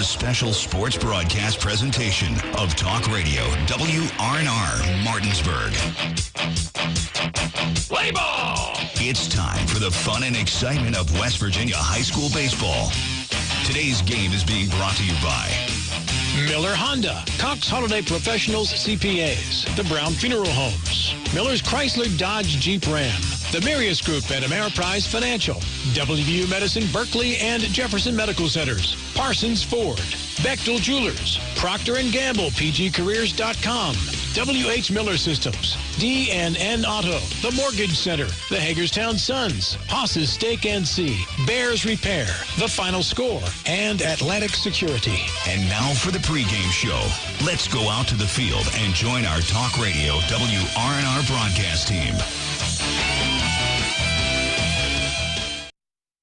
a special sports broadcast presentation of Talk Radio WRNR Martinsburg. Play ball! It's time for the fun and excitement of West Virginia high school baseball. Today's game is being brought to you by Miller Honda, Cox Holiday Professionals CPAs, the Brown Funeral Homes, Miller's Chrysler Dodge Jeep Ram, the Marius Group at Ameriprise Financial, WVU Medicine Berkeley and Jefferson Medical Centers, Parsons Ford, Bechtel Jewelers, Procter & Gamble, PGCareers.com, WH Miller Systems, D&N Auto, The Mortgage Center, the Hagerstown Suns, Haas's Steak and Sea, Bears Repair, The Final Score, and Atlantic Security. And now for the pregame show. Let's go out to the field and join our Talk Radio WRNR broadcast team.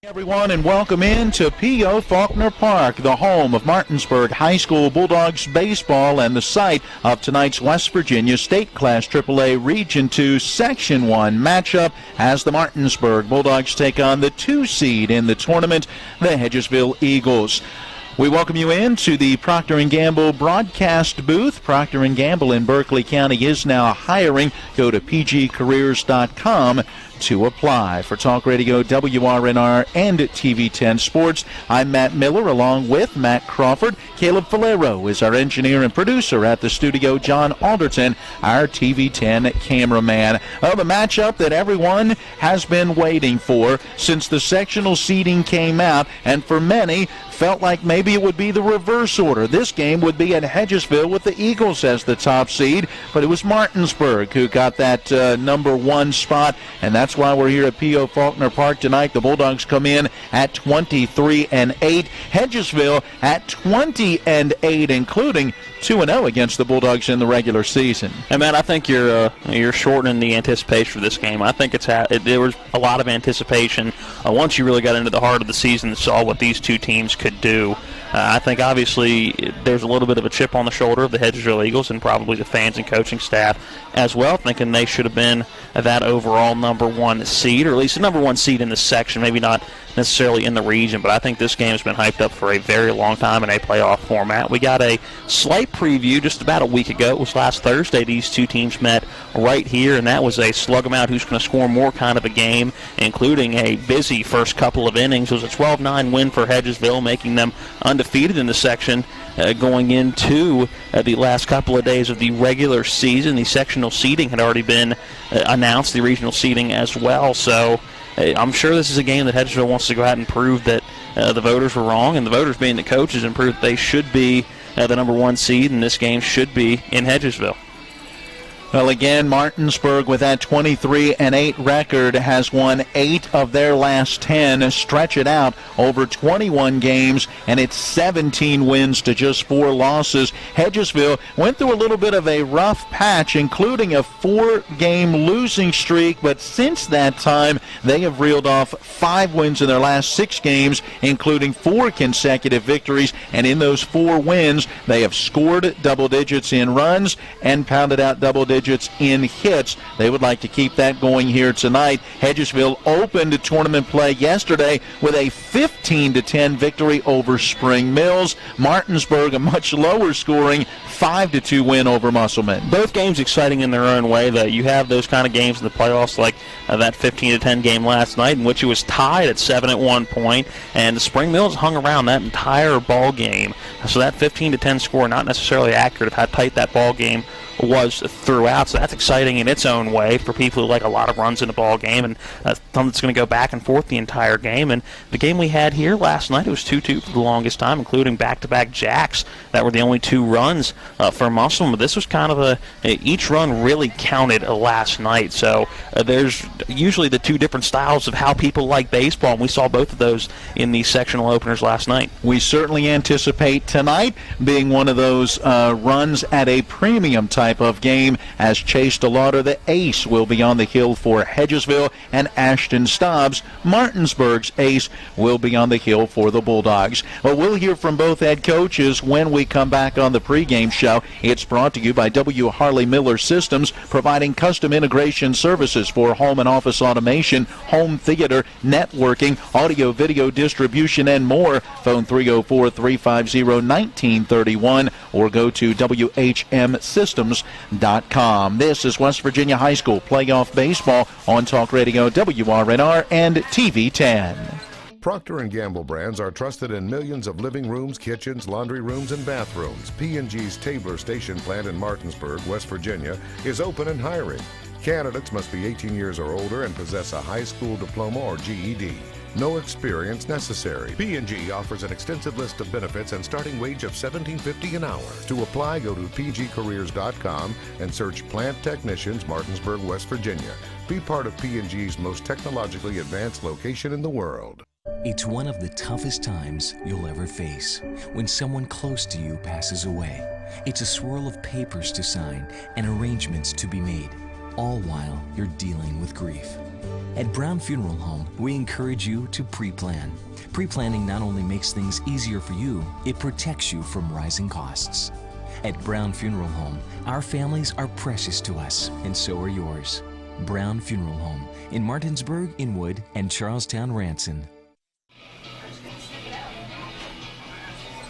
Everyone, and welcome in to P.O. Faulkner Park, the home of Martinsburg High School Bulldogs baseball and the site of tonight's West Virginia State Class AAA Region 2 Section 1 matchup as the Martinsburg Bulldogs take on the 2 seed in the tournament, the Hedgesville Eagles. We welcome you into the Procter & Gamble broadcast booth. Procter & Gamble in Berkeley County is now hiring. Go to pgcareers.com to apply. For Talk Radio WRNR and TV 10 Sports, I'm Matt Miller along with Matt Crawford. Caleb Falero is our engineer and producer at the studio. John Alderton, our TV 10 cameraman. Well, the matchup that everyone has been waiting for since the sectional seeding came out, and for many felt like maybe it would be the reverse order. This game would be at Hedgesville with the Eagles as the top seed, but it was Martinsburg who got that number 1 spot, and that's why we're here at P.O. Faulkner Park tonight. The Bulldogs come in at 23-8. Hedgesville at 20-8, including 2-0 against the Bulldogs in the regular season. And Matt, I think you're shortening the anticipation for this game. I think there was a lot of anticipation once you really got into the heart of the season and saw what these two teams could do. I think obviously there's a little bit of a chip on the shoulder of the Hedgesville Eagles and probably the fans and coaching staff as well, thinking they should have been that overall number 1 seed, or at least the number 1 seed in the section, maybe not necessarily in the region, but I think this game has been hyped up for a very long time in a playoff format. We got a slight preview just about a week ago. It was last Thursday. These two teams met right here, and that was a slug 'em out who's going to score more kind of a game, including a busy first couple of innings. It was a 12-9 win for Hedgesville, making them undefeated in the section going into the last couple of days of the regular season. The sectional seeding had already been announced, the regional seeding as well, so I'm sure this is a game that Hedgesville wants to go out and prove that the voters were wrong, and the voters being the coaches, and prove that they should be the number 1 seed, and this game should be in Hedgesville. Well, again, Martinsburg with that 23-8 record has won 8 of their last 10, stretch it out over 21 games, and it's 17 wins to just 4 losses. Hedgesville went through a little bit of a rough patch, including a 4-game losing streak, but since that time, they have reeled off 5 wins in their last 6 games, including 4 consecutive victories, and in those 4 wins, they have scored double digits in runs and pounded out double digits in hits. They would like to keep that going here tonight. Hedgesville opened tournament play yesterday with a 15-10 victory over Spring Mills. Martinsburg, a much lower scoring 5-2 win over Musselman. Both games exciting in their own way. That you have those kind of games in the playoffs, like that 15-10 game last night, in which it was tied at 7 at one point, and the Spring Mills hung around that entire ball game. So that 15-10 score, not necessarily accurate of how tight that ball game was throughout, so that's exciting in its own way for people who like a lot of runs in a ball game, and something that's going to go back and forth the entire game. And the game we had here last night, it was 2-2 for the longest time, including back-to-back jacks that were the only 2 runs for Musselman. But this was kind of each run really counted last night, so there's usually the 2 different styles of how people like baseball, and we saw both of those in the sectional openers last night. We certainly anticipate tonight being one of those runs at a premium type type of game, as Chase DeLauder, the ace, will be on the hill for Hedgesville, and Ashton Stobbs, Martinsburg's ace, will be on the hill for the Bulldogs. Well, we'll hear from both head coaches when we come back on the pregame show. It's brought to you by W. Harley Miller Systems, providing custom integration services for home and office automation, home theater, networking, audio, video distribution, and more. Phone 304-350-1931 or go to WHMsystems.com. This is West Virginia High School Playoff Baseball on Talk Radio WRNR and TV 10. Procter & Gamble brands are trusted in millions of living rooms, kitchens, laundry rooms, and bathrooms. P&G's Tabler Station plant in Martinsburg, West Virginia, is open and hiring. Candidates must be 18 years or older and possess a high school diploma or GED. No experience necessary. P&G offers an extensive list of benefits and starting wage of $17.50 an hour. To apply, go to pgcareers.com and search Plant Technicians, Martinsburg, West Virginia. Be part of P&G's most technologically advanced location in the world. It's one of the toughest times you'll ever face when someone close to you passes away. It's a swirl of papers to sign and arrangements to be made, all while you're dealing with grief. At Brown Funeral Home, we encourage you to pre-plan. Pre-planning not only makes things easier for you, it protects you from rising costs. At Brown Funeral Home, our families are precious to us, and so are yours. Brown Funeral Home in Martinsburg, Inwood, and Charlestown, Ranson.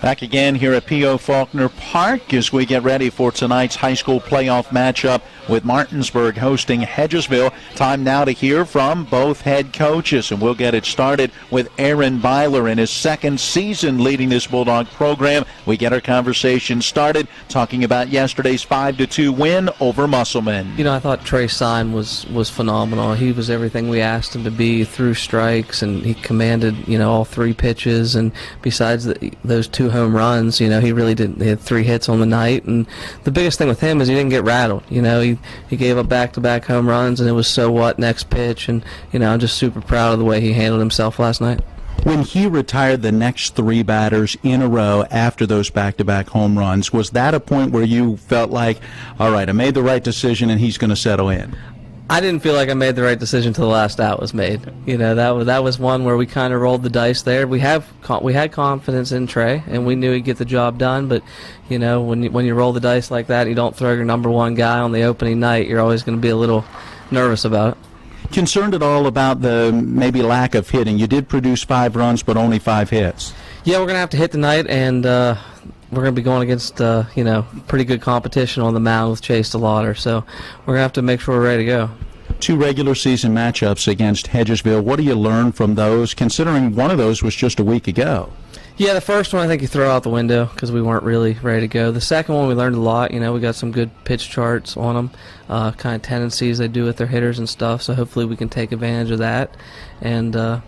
Back again here at P.O. Faulkner Park as we get ready for tonight's high school playoff matchup with Martinsburg hosting Hedgesville. Time now to hear from both head coaches, and we'll get it started with Aaron Byler in his second season leading this Bulldog program. We get our conversation started talking about yesterday's 5-2 win over Musselman. You know, I thought Trey Stein was phenomenal. He was everything we asked him to be, through strikes, and he commanded, all three pitches, and besides those two home runs, he really didn't. He had 3 hits on the night, and the biggest thing with him is he didn't get rattled. He gave up back-to-back home runs, and it was so what next pitch, and I'm just super proud of the way he handled himself last night. When he retired the next 3 batters in a row after those back-to-back home runs, was that a point where you felt like, all right, I made the right decision and he's going to settle in? I didn't feel like I made the right decision until the last out was made. That was one where we kind of rolled the dice there. We had confidence in Trey, and we knew he'd get the job done. But when you roll the dice like that, you don't throw your number 1 guy on the opening night. You're always going to be a little nervous about it. Concerned at all about the maybe lack of hitting? You did produce 5 runs, but only 5 hits. Yeah, we're going to have to hit tonight, and we're going to be going against, pretty good competition on the mound with Chase DeLauder. So we're going to have to make sure we're ready to go. 2 regular season matchups against Hedgesville. What do you learn from those, considering one of those was just a week ago? Yeah, the first one I think you throw out the window because we weren't really ready to go. The second one we learned a lot. We got some good pitch charts on them, kind of tendencies they do with their hitters and stuff. So hopefully we can take advantage of that. And, it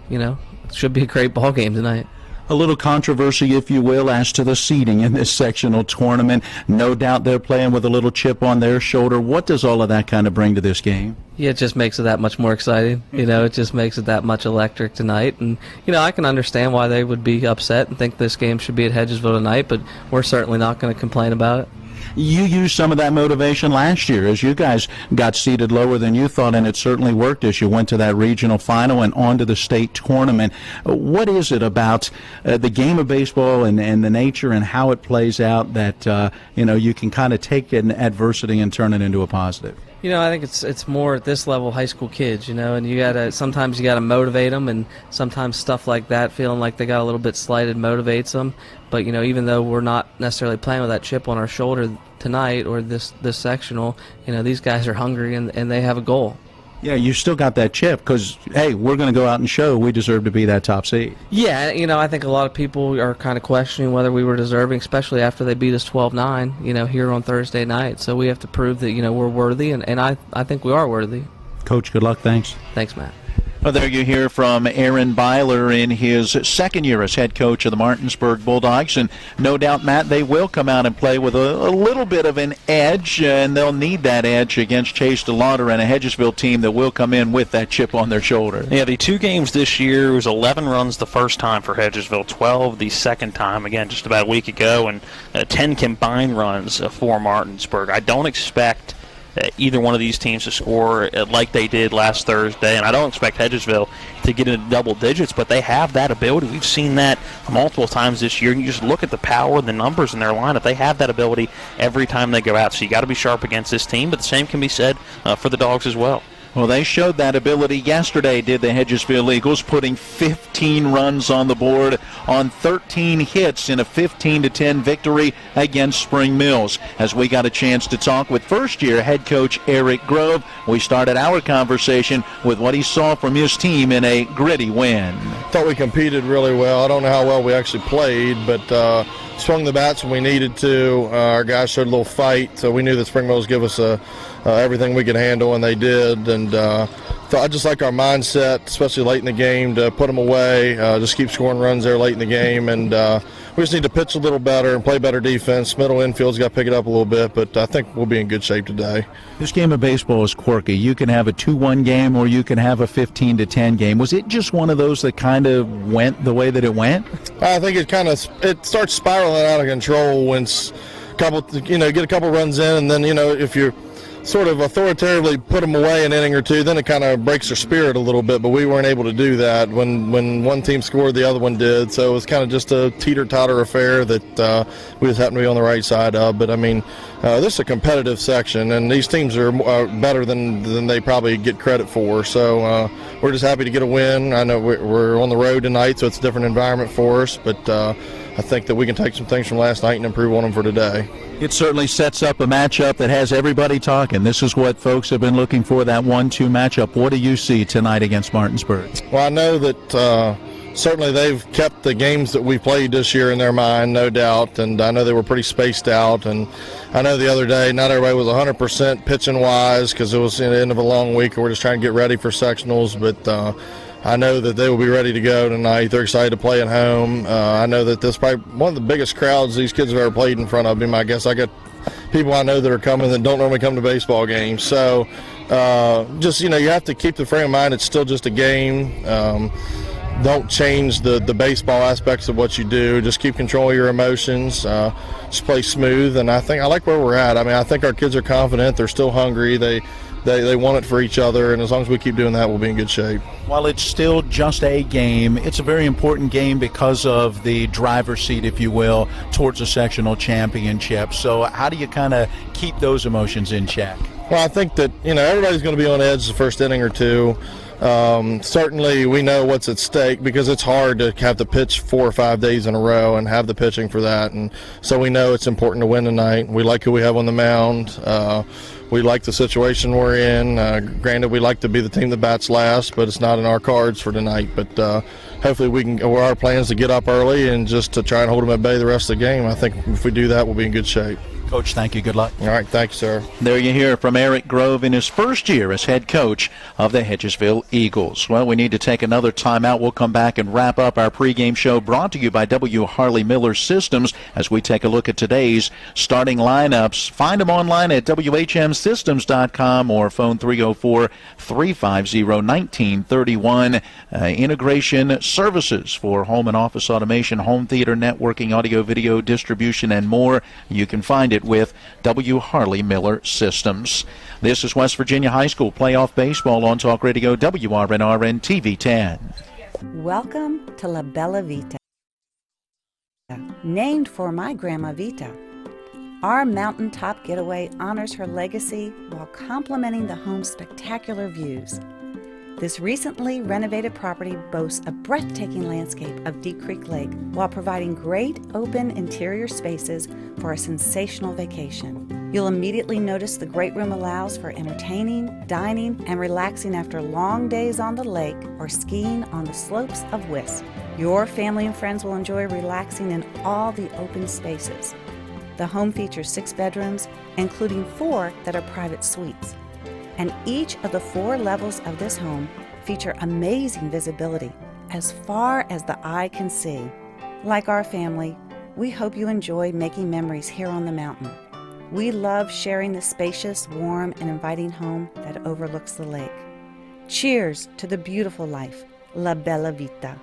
should be a great ball game tonight. A little controversy, if you will, as to the seeding in this sectional tournament. No doubt they're playing with a little chip on their shoulder. What does all of that kind of bring to this game? Yeah, it just makes it that much more exciting. It just makes it that much electric tonight. And, I can understand why they would be upset and think this game should be at Hedgesville tonight, but we're certainly not going to complain about it. You used some of that motivation last year as you guys got seated lower than you thought, and it certainly worked as you went to that regional final and on to the state tournament. What is it about the game of baseball and the nature and how it plays out that you can kind of take an adversity and turn it into a positive? I think it's more at this level, high school kids, and sometimes you gotta motivate them, and sometimes stuff like that, feeling like they got a little bit slighted, motivates them. But even though we're not necessarily playing with that chip on our shoulder tonight or this sectional, these guys are hungry and they have a goal. Yeah, you still got that chip because, hey, we're going to go out and show we deserve to be that top seed. Yeah, I think a lot of people are kind of questioning whether we were deserving, especially after they beat us 12-9, here on Thursday night. So we have to prove that, we're worthy, and I think we are worthy. Coach, good luck. Thanks. Thanks, Matt. Well, there you hear from Aaron Byler in his second year as head coach of the Martinsburg Bulldogs. And no doubt, Matt, they will come out and play with a little bit of an edge, and they'll need that edge against Chase DeLauder and a Hedgesville team that will come in with that chip on their shoulder. Yeah, the 2 games this year was 11 runs the first time for Hedgesville, 12 the second time, again, just about a week ago, and 10 combined runs for Martinsburg. I don't expect either one of these teams to score like they did last Thursday, and I don't expect Hedgesville to get into double digits, but they have that ability. We've seen that multiple times this year. You just look at the power and the numbers in their lineup. They have that ability every time they go out, so you got to be sharp against this team, but the same can be said for the Dogs as well. Well, they showed that ability yesterday, did the Hedgesville Eagles, putting 15 runs on the board on 13 hits in a 15-10 victory against Spring Mills. As we got a chance to talk with first-year head coach Eric Grove, we started our conversation with what he saw from his team in a gritty win. Thought we competed really well. I don't know how well we actually played, but swung the bats when we needed to. Our guys showed a little fight, so we knew that Spring Mills give us everything we could handle, and they did. And I just like our mindset, especially late in the game, to put them away, just keep scoring runs there late in the game. And we just need to pitch a little better and play better defense. Middle infield's got to pick it up a little bit, but I think we'll be in good shape today. This game of baseball is quirky. You can have a 2-1 game or you can have a 15-10 game. Was it just one of those that kind of went the way that it went? I think it starts spiraling out of control when get a couple runs in, and then if you're sort of authoritatively put them away an inning or two, then it kind of breaks their spirit a little bit, but we weren't able to do that. When one team scored, the other one did, so it was kind of just a teeter-totter affair that we just happened to be on the right side of. But I mean, this is a competitive section, and these teams are better than they probably get credit for, so we're just happy to get a win. I know we're on the road tonight, so it's a different environment for us, but I think that we can take some things from last night and improve on them for today. It certainly sets up a matchup that has everybody talking. This is what folks have been looking for, that 1-2 matchup. What do you see tonight against Martinsburg? Well, I know that certainly they've kept the games that we played this year in their mind, no doubt, and I know they were pretty spaced out. And I know the other day not everybody was 100% pitching-wise because it was the end of a long week and we're just trying to get ready for sectionals, but I know that they will be ready to go tonight. They're excited to play at home. I know that this is probably one of the biggest crowds these kids have ever played in front of. Be my guess. I got people I know that are coming that don't normally come to baseball games. So just, you have to keep the frame of mind. It's still just a game. Don't change the baseball aspects of what you do. Just keep control of your emotions. Just play smooth. And I like where we're at. I mean, I think our kids are confident. They're still hungry. They want it for each other, and as long as we keep doing that, we'll be in good shape. While it's still just a game, it's a very important game because of the driver's seat, if you will, towards a sectional championship. So how do you kind of keep those emotions in check? Well, I think that, everybody's going to be on edge the first inning or two. Certainly we know what's at stake because it's hard to have to pitch 4 or 5 days in a row and have the pitching for that. And so we know it's important to win tonight. We like who we have on the mound. We like the situation we're in. Granted, we like to be the team that bats last, but it's not in our cards for tonight. But hopefully our plan is to get up early and just to try and hold them at bay the rest of the game. I think if we do that, we'll be in good shape. Coach, thank you. Good luck. All right. Thank you, sir. There you hear from Eric Grove in his first year as head coach of the Hedgesville Eagles. Well, we need to take another timeout. We'll come back and wrap up our pregame show brought to you by W. Harley Miller Systems as we take a look at today's starting lineups. Find them online at WHMsystems.com or phone 304-350-1931. Integration services for home and office automation, home theater networking, audio, video, distribution, and more. You can find it with W. Harley Miller Systems. This is West Virginia High School Playoff Baseball on Talk Radio WRNR TV 10. Welcome to La Bella Vita, named for my Grandma Vita. Our mountaintop getaway honors her legacy while complementing the home's spectacular views. This recently renovated property boasts a breathtaking landscape of Deep Creek Lake while providing great open interior spaces for a sensational vacation. You'll immediately notice the great room allows for entertaining, dining, and relaxing after long days on the lake or skiing on the slopes of Wisp. Your family and friends will enjoy relaxing in all the open spaces. The home features 6 bedrooms, including 4 that are private suites. And each of the 4 levels of this home feature amazing visibility as far as the eye can see. Like our family, we hope you enjoy making memories here on the mountain. We love sharing the spacious, warm, and inviting home that overlooks the lake. Cheers to the beautiful life, La Bella Vita.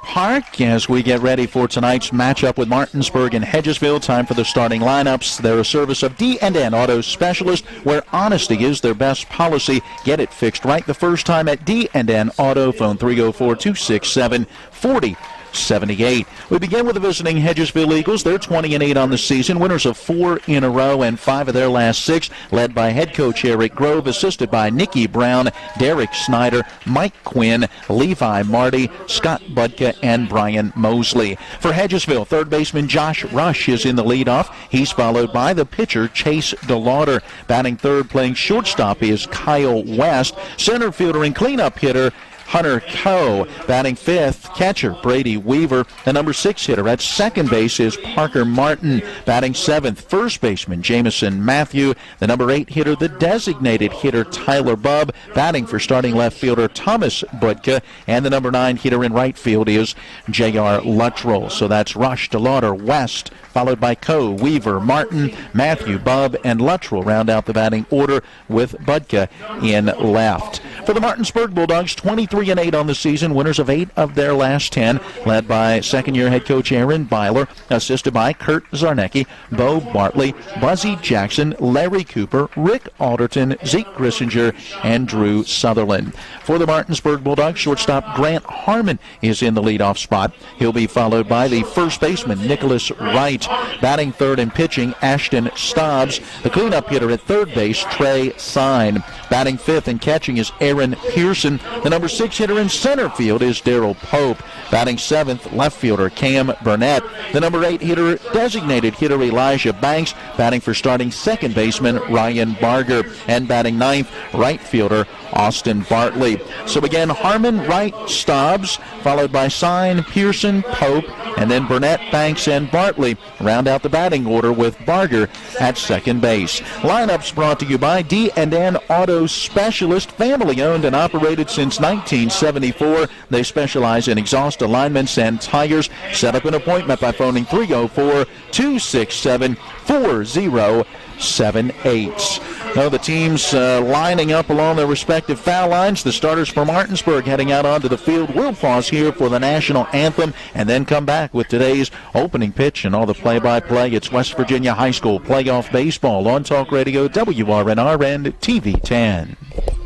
Park as we get ready for tonight's matchup with Martinsburg and Hedgesville. Time for the starting lineups. They're a service of D&N Auto Specialist, where honesty is their best policy. Get it fixed right the first time at D&N Auto. Phone 304-267-4078. We begin with the visiting Hedgesville Eagles. They're 20-8 on the season, winners of 4 in a row and 5 of their last 6, led by head coach Eric Grove, assisted by Nikki Brown, Derek Snyder, Mike Quinn, Levi Marty, Scott Budka, and Brian Mosley. For Hedgesville, third baseman Josh Rush is in the leadoff. He's followed by the pitcher Chase DeLauder. Batting third, playing shortstop, is Kyle West. Center fielder and cleanup hitter Hunter Coe. Batting fifth, catcher Brady Weaver. The number 6 hitter at second base is Parker Martin. Batting seventh, first baseman Jamison Matthew. The number 8 hitter, the designated hitter Tyler Bubb. Batting for starting left fielder Thomas Budka. And the number 9 hitter in right field is J.R. Luttrell. So that's Rush, DeLauder, West, followed by Coe, Weaver, Martin, Matthew, Bubb, and Luttrell round out the batting order with Budka in left. For the Martinsburg Bulldogs, 23-8 on the season, winners of 8 of their last 10, led by second-year head coach Aaron Byler, assisted by Kurt Zarnecki, Bo Bartley, Buzzy Jackson, Larry Cooper, Rick Alderton, Zeke Grissinger, and Drew Sutherland. For the Martinsburg Bulldogs, shortstop Grant Harmon is in the leadoff spot. He'll be followed by the first baseman Nicholas Wright. Batting third and pitching, Ashton Stobbs. The cleanup hitter at third base, Trey Sine. Batting fifth and catching is Aaron Pearson. The number 6 hitter in center field is Daryl Pope. Batting seventh, left fielder Cam Burnett. The number 8 hitter, designated hitter Elijah Banks. Batting for starting second baseman Ryan Barger. And batting ninth, right fielder Austin Bartley. So again, Harmon, Wright, Stobbs, followed by Sine, Pearson, Pope, and then Burnett, Banks, and Bartley round out the batting order with Barger at second base. Lineups brought to you by D&N Auto Specialist, family owned and operated since 1974. They specialize in exhaust alignments and tires. Set up an appointment by phoning 304-267-4078. Now the teams lining up along their respective foul lines. The starters for Martinsburg heading out onto the field. We'll pause here for the national anthem and then come back with today's opening pitch and all the play-by-play. It's West Virginia High School playoff baseball on Talk Radio, WRNR, and TV 10.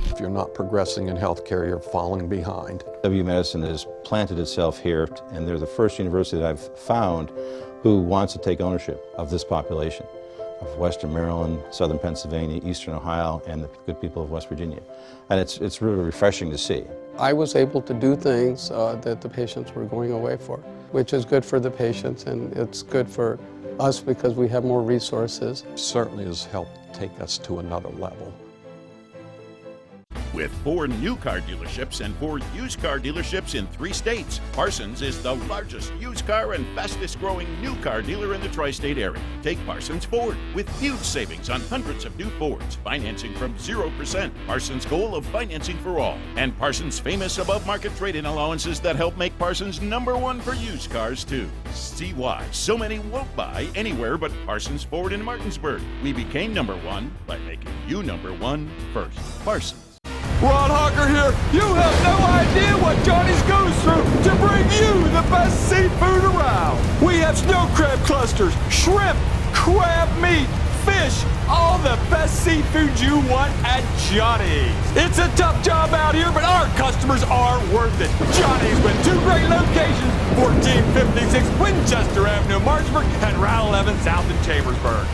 If you're not progressing in healthcare, you're falling behind. W Medicine has planted itself here, and they're the first university that I've found who wants to take ownership of this population of Western Maryland, Southern Pennsylvania, Eastern Ohio, and the good people of West Virginia. And it's really refreshing to see. I was able to do things that the patients were going away for, which is good for the patients, and it's good for us because we have more resources. Certainly has helped take us to another level. With 4 new car dealerships and 4 used car dealerships in 3 states, Parsons is the largest used car and fastest growing new car dealer in the tri-state area. Take Parsons Ford with huge savings on hundreds of new Fords, financing from 0%, Parsons' goal of financing for all, and Parsons' famous above-market trade-in allowances that help make Parsons #1 for used cars too. See why so many won't buy anywhere but Parsons Ford in Martinsburg. We became #1 by making you #1 first. Parsons. Ron Hawker here. You have no idea what Johnny's goes through to bring you the best seafood around. We have snow crab clusters, shrimp, crab meat, fish, all the best seafood you want at Johnny's. It's a tough job out here, but our customers are worth it. Johnny's with 2 great locations, 1456 Winchester Avenue, Martinsburg, and Route 11 South in Chambersburg.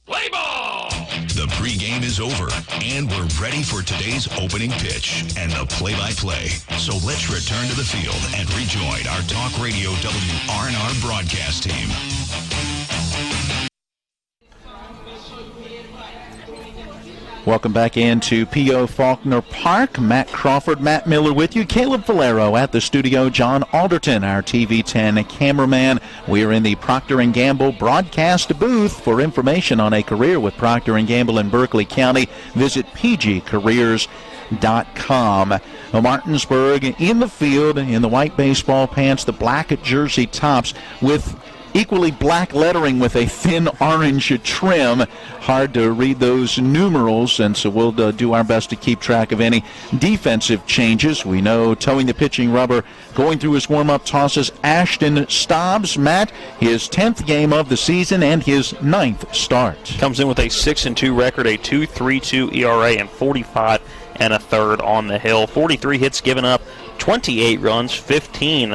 Play ball! The pregame is over, and we're ready for today's opening pitch and the play-by-play. So let's return to the field and rejoin our Talk Radio WRNR broadcast team. Welcome back into P.O. Faulkner Park. Matt Crawford, Matt Miller with you. Caleb Valero at the studio. John Alderton, our TV 10 cameraman. We are in the Procter & Gamble broadcast booth. For information on a career with Procter & Gamble in Berkeley County, visit pgcareers.com. Martinsburg in the field in the white baseball pants, the black jersey tops with equally black lettering with a thin orange trim. Hard to read those numerals, and so we'll do our best to keep track of any defensive changes. We know towing the pitching rubber, going through his warm-up tosses, Ashton Stobbs. Matt, his 10th game of the season and his 9th start. Comes in with a 6-2 record, a 2.32 ERA, and 45 1/3 on the hill. 43 hits given up, 28 runs, 15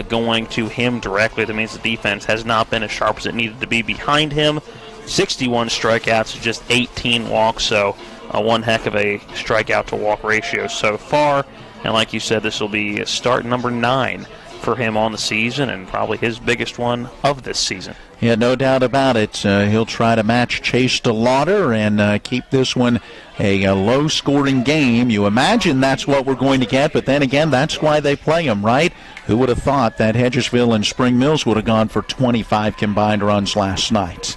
going to him directly. That means the defense has not been as sharp as it needed to be behind him. 61 strikeouts, just 18 walks, so one heck of a strikeout to walk ratio so far. And like you said, this will be start number 9 for him on the season, and probably his biggest one of this season. Yeah, no doubt about it. He'll try to match Chase DeLauder and keep this one a low-scoring game. You imagine that's what we're going to get, but then again, that's why they play him, right? Who would have thought that Hedgesville and Spring Mills would have gone for 25 combined runs last night?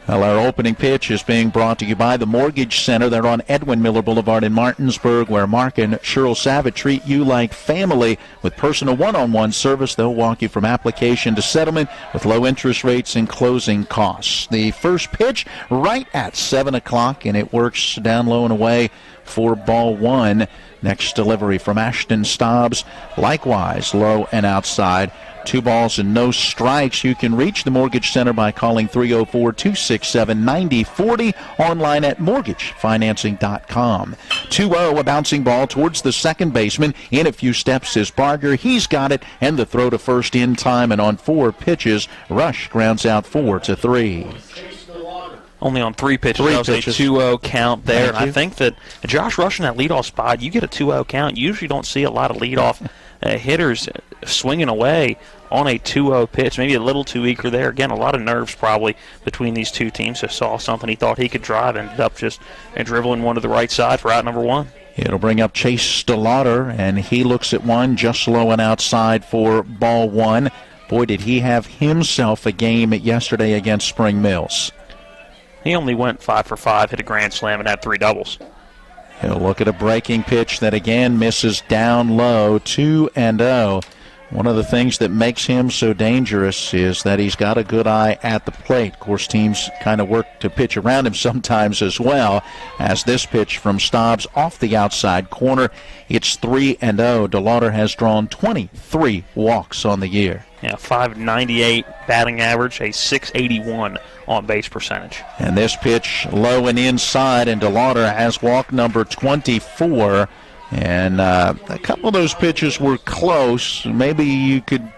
Well, our opening pitch is being brought to you by the Mortgage Center. They're on Edwin Miller Boulevard in Martinsburg, where Mark and Cheryl Savitt treat you like family with personal one-on-one service. They'll walk you from application to settlement with low interest rates and closing costs. The first pitch right at 7 o'clock, and it works down low and away for ball 1. Next delivery from Ashton Stobbs, likewise low and outside. 2 balls and no strikes. You can reach the Mortgage Center by calling 304-267-9040, online at mortgagefinancing.com. 2-0, a bouncing ball towards the second baseman. In a few steps is Barger. He's got it, and the throw to first in time, and on 4 pitches, Rush grounds out 4-3. Only on 3 pitches. That was a 2-0 count there. And I think that Josh Rush in that leadoff spot, you get a 2-0 count. You usually don't see a lot of leadoff hitters swinging away on a 2-0 pitch. Maybe a little too eager there. Again, a lot of nerves probably between these two teams. So saw something he thought he could drive, ended up just dribbling one to the right side for out number 1. It'll bring up Chase DeLauder, and he looks at one just low and outside for ball 1. Boy, did he have himself a game yesterday against Spring Mills. He only went 5 for 5, hit a grand slam, and had 3 doubles. He'll look at a breaking pitch that again misses down low, 2-0. One of the things that makes him so dangerous is that he's got a good eye at the plate. Of course, teams kind of work to pitch around him sometimes as well, as this pitch from Stobbs off the outside corner. It's 3-0. DeLauder has drawn 23 walks on the year. Yeah, 598 batting average, a 681 on base percentage. And this pitch low and inside, and DeLauder has walk number 24. And a couple of those pitches were close. Maybe you could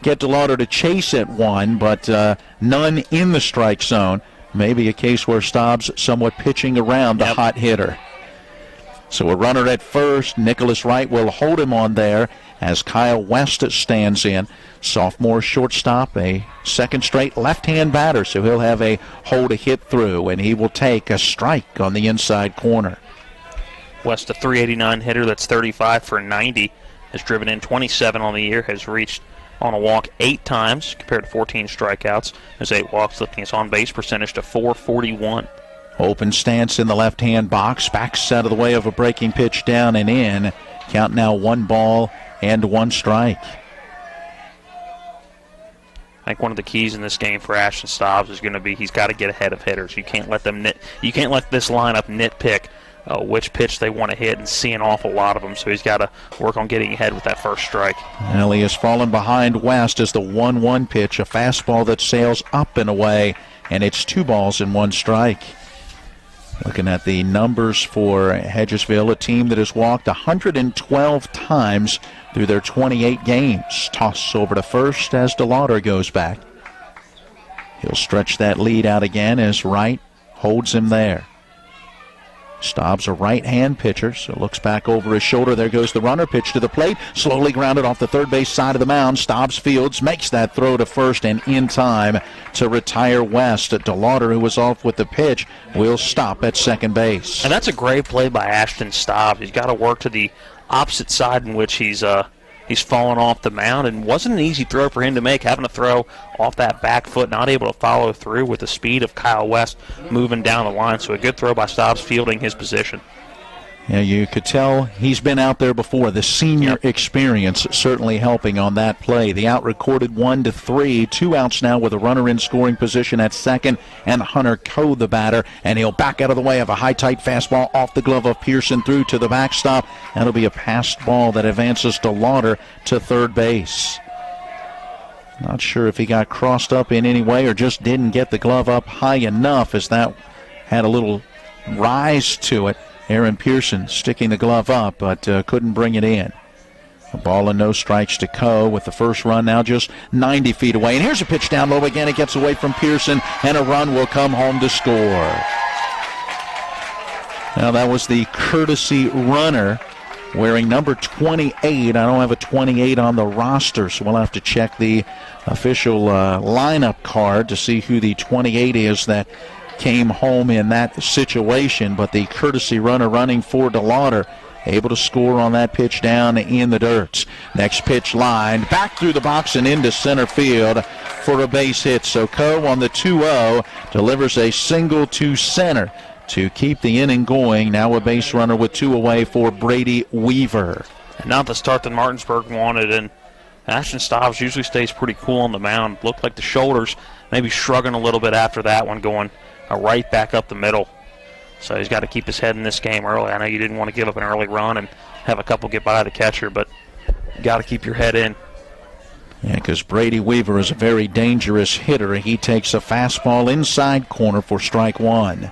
get DeLauder to chase at one, but none in the strike zone. Maybe a case where Stobbs somewhat pitching around the hot hitter. So a runner at first. Nicholas Wright will hold him on there as Kyle West stands in. Sophomore shortstop, a second straight left-hand batter, so he'll have a hole to hit through, and he will take a strike on the inside corner. West, a .389 hitter that's 35 for 90, has driven in 27 on the year, has reached on a walk 8 times compared to 14 strikeouts. There's 8 walks, lifting his on-base percentage to .441. Open stance in the left-hand box, backs out of the way of a breaking pitch down and in. Count now 1 ball and 1 strike. I think one of the keys in this game for Ashton Stobbs is going to be he's got to get ahead of hitters. You can't let them you can't let this lineup nitpick which pitch they want to hit and see an awful lot of them. So he's got to work on getting ahead with that first strike. Well, he has fallen behind West as the 1-1 pitch, a fastball that sails up and away, and it's 2 balls and 1 strike. Looking at the numbers for Hedgesville, a team that has walked 112 times through their 28 games. Toss over to first as DeLauder goes back. He'll stretch that lead out again as Wright holds him there. Staub's a right-hand pitcher, so looks back over his shoulder. There goes the runner. Pitch to the plate. Slowly grounded off the third base side of the mound. Staub's fields, makes that throw to first, and in time to retire West. DeLauder, who was off with the pitch, will stop at second base. And that's a great play by Ashton Staub. He's got to work to the opposite side in which he's fallen off the mound, and wasn't an easy throw for him to make, having to throw off that back foot, not able to follow through with the speed of Kyle West moving down the line. So a good throw by Staubs fielding his position. Yeah, you could tell he's been out there before. The senior experience certainly helping on that play. The out recorded 1-3. 2 outs now with a runner in scoring position at second, and Hunter Coe the batter. And he'll back out of the way of a high, tight fastball off the glove of Pearson through to the backstop. That'll be a passed ball that advances DeLauder to third base. Not sure if he got crossed up in any way or just didn't get the glove up high enough, as that had a little rise to it. Aaron Pearson sticking the glove up, but couldn't bring it in. A ball and no strikes to Coe with the first run now just 90 feet away. And here's a pitch down low again. It gets away from Pearson, and a run will come home to score. Now that was the courtesy runner wearing number 28. I don't have a 28 on the roster, so we'll have to check the official lineup card to see who the 28 is that came home in that situation. But the courtesy runner running for DeLauder, able to score on that pitch down in the dirt. Next pitch lined back through the box and into center field for a base hit. So Coe on the 2-0 delivers a single to center to keep the inning going. Now a base runner with 2 away for Brady Weaver. And not the start that Martinsburg wanted, and Ashton Staubs usually stays pretty cool on the mound. Looked like the shoulders maybe shrugging a little bit after that one, going right back up the middle. So he's got to keep his head in this game early. I know you didn't want to give up an early run and have a couple get by the catcher, but you got to keep your head in. Yeah, because Brady Weaver is a very dangerous hitter. He takes a fastball inside corner for strike one.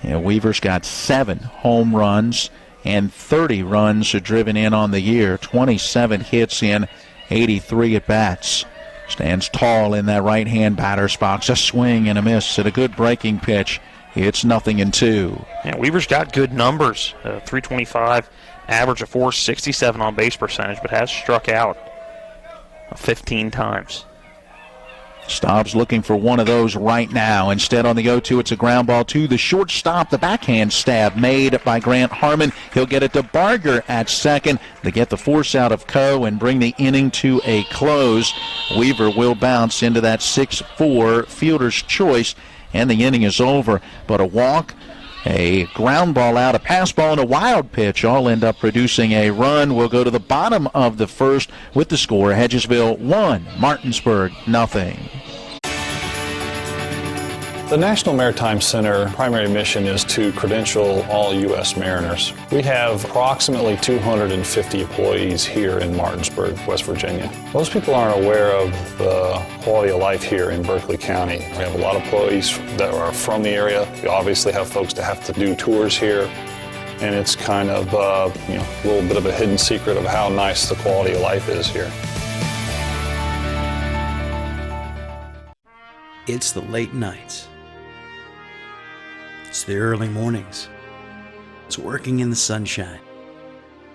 Yeah, Weaver's got 7 home runs and 30 runs driven in on the year. 27 hits in 83 at-bats. Stands tall in that right-hand batter's box. A swing and a miss at a good breaking pitch. It's 0-2. Yeah, Weaver's got good numbers. 325, average of 467 on base percentage, but has struck out 15 times. Staub's looking for one of those right now. Instead, on the 0-2, it's a ground ball to the shortstop. The backhand stab made by Grant Harmon. He'll get it to Barger at second to get the force out of Coe and bring the inning to a close. Weaver will bounce into that 6-4 fielder's choice, and the inning is over. But a walk, a ground ball out, a pass ball, and a wild pitch all end up producing a run. We'll go to the bottom of the first with the score: Hedgesville 1, Martinsburg 0. The National Maritime Center primary mission is to credential all U.S. mariners. We have approximately 250 employees here in Martinsburg, West Virginia. Most people aren't aware of the quality of life here in Berkeley County. We have a lot of employees that are from the area. We obviously have folks that have to do tours here, and it's kind of a little bit of a hidden secret of how nice the quality of life is here. It's the late nights. It's the early mornings. It's working in the sunshine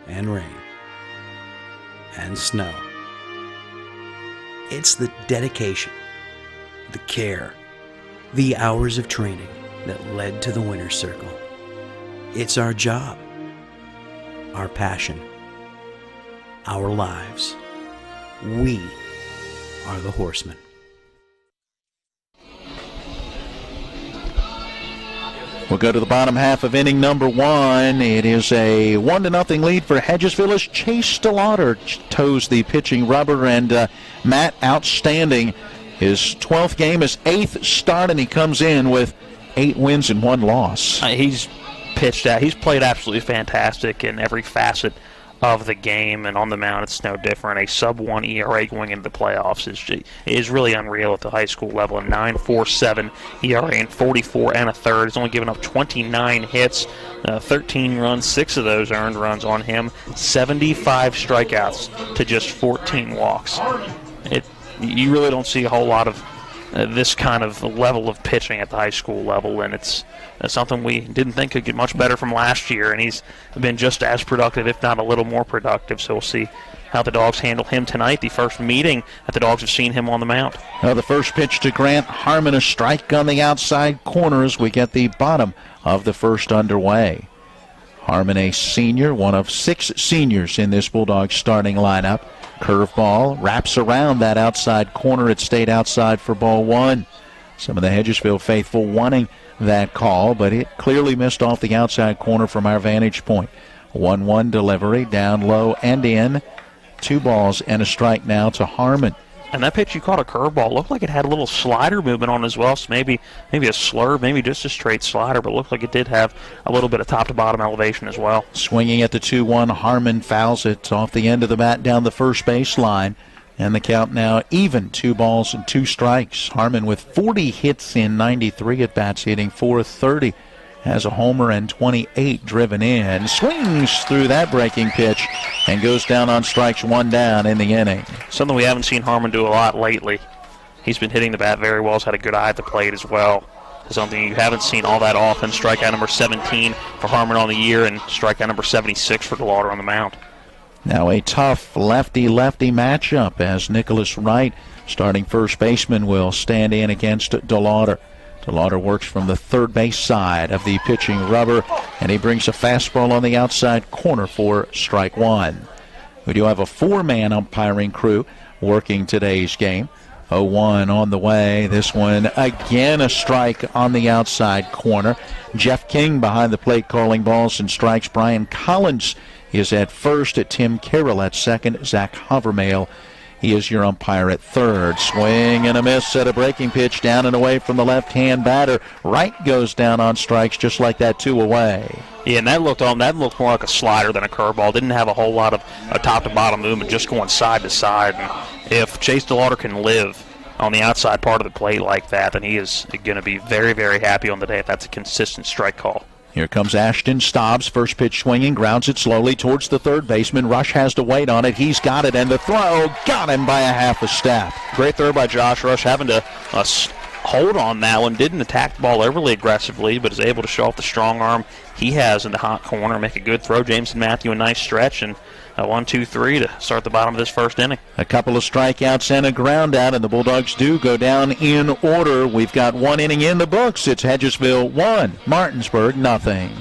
and rain and snow. It's the dedication, the care, the hours of training that led to the winner's circle. It's our job, our passion, our lives. We are the horsemen. We'll go to the bottom half of inning number 1. It is a 1-0 lead for Hedgesville as Chase DeLauder toes the pitching rubber. And Matt, outstanding. His 12th game, his 8th start, and he comes in with 8 wins and 1 loss. He's pitched out. He's played absolutely fantastic in every facet of the game, and on the mound it's no different. A sub-1 ERA going into the playoffs is really unreal at the high school level. A 9.47 ERA in 44 1/3. He's only given up 29 hits, 13 runs, 6 of those earned runs on him, 75 strikeouts to just 14 walks. You really don't see a whole lot of this kind of level of pitching at the high school level, and it's something we didn't think could get much better from last year, and he's been just as productive, if not a little more productive. So we'll see how the Dogs handle him tonight, the first meeting that the Dogs have seen him on the mound. The first pitch to Grant Harmon, a strike on the outside corner as we get the bottom of the first underway. Harmon, a senior, one of 6 seniors in this Bulldogs starting lineup. Curveball wraps around that outside corner. It stayed outside for ball 1. Some of the Hedgesville faithful wanting that call, but it clearly missed off the outside corner from our vantage point. 1-1 delivery, down low and in. 2 balls and a strike now to Harmon. And that pitch you caught a curveball. Looked like it had a little slider movement on it as well, so maybe a slurve, maybe just a straight slider, but it looked like it did have a little bit of top-to-bottom elevation as well. Swinging at the 2-1, Harmon fouls it off the end of the bat down the first base line. And the count now even, 2 balls and 2 strikes. Harmon with 40 hits in 93 at-bats, hitting .430. Has a homer and 28 driven in. Swings through that breaking pitch and goes down on strikes, 1 down in the inning. Something we haven't seen Harmon do a lot lately. He's been hitting the bat very well. He's had a good eye at the plate as well. Something you haven't seen all that often. Strikeout number 17 for Harmon on the year and strikeout number 76 for DeLauder on the mound. Now a tough lefty-lefty matchup as Nicholas Wright, starting first baseman, will stand in against DeLauder. DeLauder works from the third base side of the pitching rubber, and he brings a fastball on the outside corner for strike 1. We do have a 4-man umpiring crew working today's game. 0-1 on the way. This one again a strike on the outside corner. Jeff King behind the plate calling balls and strikes. Brian Collins is at first, Tim Carroll at second, Zach Hovermail. He is your umpire at third. Swing and a miss at a breaking pitch down and away from the left-hand batter. Wright goes down on strikes just like that, 2 away. Yeah, and that looked more like a slider than a curveball. Didn't have a whole lot of top-to-bottom movement, just going side to side. And if Chase DeLauder can live on the outside part of the plate like that, then he is going to be very, very happy on the day if that's a consistent strike call. Here comes Ashton Stobbs, first pitch swinging, grounds it slowly towards the third baseman. Rush has to wait on it. He's got it, and the throw got him by a half a step. Great throw by Josh Rush, having to hold on that one. Didn't attack the ball overly aggressively, but is able to show off the strong arm he has in the hot corner, make a good throw. Jameson Matthew a nice stretch, and 1-2-3 to start the bottom of this first inning. A couple of strikeouts and a ground out, and the Bulldogs do go down in order. We've got 1 inning in the books. It's Hedgesville 1, Martinsburg nothing.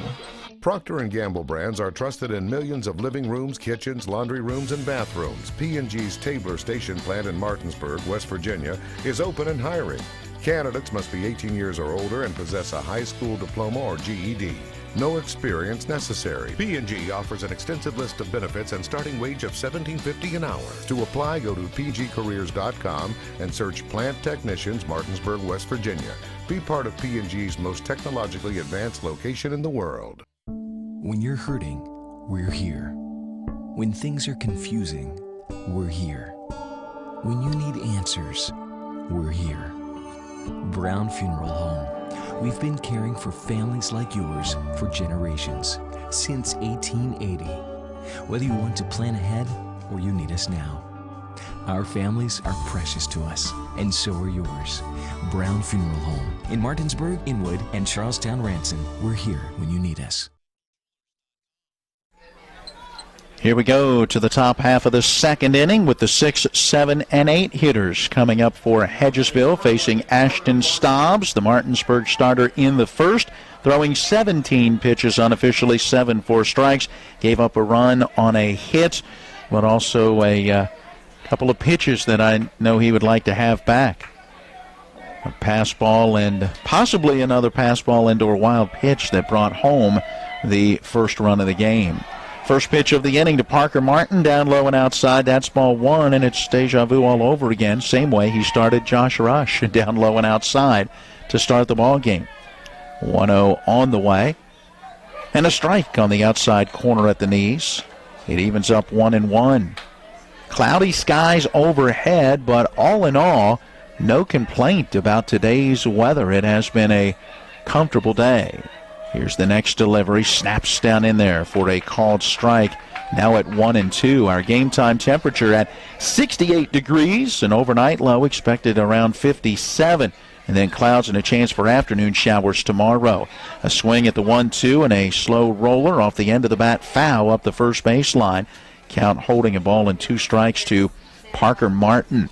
Procter & Gamble brands are trusted in millions of living rooms, kitchens, laundry rooms, and bathrooms. P&G's Tabler Station plant in Martinsburg, West Virginia, is open and hiring. Candidates must be 18 years or older and possess a high school diploma or GED. No experience necessary. P&G offers an extensive list of benefits and starting wage of $17.50 an hour. To apply, go to pgcareers.com and search Plant Technicians, Martinsburg, West Virginia. Be part of P&G's most technologically advanced location in the world. When you're hurting, we're here. When things are confusing, we're here. When you need answers, we're here. Brown Funeral Home. We've been caring for families like yours for generations, since 1880. Whether you want to plan ahead or you need us now. Our families are precious to us, and so are yours. Brown Funeral Home in Martinsburg, Inwood, and Charlestown Ranson. We're here when you need us. Here we go to the top half of the second inning with the 6, 7, and 8 hitters coming up for Hedgesville, facing Ashton Stobbs, the Martinsburg starter in the first, throwing 17 pitches unofficially, 7 for strikes, gave up a run on a hit, but also a couple of pitches that I know he would like to have back. A pass ball and possibly another pass ball and/or wild pitch that brought home the first run of the game. First pitch of the inning to Parker Martin, down low and outside. That's ball 1, and it's deja vu all over again. Same way he started Josh Rush, down low and outside to start the ball game. 1-0 on the way, and a strike on the outside corner at the knees. It evens up 1-1. Cloudy skies overhead, but all in all, no complaint about today's weather. It has been a comfortable day. Here's the next delivery. Snaps down in there for a called strike. Now at 1-2, our game time temperature at 68 degrees, an overnight low expected around 57. And then clouds and a chance for afternoon showers tomorrow. A swing at the 1-2 and a slow roller off the end of the bat, foul up the first baseline. Count holding a ball and 2 strikes to Parker Martin.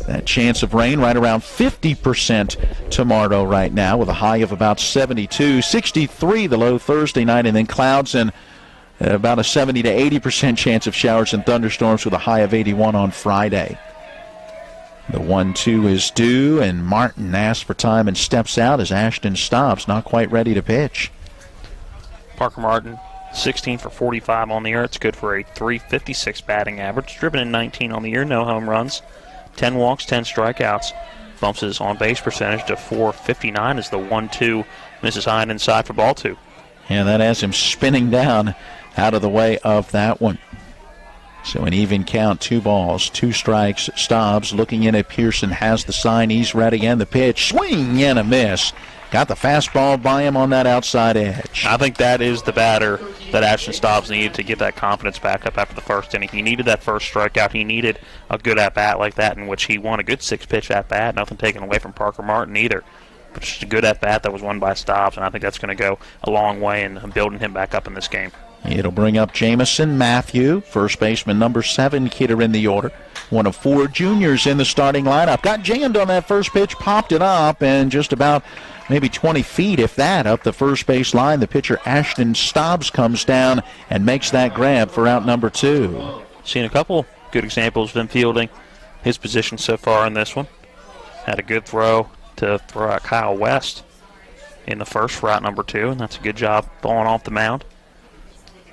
That chance of rain right around 50% tomorrow right now, with a high of about 72. 63 the low Thursday night, and then clouds and about a 70 to 80% chance of showers and thunderstorms with a high of 81 on Friday. The 1-2 is due, and Martin asks for time and steps out as Ashton Stobbs not quite ready to pitch. Parker Martin, 16 for 45 on the year. It's good for a .356 batting average. Driven in 19 on the year, no home runs. 10 walks, 10 strikeouts. Bumps his on-base percentage to .459 as the 1-2 misses high and inside for ball 2. Yeah, that has him spinning down out of the way of that one. So an even count, 2 balls, 2 strikes. Stobbs looking in at Pearson, has the sign, he's ready, and the pitch. Swing and a miss. Got the fastball by him on that outside edge. I think that is the batter that Ashton Stobbs needed to get that confidence back up after the first inning. He needed that first strikeout. He needed a good at-bat like that, in which he won a good 6-pitch at-bat. Nothing taken away from Parker Martin either. But just a good at-bat that was won by Stobbs, and I think that's going to go a long way in building him back up in this game. It'll bring up Jamison Matthew, first baseman, number 7 hitter in the order. One of 4 juniors in the starting lineup. Got jammed on that first pitch, popped it up, and just about maybe 20 feet, if that, up the first base line. The pitcher, Ashton Stobbs, comes down and makes that grab for out number 2. Seen a couple good examples of him fielding his position so far in this one. Had a good throw to throw out Kyle West in the first for out number 2, and that's a good job falling off the mound.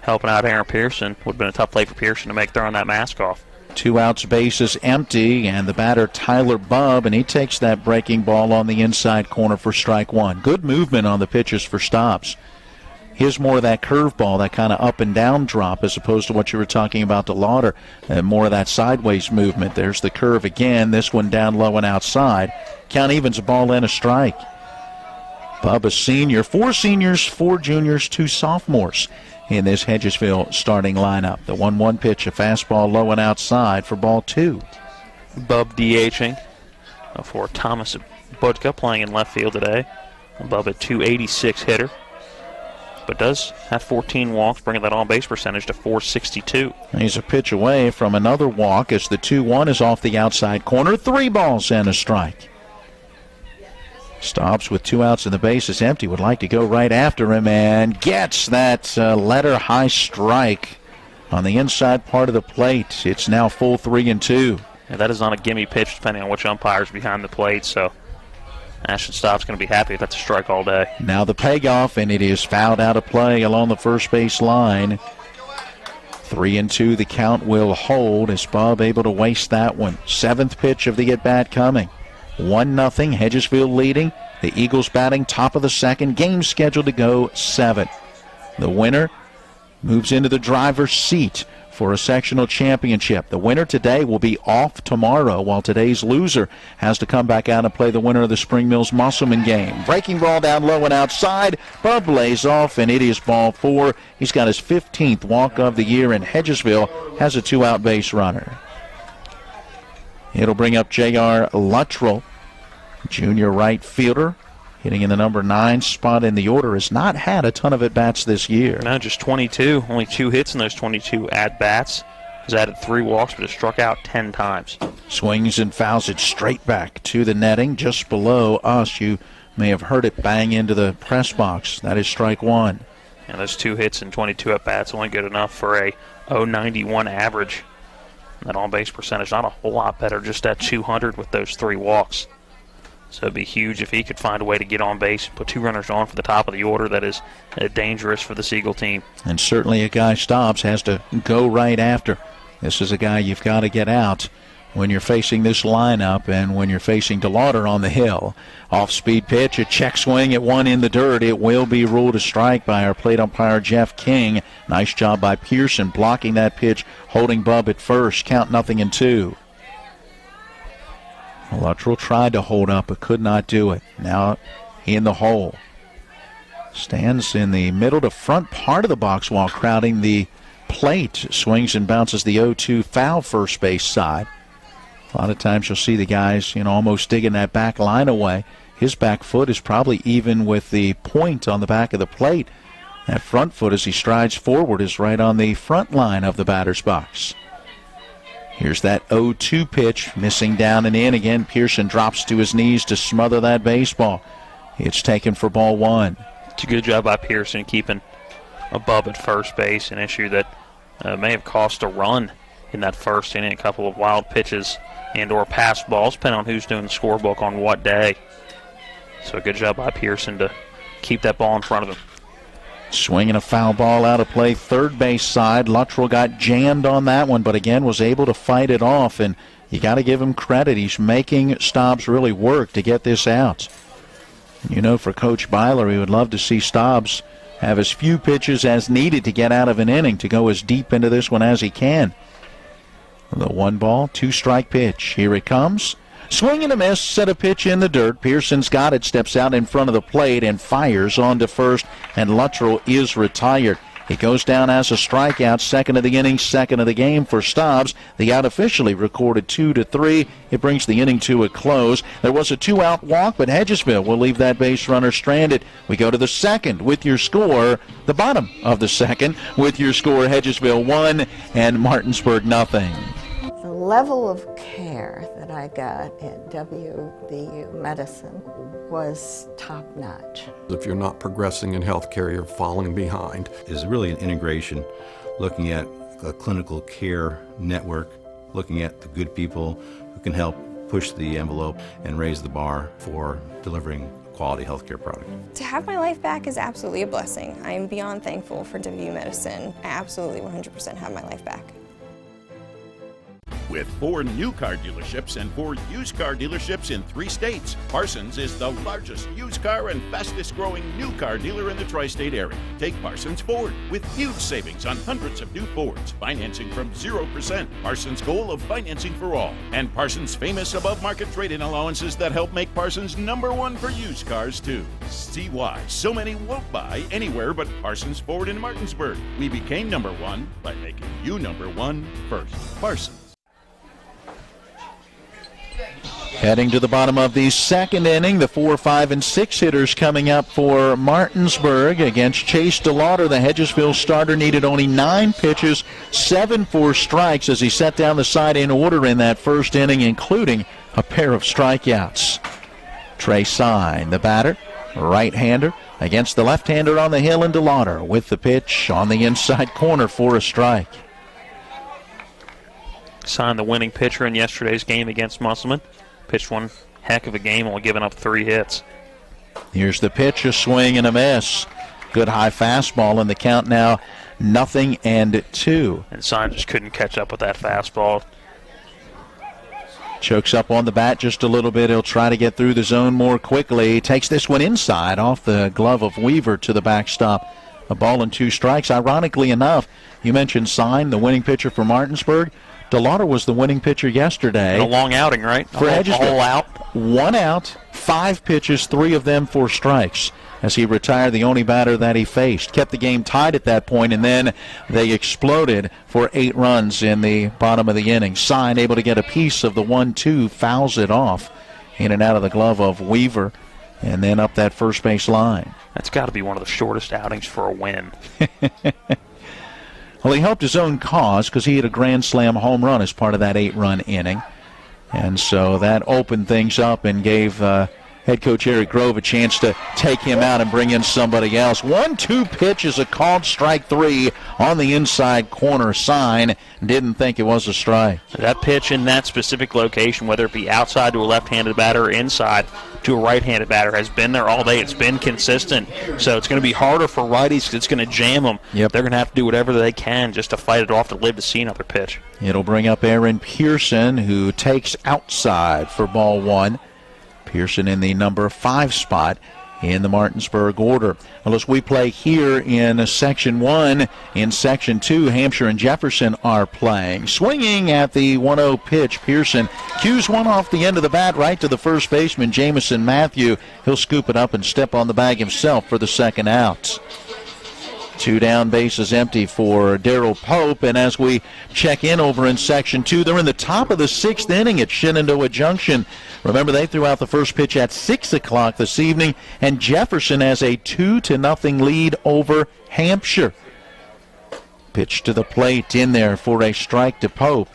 Helping out Aaron Pearson. Would have been a tough play for Pearson to make throwing that mask off. 2 outs, bases empty, and the batter Tyler Bubb, and he takes that breaking ball on the inside corner for strike 1. Good movement on the pitches for Stobbs. Here's more of that curveball, that kind of up and down drop, as opposed to what you were talking about to Lauder, and more of that sideways movement. There's the curve again, this one down low and outside. Count evens, a ball and a strike. Bubb, a senior, 4 seniors, 4 juniors, 2 sophomores in this Hedgesville starting lineup. The 1-1 pitch, a fastball low and outside for ball 2. Bubb DHing for Thomas Budka, playing in left field today. Bubb a .286 hitter, but does have 14 walks, bringing that on-base percentage to .462. He's a pitch away from another walk as the 2-1 is off the outside corner. 3 balls and a strike. Stobbs with 2 outs and the base is empty. Would like to go right after him and gets that letter high strike on the inside part of the plate. It's now full 3-2. Yeah, that is not a gimme pitch depending on which umpire's behind the plate, so Ashton Stobbs going to be happy if that's a strike all day. Now the payoff, and it is fouled out of play along the first base line. 3-2, the count will hold as Bob able to waste that one. 7th pitch of the at-bat coming. 1-0, Hedgesville leading. The Eagles batting top of the 2nd. Game scheduled to go 7. The winner moves into the driver's seat for a sectional championship. The winner today will be off tomorrow, while today's loser has to come back out and play the winner of the Spring Mills Musselman game. Breaking ball down low and outside. Bub lays off, and it is ball 4. He's got his 15th walk of the year, and Hedgesville has a 2-out base runner. It'll bring up J.R. Luttrell, junior right fielder, hitting in the number 9 spot in the order. Has not had a ton of at-bats this year. No, just 22. Only 2 hits in those 22 at-bats. Has added 3 walks, but has struck out 10 times. Swings and fouls it straight back to the netting just below us. You may have heard it bang into the press box. That is strike 1. And those 2 hits and 22 at-bats only good enough for a .091 average. That on-base percentage not a whole lot better, just at 200 with those 3 walks. So it'd be huge if he could find a way to get on base, put 2 runners on for the top of the order. That is dangerous for the Seagull team. And certainly a guy Stobbs has to go right after. This is a guy you've got to get out when you're facing this lineup and when you're facing DeLauder on the hill. Off-speed pitch, a check swing at 1 in the dirt. It will be ruled a strike by our plate umpire, Jeff King. Nice job by Pearson blocking that pitch, holding Bub at first. Count 0-2. Luttrell tried to hold up but could not do it. Now in the hole. Stands in the middle to front part of the box while crowding the plate. Swings and bounces the 0-2 foul first base side. A lot of times you'll see the guys, almost digging that back line away. His back foot is probably even with the point on the back of the plate. That front foot as he strides forward is right on the front line of the batter's box. Here's that 0-2 pitch, missing down and in. Again, Pearson drops to his knees to smother that baseball. It's taken for ball one. It's a good job by Pearson keeping above at first base, an issue that may have cost a run in that first inning. A couple of wild pitches and or pass balls, depending on who's doing the scorebook on what day. So a good job by Pearson to keep that ball in front of him. Swinging a foul ball out of play, third base side. Luttrell got jammed on that one, but again was able to fight it off, and you got to give him credit. He's making Stobbs really work to get this out. For Coach Byler, he would love to see Stobbs have as few pitches as needed to get out of an inning, to go as deep into this one as he can. The 1-ball, 2-strike pitch. Here it comes. Swing and a miss, set a pitch in the dirt. Pearson's got it, steps out in front of the plate and fires on to first, and Luttrell is retired. He goes down as a strikeout, second of the inning, second of the game for Stobbs. The out officially recorded 2-3. It brings the inning to a close. There was a 2-out walk, but Hedgesville will leave that base runner stranded. We go to the second with your score, the bottom of the second, with your score, Hedgesville 1 and Martinsburg nothing. The level of care that I got at WVU Medicine was top-notch. If you're not progressing in healthcare, you're falling behind. Is really an integration, looking at a clinical care network, looking at the good people who can help push the envelope and raise the bar for delivering quality healthcare product. To have my life back is absolutely a blessing. I am beyond thankful for WVU Medicine. I absolutely 100% have my life back. With 4 new car dealerships and 4 used car dealerships in 3 states, Parsons is the largest used car and fastest growing new car dealer in the tri-state area. Take Parsons Ford with huge savings on hundreds of new Fords, financing from 0%, Parsons' goal of financing for all, and Parsons' famous above-market trade-in allowances that help make Parsons #1 for used cars too. See why so many won't buy anywhere but Parsons Ford in Martinsburg. We became #1 by making you #1 first. Parsons. Heading to the bottom of the second inning, the 4, 5, and 6 hitters coming up for Martinsburg against Chase DeLauder. The Hedgesville starter needed only 9 pitches, 7 for strikes as he set down the side in order in that first inning, including a pair of strikeouts. Trey Sine, the batter, right-hander, against the left-hander on the hill, and DeLauder with the pitch on the inside corner for a strike. Sine, the winning pitcher in yesterday's game against Musselman. Pitched one heck of a game, only giving up 3 hits. Here's the pitch, a swing and a miss. Good high fastball, and the count now 0-2. And Sine just couldn't catch up with that fastball. Chokes up on the bat just a little bit. He'll try to get through the zone more quickly. Takes this one inside off the glove of Weaver to the backstop. A ball and 2 strikes. Ironically enough, you mentioned Sine, the winning pitcher for Martinsburg. DeLauder was the winning pitcher yesterday. And a long outing, right? For Hedgesville. A whole out. 1 out, 5 pitches, 3 of them for strikes, as he retired the only batter that he faced. Kept the game tied at that point, and then they exploded for 8 runs in the bottom of the inning. Sine able to get a piece of the 1-2, fouls it off in and out of the glove of Weaver, and then up that first base line. That's got to be one of the shortest outings for a win. Well, he helped his own cause because he hit a grand slam home run as part of that 8-run inning. And so that opened things up and gave head coach Eric Grove a chance to take him out and bring in somebody else. 1-2 pitch is a called strike 3 on the inside corner. Sine didn't think it was a strike. That pitch in that specific location, whether it be outside to a left-handed batter or inside to a right-handed batter, has been there all day. It's been consistent. So it's going to be harder for righties because it's going to jam them. Yep. They're going to have to do whatever they can just to fight it off to live to see another pitch. It'll bring up Aaron Pearson, who takes outside for ball 1. Pearson in the number 5 spot in the Martinsburg order. Well, as we play here in Section 1, in Section 2, Hampshire and Jefferson are playing. Swinging at the 1-0 pitch, Pearson cues one off the end of the bat right to the first baseman, Jamison Matthew. He'll scoop it up and step on the bag himself for the second out. 2 down, bases empty for Darrell Pope. And as we check in over in Section 2, they're in the top of the 6th inning at Shenandoah Junction. Remember, they threw out the first pitch at 6 o'clock this evening, and Jefferson has a 2-0 lead over Hampshire. Pitch to the plate in there for a strike to Pope.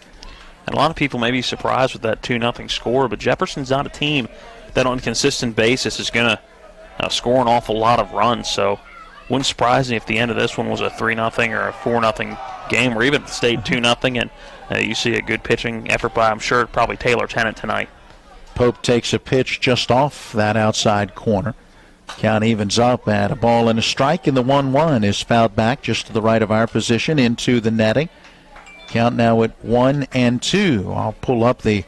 And a lot of people may be surprised with that 2-0 score, but Jefferson's not a team that on a consistent basis is going to score an awful lot of runs. So wouldn't surprise me if the end of this one was a 3-0 or a 4-0 game, or even if it stayed 2-0, and you see a good pitching effort by, I'm sure, probably Taylor Tennant tonight. Pope takes a pitch just off that outside corner. Count evens up at a ball and a strike, and the 1-1 is fouled back just to the right of our position into the netting. Count now at 1-2. I'll pull up the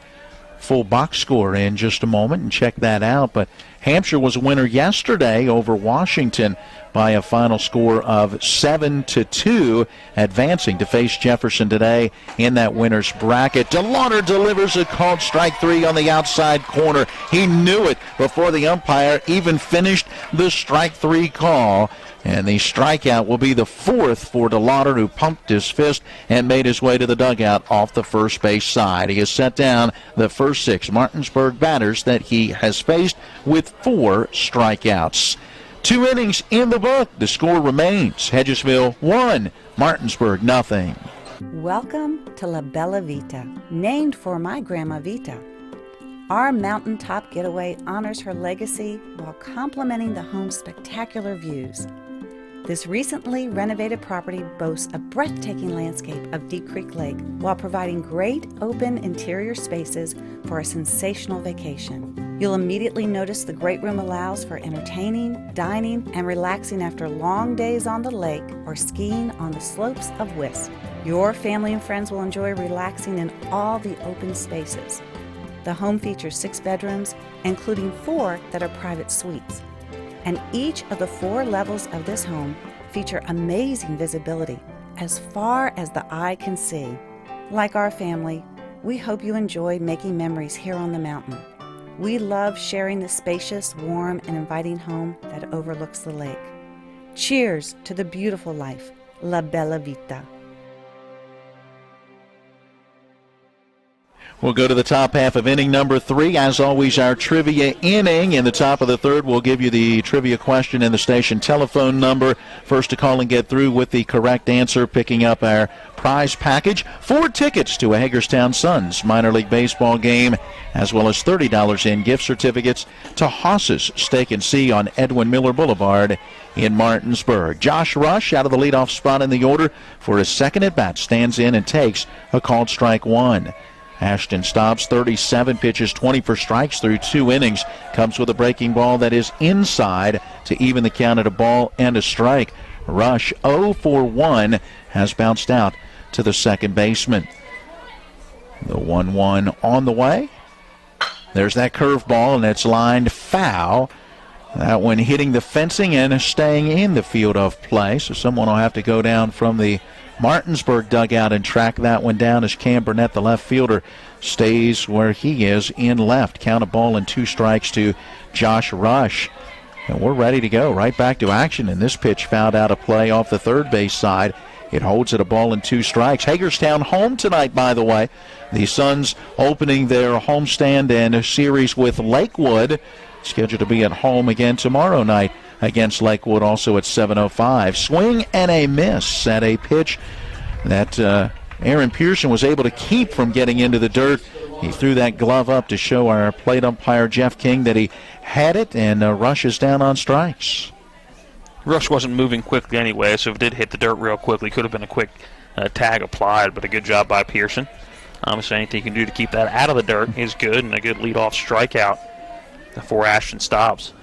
full box score in just a moment and check that out. But Hampshire was a winner yesterday over Washington by a final score of 7-2, advancing to face Jefferson today in that winner's bracket. DeLauder delivers a called strike 3 on the outside corner. He knew it before the umpire even finished the strike 3 call. And the strikeout will be the 4th for DeLauder, who pumped his fist and made his way to the dugout off the first base side. He has set down the first 6 Martinsburg batters that he has faced with 4 strikeouts. 2 innings in the book. The score remains Hedgesville 1, Martinsburg 0. Welcome to La Bella Vita, named for my Grandma Vita. Our mountaintop getaway honors her legacy while complementing the home's spectacular views. This recently renovated property boasts a breathtaking landscape of Deep Creek Lake while providing great open interior spaces for a sensational vacation. You'll immediately notice the great room allows for entertaining, dining, and relaxing after long days on the lake or skiing on the slopes of Wisp. Your family and friends will enjoy relaxing in all the open spaces. The home features 6 bedrooms, including 4 that are private suites. And each of the 4 levels of this home feature amazing visibility as far as the eye can see. Like our family, we hope you enjoy making memories here on the mountain. We love sharing the spacious, warm, and inviting home that overlooks the lake. Cheers to the beautiful life, La Bella Vita. We'll go to the top half of inning number 3. As always, our trivia inning. In the top of the 3rd, we'll give you the trivia question and the station telephone number. First to call and get through with the correct answer, picking up our prize package. 4 tickets to a Hagerstown Suns minor league baseball game, as well as $30 in gift certificates to Haas's Steak and See on Edwin Miller Boulevard in Martinsburg. Josh Rush out of the leadoff spot in the order for his second at-bat, stands in and takes a called strike 1. Ashton Stobbs, 37 pitches, 24 strikes through 2 innings. Comes with a breaking ball that is inside to even the count at a ball and a strike. Rush 0 for 1 has bounced out to the second baseman. The 1-1 on the way. There's that curveball, and it's lined foul. That one hitting the fencing and staying in the field of play. So someone will have to go down from the Martinsburg dugout and track that one down as Cam Burnett, the left fielder, stays where he is in left. Count a ball and 2 strikes to Josh Rush. And we're ready to go right back to action. And this pitch fouled out of play off the third base side. It holds at a ball and 2 strikes. Hagerstown home tonight, by the way. The Suns opening their homestand and a series with Lakewood, scheduled to be at home again tomorrow night against Lakewood, also at 7:05. Swing and a miss at a pitch that Aaron Pearson was able to keep from getting into the dirt. He threw that glove up to show our plate umpire Jeff King that he had it, and Rush is down on strikes. Rush wasn't moving quickly anyway, so if it did hit the dirt real quickly, could have been a quick tag applied, but a good job by Pearson. Obviously, anything you can do to keep that out of the dirt is good, and a good leadoff strikeout for Ashton Stobbs.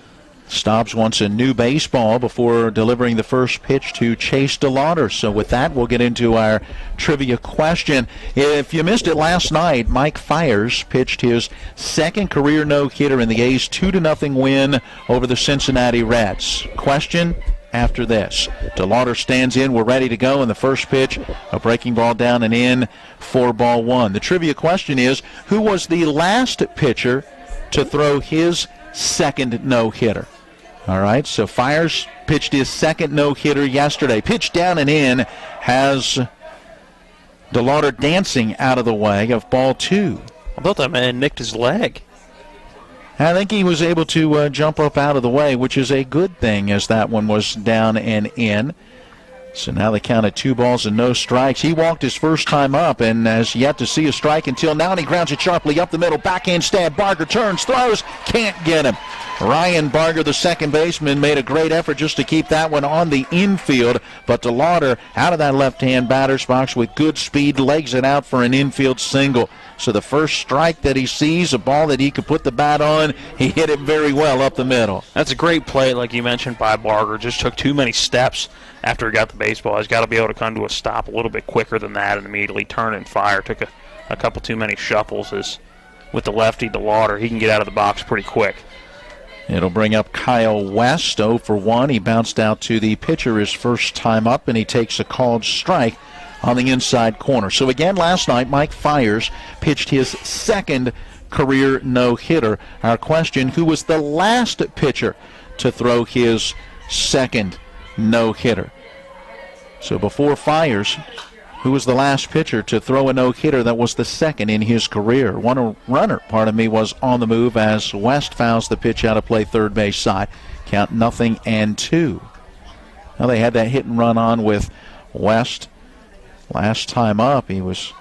Stobbs wants a new baseball before delivering the first pitch to Chase DeLauder. So with that, we'll get into our trivia question. If you missed it last night, Mike Fires pitched his second career no-hitter in the A's 2-0 win over the Cincinnati Reds. Question after this. DeLauder stands in. We're ready to go. And the first pitch, a breaking ball down and in for ball 1. The trivia question is, who was the last pitcher to throw his second no-hitter? All right, so Fires pitched his second no-hitter yesterday. Pitched down and in, has DeLauder dancing out of the way of ball 2. I thought that man nicked his leg. I think he was able to jump up out of the way, which is a good thing, as that one was down and in. So now they count at 2 balls and no strikes. He walked his first time up and has yet to see a strike until now, and he grounds it sharply up the middle. Backhand stab. Barger turns, throws, can't get him. Ryan Barger, the second baseman, made a great effort just to keep that one on the infield, but DeLauder out of that left-hand batter's box with good speed, legs it out for an infield single. So the first strike that he sees, a ball that he could put the bat on, he hit it very well up the middle. That's a great play, like you mentioned, by Barger. Just took too many steps after he got the baseball. He's got to be able to come to a stop a little bit quicker than that and immediately turn and fire. Took a couple too many shuffles. As with the lefty DeLauder, he can get out of the box pretty quick. It'll bring up Kyle West, 0 for 1. He bounced out to the pitcher his first time up, and he takes a called strike on the inside corner. So again, last night, Mike Fires pitched his second career no-hitter. Our question, who was the last pitcher to throw his second no-hitter? So before Fires, who was the last pitcher to throw a no-hitter that was the second in his career? One runner, was on the move as West fouls the pitch out of play third base side. Count 0-2. Now they had that hit and run on with West last time up. He was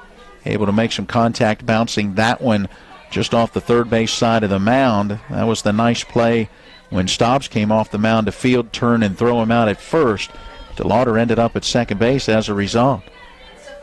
able to make some contact bouncing that one just off the third base side of the mound. That was the nice play when Stobbs came off the mound to field turn and throw him out at first. DeLauder ended up at second base as a result.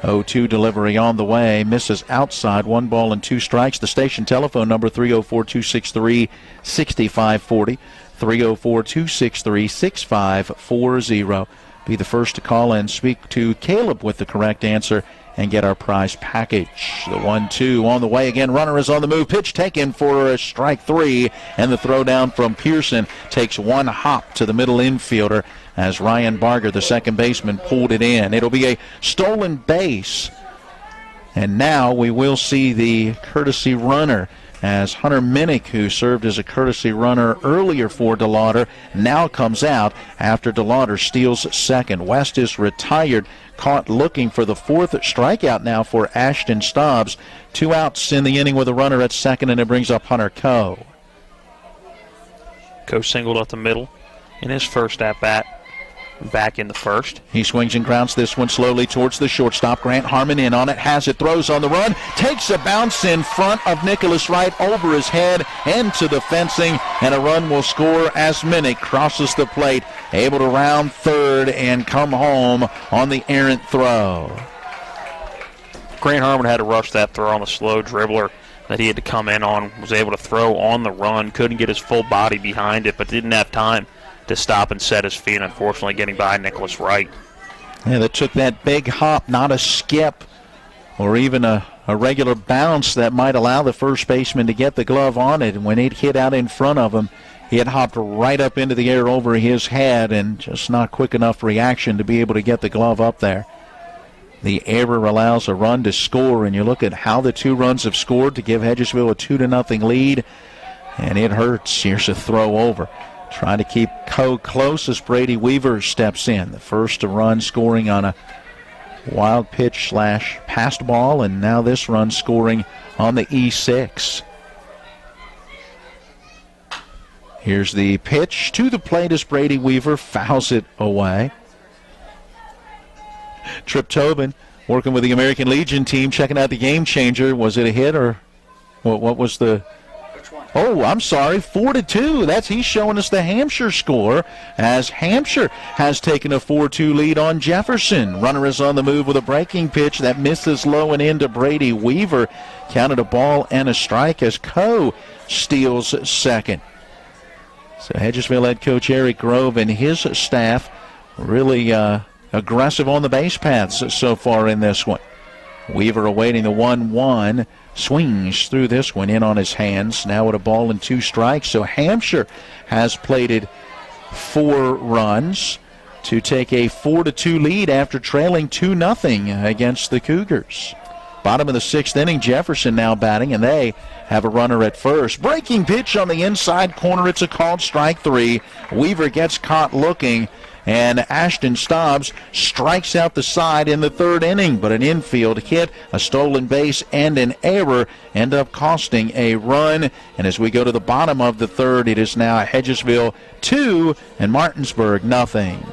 0-2 delivery on the way, misses outside, 1 ball and 2 strikes. The station telephone number 304-263-6540, 304-263-6540. Be the first to call and speak to Caleb with the correct answer and get our prize package. The 1-2 on the way again. Runner is on the move. Pitch taken for a strike 3, and the throw down from Pearson takes 1 hop to the middle infielder as Ryan Barger, the second baseman, pulled it in. It'll be a stolen base, and now we will see the courtesy runner as Hunter Minnick, who served as a courtesy runner earlier for DeLauder, now comes out after DeLauder steals second. West is retired, caught looking for the 4th strikeout now for Ashton Stobbs. 2 outs in the inning with a runner at second, and it brings up Hunter Coe. Coe singled up the middle in his first at-bat. Back in the first. He swings and grounds this one slowly towards the shortstop. Grant Harmon in on it, has it, throws on the run, takes a bounce in front of Nicholas Wright over his head into the fencing, and a run will score as Minnick crosses the plate, able to round third and come home on the errant throw. Grant Harmon had to rush that throw on the slow dribbler that he had to come in on, was able to throw on the run, couldn't get his full body behind it, but didn't have time to stop and set his feet, unfortunately getting by Nicholas Wright. Yeah, that took that big hop, not a skip or even a regular bounce that might allow the first baseman to get the glove on it. And when it hit out in front of him, it hopped right up into the air over his head, and just not quick enough reaction to be able to get the glove up there. The error allows a run to score, and you look at how the 2 runs have scored to give Hedgesville a 2-0 lead, and it hurts. Here's a throw over. Trying to keep Coe close as Brady Weaver steps in. The first to run scoring on a wild pitch / passed ball, and now this run scoring on the E6. Here's the pitch to the plate as Brady Weaver fouls it away. Trip Tobin working with the American Legion team, checking out the game changer. Was it a hit or what was the... Oh, I'm sorry, 4-2. He's showing us the Hampshire score as Hampshire has taken a 4-2 lead on Jefferson. Runner is on the move with a breaking pitch that misses low and into Brady Weaver. Counted a ball and a strike as Coe steals second. So Hedgesville head coach Eric Grove and his staff really aggressive on the base paths so far in this one. Weaver awaiting the 1-1. Swings through this one in on his hands. Now with a ball and 2 strikes. So Hampshire has plated 4 runs to take a 4-2 lead after trailing 2-0 against the Cougars. Bottom of the 6th inning, Jefferson now batting, and they have a runner at first. Breaking pitch on the inside corner. It's a called strike 3. Weaver gets caught looking, and Ashton Stobbs strikes out the side in the 3rd inning. But an infield hit, a stolen base, and an error end up costing a run. And as we go to the bottom of the 3rd, it is now Hedgesville 2 and Martinsburg nothing.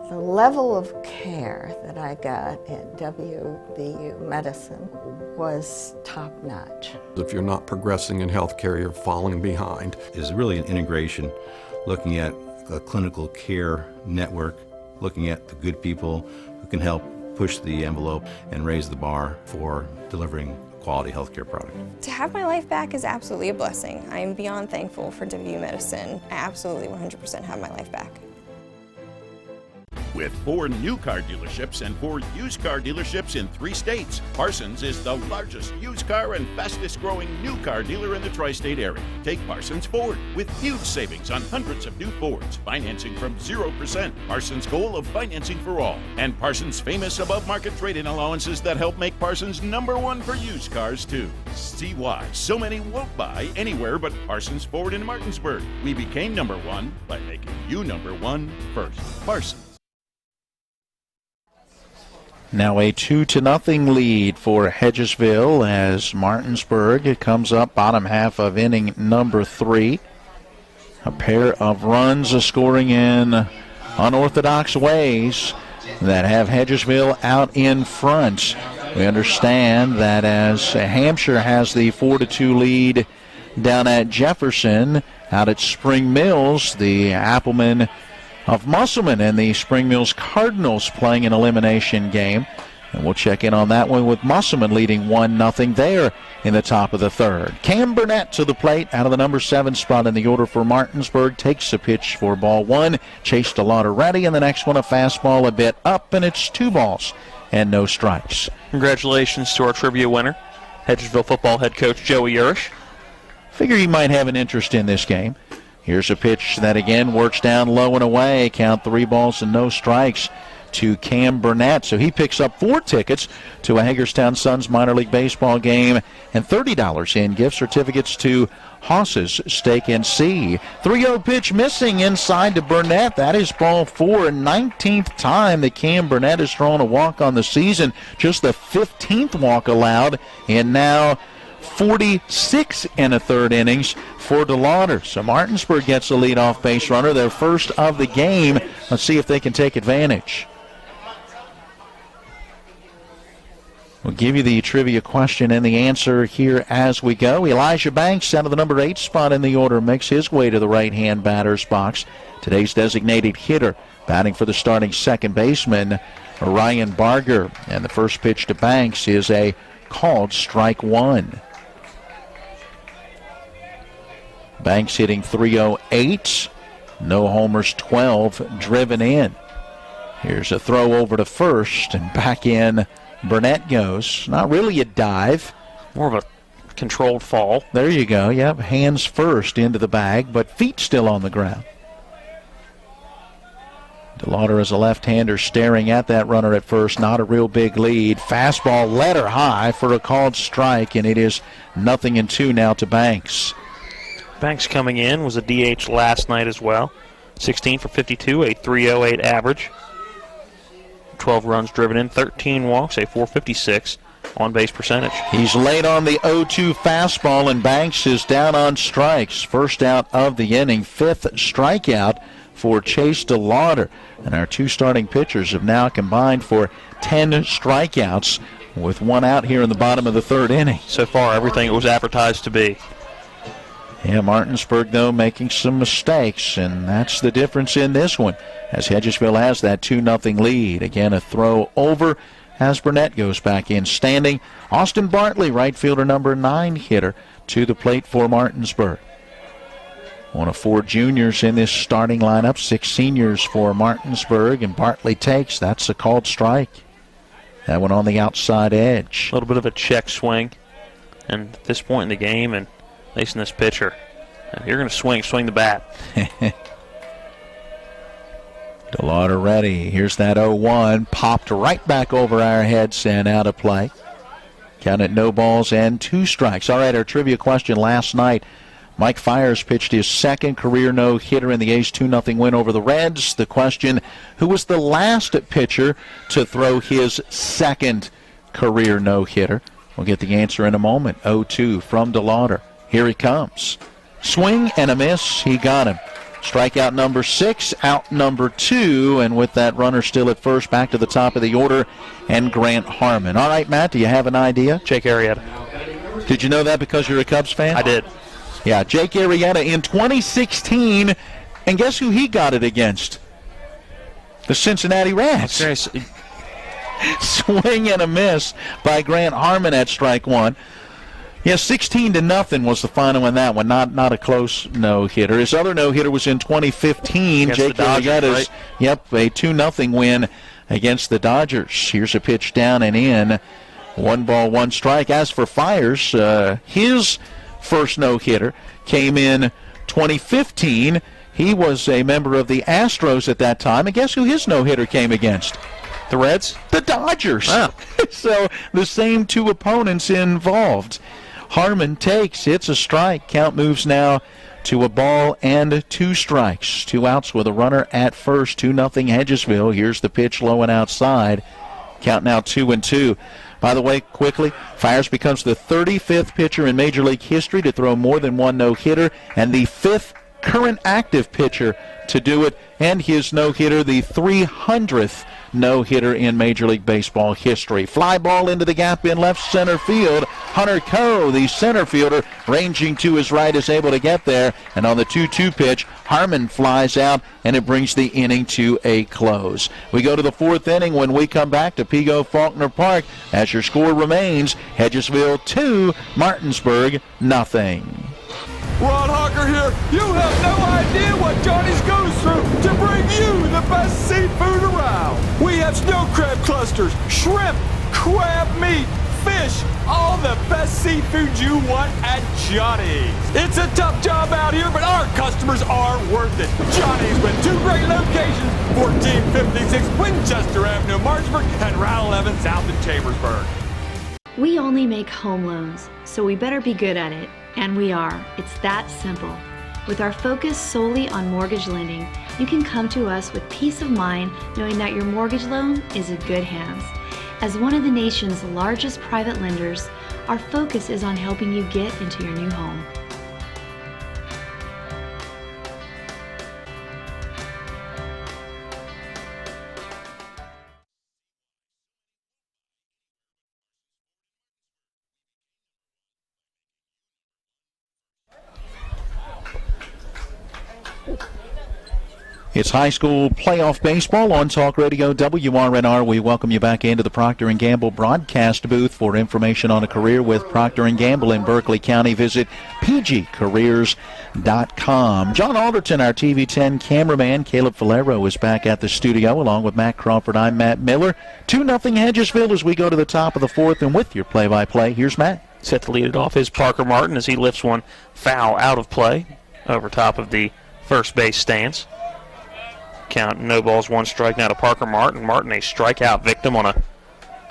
The level of care that I got at WVU Medicine was top-notch. If you're not progressing in healthcare, you're falling behind. Is really an integration, looking at a clinical care network, looking at the good people who can help push the envelope and raise the bar for delivering a quality healthcare product. To have my life back is absolutely a blessing. I am beyond thankful for WVU Medicine. I absolutely 100% have my life back. With 4 new car dealerships and 4 used car dealerships in 3 states, Parsons is the largest used car and fastest growing new car dealer in the tri-state area. Take Parsons Ford with huge savings on hundreds of new Fords, financing from 0%, Parsons' goal of financing for all, and Parsons' famous above-market trade-in allowances that help make Parsons #1 for used cars too. See why so many won't buy anywhere but Parsons Ford in Martinsburg. We became #1 by making you #1 first. Parsons. Now a 2-0 lead for Hedgesville as Martinsburg comes up bottom half of inning number 3. A pair of runs scoring in unorthodox ways that have Hedgesville out in front. We understand that as Hampshire has the 4-2 lead down at Jefferson, out at Spring Mills, the Appleman of Musselman and the Spring Mills Cardinals playing an elimination game. And we'll check in on that one with Musselman leading 1-0 there in the top of the 3rd. Cam Burnett to the plate out of the number 7 spot in the order for Martinsburg. Takes a pitch for ball 1. Chase DeLauder ready, and the next one a fastball a bit up, and it's 2 balls and no strikes. Congratulations to our trivia winner, Hedgesville football head coach Joey Urish. Figure he might have an interest in this game. Here's a pitch that again works down low and away. Count 3 balls and no strikes to Cam Burnett. So he picks up 4 tickets to a Hagerstown Suns minor league baseball game and $30 in gift certificates to Haas's Steak and See. 3-0 pitch missing inside to Burnett. That is ball 4. 19th time that Cam Burnett has thrown a walk on the season. Just the 15th walk allowed, and now 46 1/3 innings for DeLauder. So Martinsburg gets a leadoff base runner, their first of the game. Let's see if they can take advantage. We'll give you the trivia question and the answer here as we go. Elijah Banks out of the number 8 spot in the order makes his way to the right-hand batter's box. Today's designated hitter batting for the starting second baseman, Ryan Barger. And the first pitch to Banks is a called strike 1. Banks hitting .308, no homers, 12 driven in. Here's a throw over to first, and back in Burnett goes. Not really a dive. More of a controlled fall. There you go, yep, hands first into the bag, but feet still on the ground. DeLauder is a left-hander staring at that runner at first. Not a real big lead. Fastball led her high for a called strike, and it is 0-2 now to Banks. Banks coming in was a DH last night as well. 16 for 52, a .308 average. 12 runs driven in, 13 walks, a .456 on-base percentage. He's late on the 0-2 fastball, and Banks is down on strikes. First out of the inning, 5th strikeout for Chase DeLauder. And our 2 starting pitchers have now combined for 10 strikeouts with 1 out here in the bottom of the 3rd inning. So far, everything it was advertised to be. Yeah, Martinsburg, though, making some mistakes, and that's the difference in this one, as Hedgesville has that 2-0 lead. Again, a throw over as Burnett goes back in standing. Austin Bartley, right fielder, number 9 hitter, to the plate for Martinsburg. One of 4 juniors in this starting lineup, 6 seniors for Martinsburg, and Bartley takes. That's a called strike. That one on the outside edge. A little bit of a check swing, and at this point in the game, and facing this pitcher, if you're going to swing the bat. DeLauder ready. Here's that 0-1. Popped right back over our heads and out of play. Counted no balls and 2 strikes. All right, our trivia question last night. Mike Fiers pitched his second career no-hitter in the A's 2-0 win over the Reds. The question, who was the last pitcher to throw his second career no-hitter? We'll get the answer in a moment. 0-2 from DeLauder. Here he comes. Swing and a miss. He got him. Strikeout number 6, out number 2, and with that runner still at first, back to the top of the order, and Grant Harmon. All right, Matt, do you have an idea? Jake Arrieta. Did you know that because you're a Cubs fan? I did. Yeah, Jake Arrieta in 2016, and guess who he got it against? The Cincinnati Reds. Okay. Swing and a miss by Grant Harmon at strike 1. Yeah, 16-0 was the final in that one. Not a close no-hitter. His other no-hitter was in 2015. Against Jake the Dodgers, Arrieta's, right? Yep, a 2-0 win against the Dodgers. Here's a pitch down and in. 1 ball, 1 strike. As for Fiers, his first no-hitter came in 2015. He was a member of the Astros at that time. And guess who his no-hitter came against? The Reds? The Dodgers. Wow. So the same 2 opponents involved. Harmon takes, it's a strike. Count moves now to 1 ball and 2 strikes. 2 outs with a runner at first. 2-0 Hedgesville. Here's the pitch low and outside. Count now 2-2. By the way, quickly, Fiers becomes the 35th pitcher in Major League history to throw more than 1 no-hitter and the 5th current active pitcher to do it, and his no-hitter, the 300th no-hitter in Major League Baseball history. Fly ball into the gap in left center field. Hunter Coe, the center fielder, ranging to his right, is able to get there, and on the 2-2 pitch, Harmon flies out, and it brings the inning to a close. We go to the 4th inning when we come back to Pego Faulkner Park, as your score remains, Hedgesville 2, Martinsburg 0. Ron Hawker here. You have no idea what Johnny's goes through to bring you the best seafood around. We have snow crab clusters, shrimp, crab meat, fish, all the best seafood you want at Johnny's. It's a tough job out here, but our customers are worth it. Johnny's with 2 great locations, 1456 Winchester Avenue, Martinsburg, and Route 11 south in Chambersburg. We only make home loans, so we better be good at it. And we are. It's that simple. With our focus solely on mortgage lending, you can come to us with peace of mind knowing that your mortgage loan is in good hands. As one of the nation's largest private lenders, our focus is on helping you get into your new home. It's high school playoff baseball on Talk Radio WRNR. We welcome you back into the Procter & Gamble broadcast booth. For information on a career with Procter & Gamble in Berkeley County, visit pgcareers.com. John Alderton, our TV10 cameraman. Caleb Valero is back at the studio along with Matt Crawford. I'm Matt Miller. 2-0 Hedgesville as we go to the top of the 4th, and with your play-by-play, here's Matt. Set to lead it off is Parker Martin as he lifts one foul out of play over top of the first base stands. Count, no balls, 1 strike now to Parker Martin. Martin, a strikeout victim on a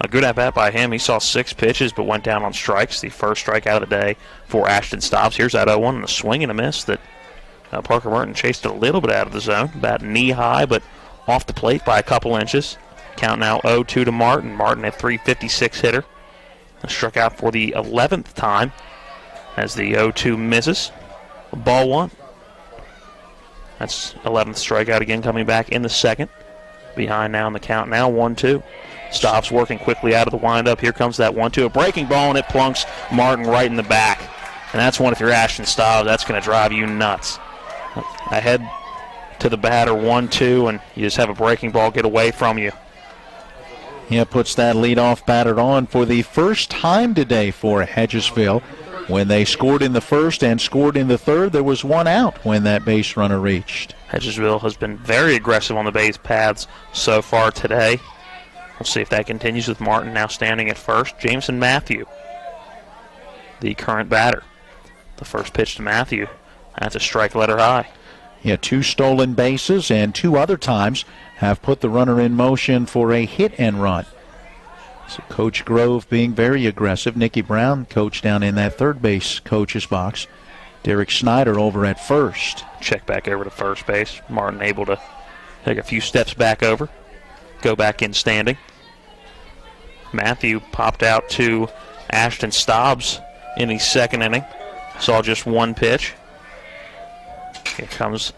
good at-bat by him. He saw 6 pitches but went down on strikes. The first strikeout of the day for Ashton Stobbs. Here's that 0-1 and a swing and a miss that Parker Martin chased it a little bit out of the zone. About knee-high but off the plate by a couple inches. Count now 0-2 to Martin. Martin, a .356 hitter. Struck out for the 11th time as the 0-2 misses. Ball 1. That's 11th strikeout again coming back in the 2nd. Behind now in the count now, 1-2. Stops working quickly out of the windup. Here comes that 1-2. A breaking ball, and it plunks Martin right in the back. And that's one, if you're Ashton Stobbs, that's going to drive you nuts. Ahead to the batter, 1-2, and you just have a breaking ball get away from you. Yeah, puts that leadoff batter on for the first time today for Hedgesville. When they scored in the first and scored in the third, there was 1 out when that base runner reached. Hedgesville has been very aggressive on the base paths so far today. We'll see if that continues with Martin now standing at first. Jameson Matthew, the current batter. The first pitch to Matthew, that's a strike letter high. He had 2 stolen bases and 2 other times have put the runner in motion for a hit and run. So Coach Grove being very aggressive. Nicky Brown, coach down in that third base coach's box. Derek Snyder over at first. Check back over to first base. Martin able to take a few steps back over. Go back in standing. Matthew popped out to Ashton Stobbs in the second inning. Saw just 1 pitch. Here comes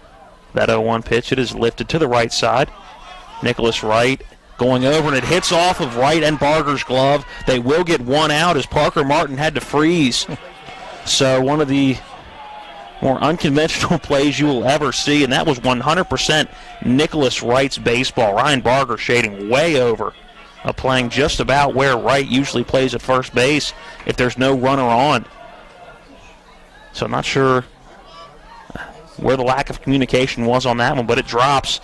that 0-1 pitch. It is lifted to the right side. Nicholas Wright going over, and it hits off of Wright and Barger's glove. They will get 1 out as Parker Martin had to freeze. So one of the more unconventional plays you will ever see, and that was 100% Nicholas Wright's baseball. Ryan Barger shading way over, playing just about where Wright usually plays at first base if there's no runner on. So I'm not sure where the lack of communication was on that one, but it drops.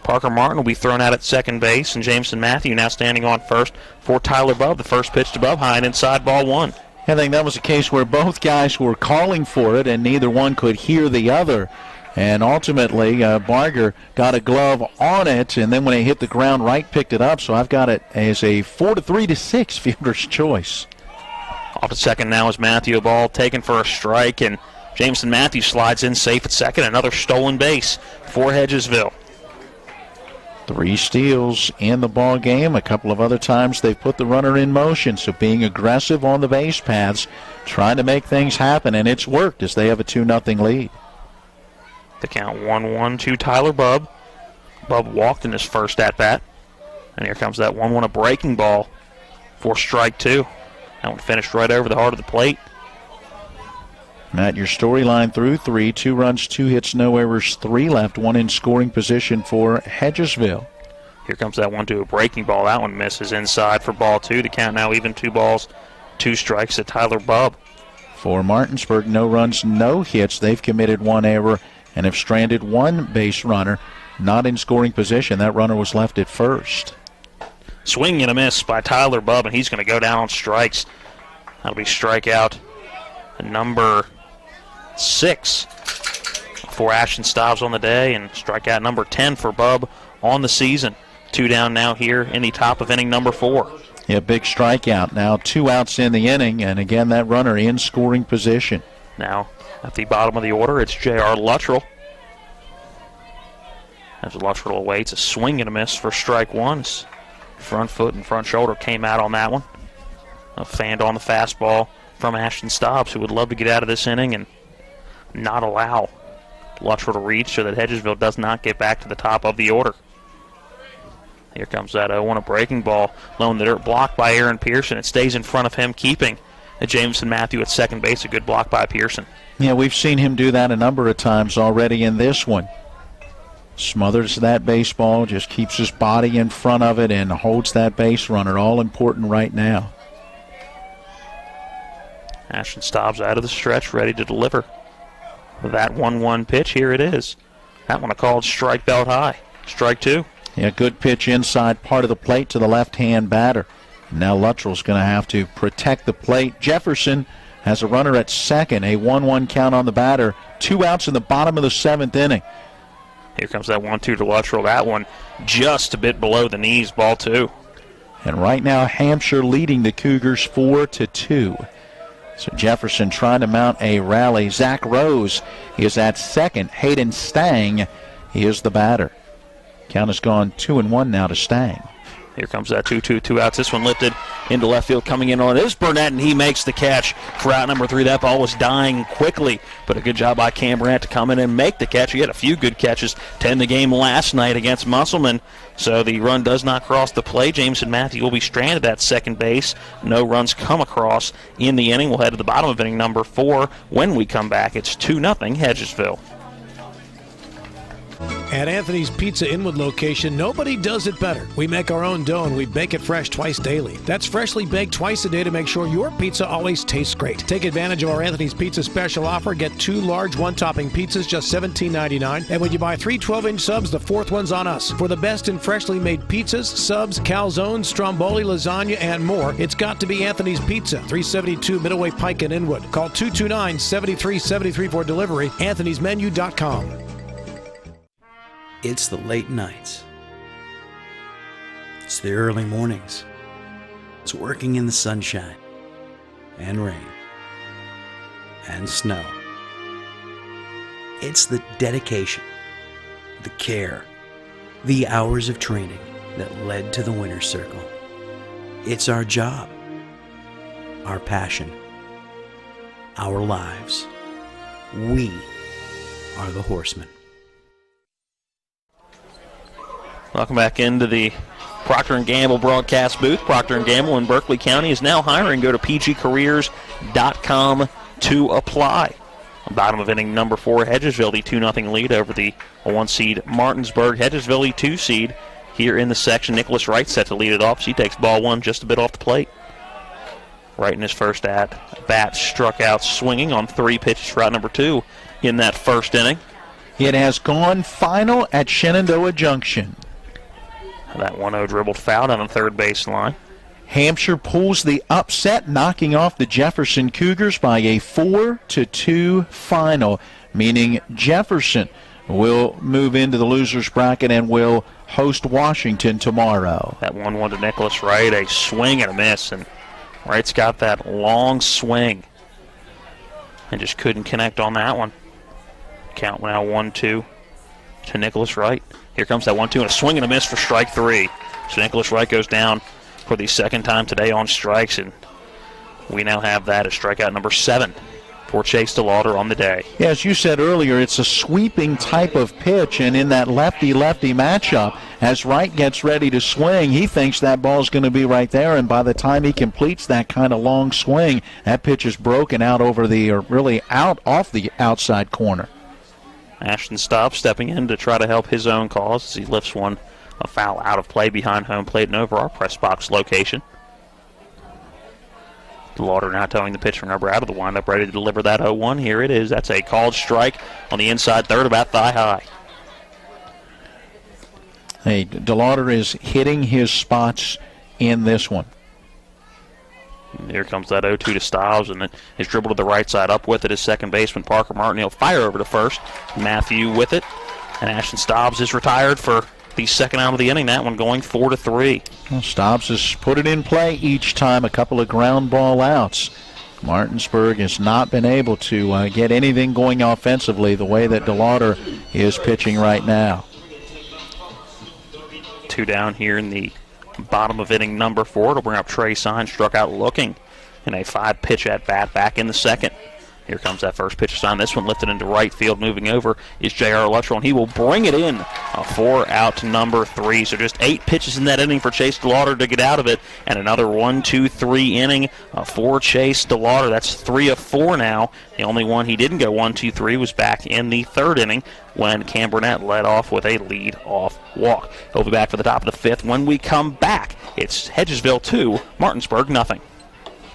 Parker Martin will be thrown out at second base, and Jameson Matthew now standing on first for Tyler Bubb. The first pitch to Bubb, high and inside, ball 1. I think that was a case where both guys were calling for it, and neither one could hear the other. And ultimately, Barger got a glove on it, and then when it hit the ground, Wright picked it up. So I've got it as a 4-3-6 fielder's choice. Off to second now is Matthew. A ball taken for a strike, and Jameson Matthew slides in safe at second. Another stolen base for Hedgesville. 3 steals in the ball game. A couple of other times they've put the runner in motion. So being aggressive on the base paths, trying to make things happen, and it's worked as they have a 2-0 lead. The count 1-1 to Tyler Bubb. Bubb walked in his first at-bat. And here comes that 1-1, a breaking ball for strike 2. That one finished right over the heart of the plate. Matt, your storyline through 3, 2 runs, 2 hits, no errors, 3 left, 1 in scoring position for Hedgesville. Here comes that 1-2, a breaking ball. That one misses inside for ball 2. The count now even 2 balls, 2 strikes to Tyler Bubb. For Martinsburg, no runs, no hits. They've committed 1 error and have stranded 1 base runner, not in scoring position. That runner was left at first. Swing and a miss by Tyler Bubb, and he's going to go down on strikes. That'll be strikeout number 6 for Ashton Stobbs on the day, and strikeout number 10 for Bubb on the season. 2 down now here in the top of inning number 4. Yeah, big strikeout. Now 2 outs in the inning, and again that runner in scoring position. Now at the bottom of the order, it's J.R. Luttrell. As Luttrell awaits a swing and a miss for strike 1. Front foot and front shoulder came out on that one. A fanned on the fastball from Ashton Stobbs, who would love to get out of this inning and not allow Luttrell to reach so that Hedgesville does not get back to the top of the order. Here comes that 0-1, a breaking ball. Low in the dirt, blocked by Aaron Pearson. It stays in front of him, keeping Jameson Matthew at second base. A good block by Pearson. Yeah, we've seen him do that a number of times already in this one. Smothers that baseball, just keeps his body in front of it and holds that base runner. All important right now. Ashton Stobbs out of the stretch, ready to deliver. That 1-1 pitch, here it is. That one a called strike belt high. Strike 2. Yeah, good pitch inside part of the plate to the left-hand batter. Now Luttrell's going to have to protect the plate. Jefferson has a runner at second, a 1-1 count on the batter. 2 outs in the bottom of the 7th inning. Here comes that 1-2 to Luttrell. That one just a bit below the knees, ball 2. And right now Hampshire leading the Cougars 4-2. So Jefferson trying to mount a rally. Zach Rose is at second. Hayden Stang is the batter. Count has gone 2-1 now to Stang. Here comes that 2-2, 2 outs. This one lifted into left field. Coming in on it is Burnett, and he makes the catch for out number 3. That ball was dying quickly, but a good job by Cam Brandt to come in and make the catch. He had a few good catches to end the game last night against Musselman. So the run does not cross the plate. Jameson Matthew will be stranded at second base. No runs come across in the inning. We'll head to the bottom of inning number 4. When we come back, it's 2-0 Hedgesville. At Anthony's Pizza Inwood location, nobody does it better. We make our own dough and we bake it fresh twice daily. That's freshly baked twice a day to make sure your pizza always tastes great. Take advantage of our Anthony's Pizza special offer. Get 2 large 1-topping pizzas, just $17.99. And when you buy 3 12-inch subs, the 4th one's on us. For the best in freshly made pizzas, subs, calzones, stromboli, lasagna, and more, it's got to be Anthony's Pizza, 372 Middleway Pike in Inwood. Call 229-7373 for delivery, anthonysmenu.com. It's the late nights. It's the early mornings. It's working in the sunshine and rain and snow. It's the dedication, the care, the hours of training that led to the winner's circle. It's our job, our passion, our lives. We are the horsemen. Welcome back into the Procter & Gamble broadcast booth. Procter & Gamble in Berkeley County is now hiring. Go to pgcareers.com to apply. Bottom of inning number 4, Hedgesville, the 2-0 lead over the 1 seed Martinsburg. Hedgesville, the 2 seed here in the section. Nicholas Wright set to lead it off. She takes ball 1 just a bit off the plate. Wright in his first at bat struck out swinging on 3 pitches for out number 2 in that first inning. It has gone final at Shenandoah Junction. That 1-0 dribbled foul down the third base line. Hampshire pulls the upset, knocking off the Jefferson Cougars by a 4-2 final, meaning Jefferson will move into the loser's bracket and will host Washington tomorrow. That 1-1 to Nicholas Wright, a swing and a miss, and Wright's got that long swing and just couldn't connect on that one. Count now 1-2 to Nicholas Wright. Here comes that 1-2 and a swing and a miss for strike 3. So Nicholas Wright goes down for the second time today on strikes, and we now have that as strikeout number 7 for Chase DeLauder on the day. Yeah, as you said earlier, it's a sweeping type of pitch, and in that lefty-lefty matchup, as Wright gets ready to swing, he thinks that ball's going to be right there, and by the time he completes that kind of long swing, that pitch is broken out over the, or really out off the outside corner. Ashton Staub stepping in to try to help his own cause as he lifts one a foul out of play behind home plate and over our press box location. DeLauder now towing the pitching rubber out of the windup, ready to deliver that 0-1. Here it is. That's a called strike on the inside third, about thigh high. Hey, DeLauder is hitting his spots in this one. And here comes that 0-2 to Stiles, and it is dribbled to the right side. Up with it is second baseman Parker Martin. He'll fire over to first. Matthew with it. And Ashton Staubs is retired for the second out of the inning. That one going 4-3. Well, Staubs has put it in play each time, a couple of ground ball outs. Martinsburg has not been able to get anything going offensively the way that DeLauder is pitching right now. 2 down here in the bottom of inning number 4. It'll bring up Trey Sign, struck out looking in a 5-pitch at bat back in the second. Here comes that first pitch sign. This one lifted into right field. Moving over is J.R. Luttrell, and he will bring it in. A 4-out number 3. So just 8 pitches in that inning for Chase DeLauder to get out of it. And another 1-2-3 inning for Chase DeLauder. That's 3 of 4 now. The only one he didn't go 1-2-3 was back in the third inning when Cam Burnett led off with a lead-off walk. He'll be back for the top of the 5th. When we come back, it's Hedgesville 2, Martinsburg nothing.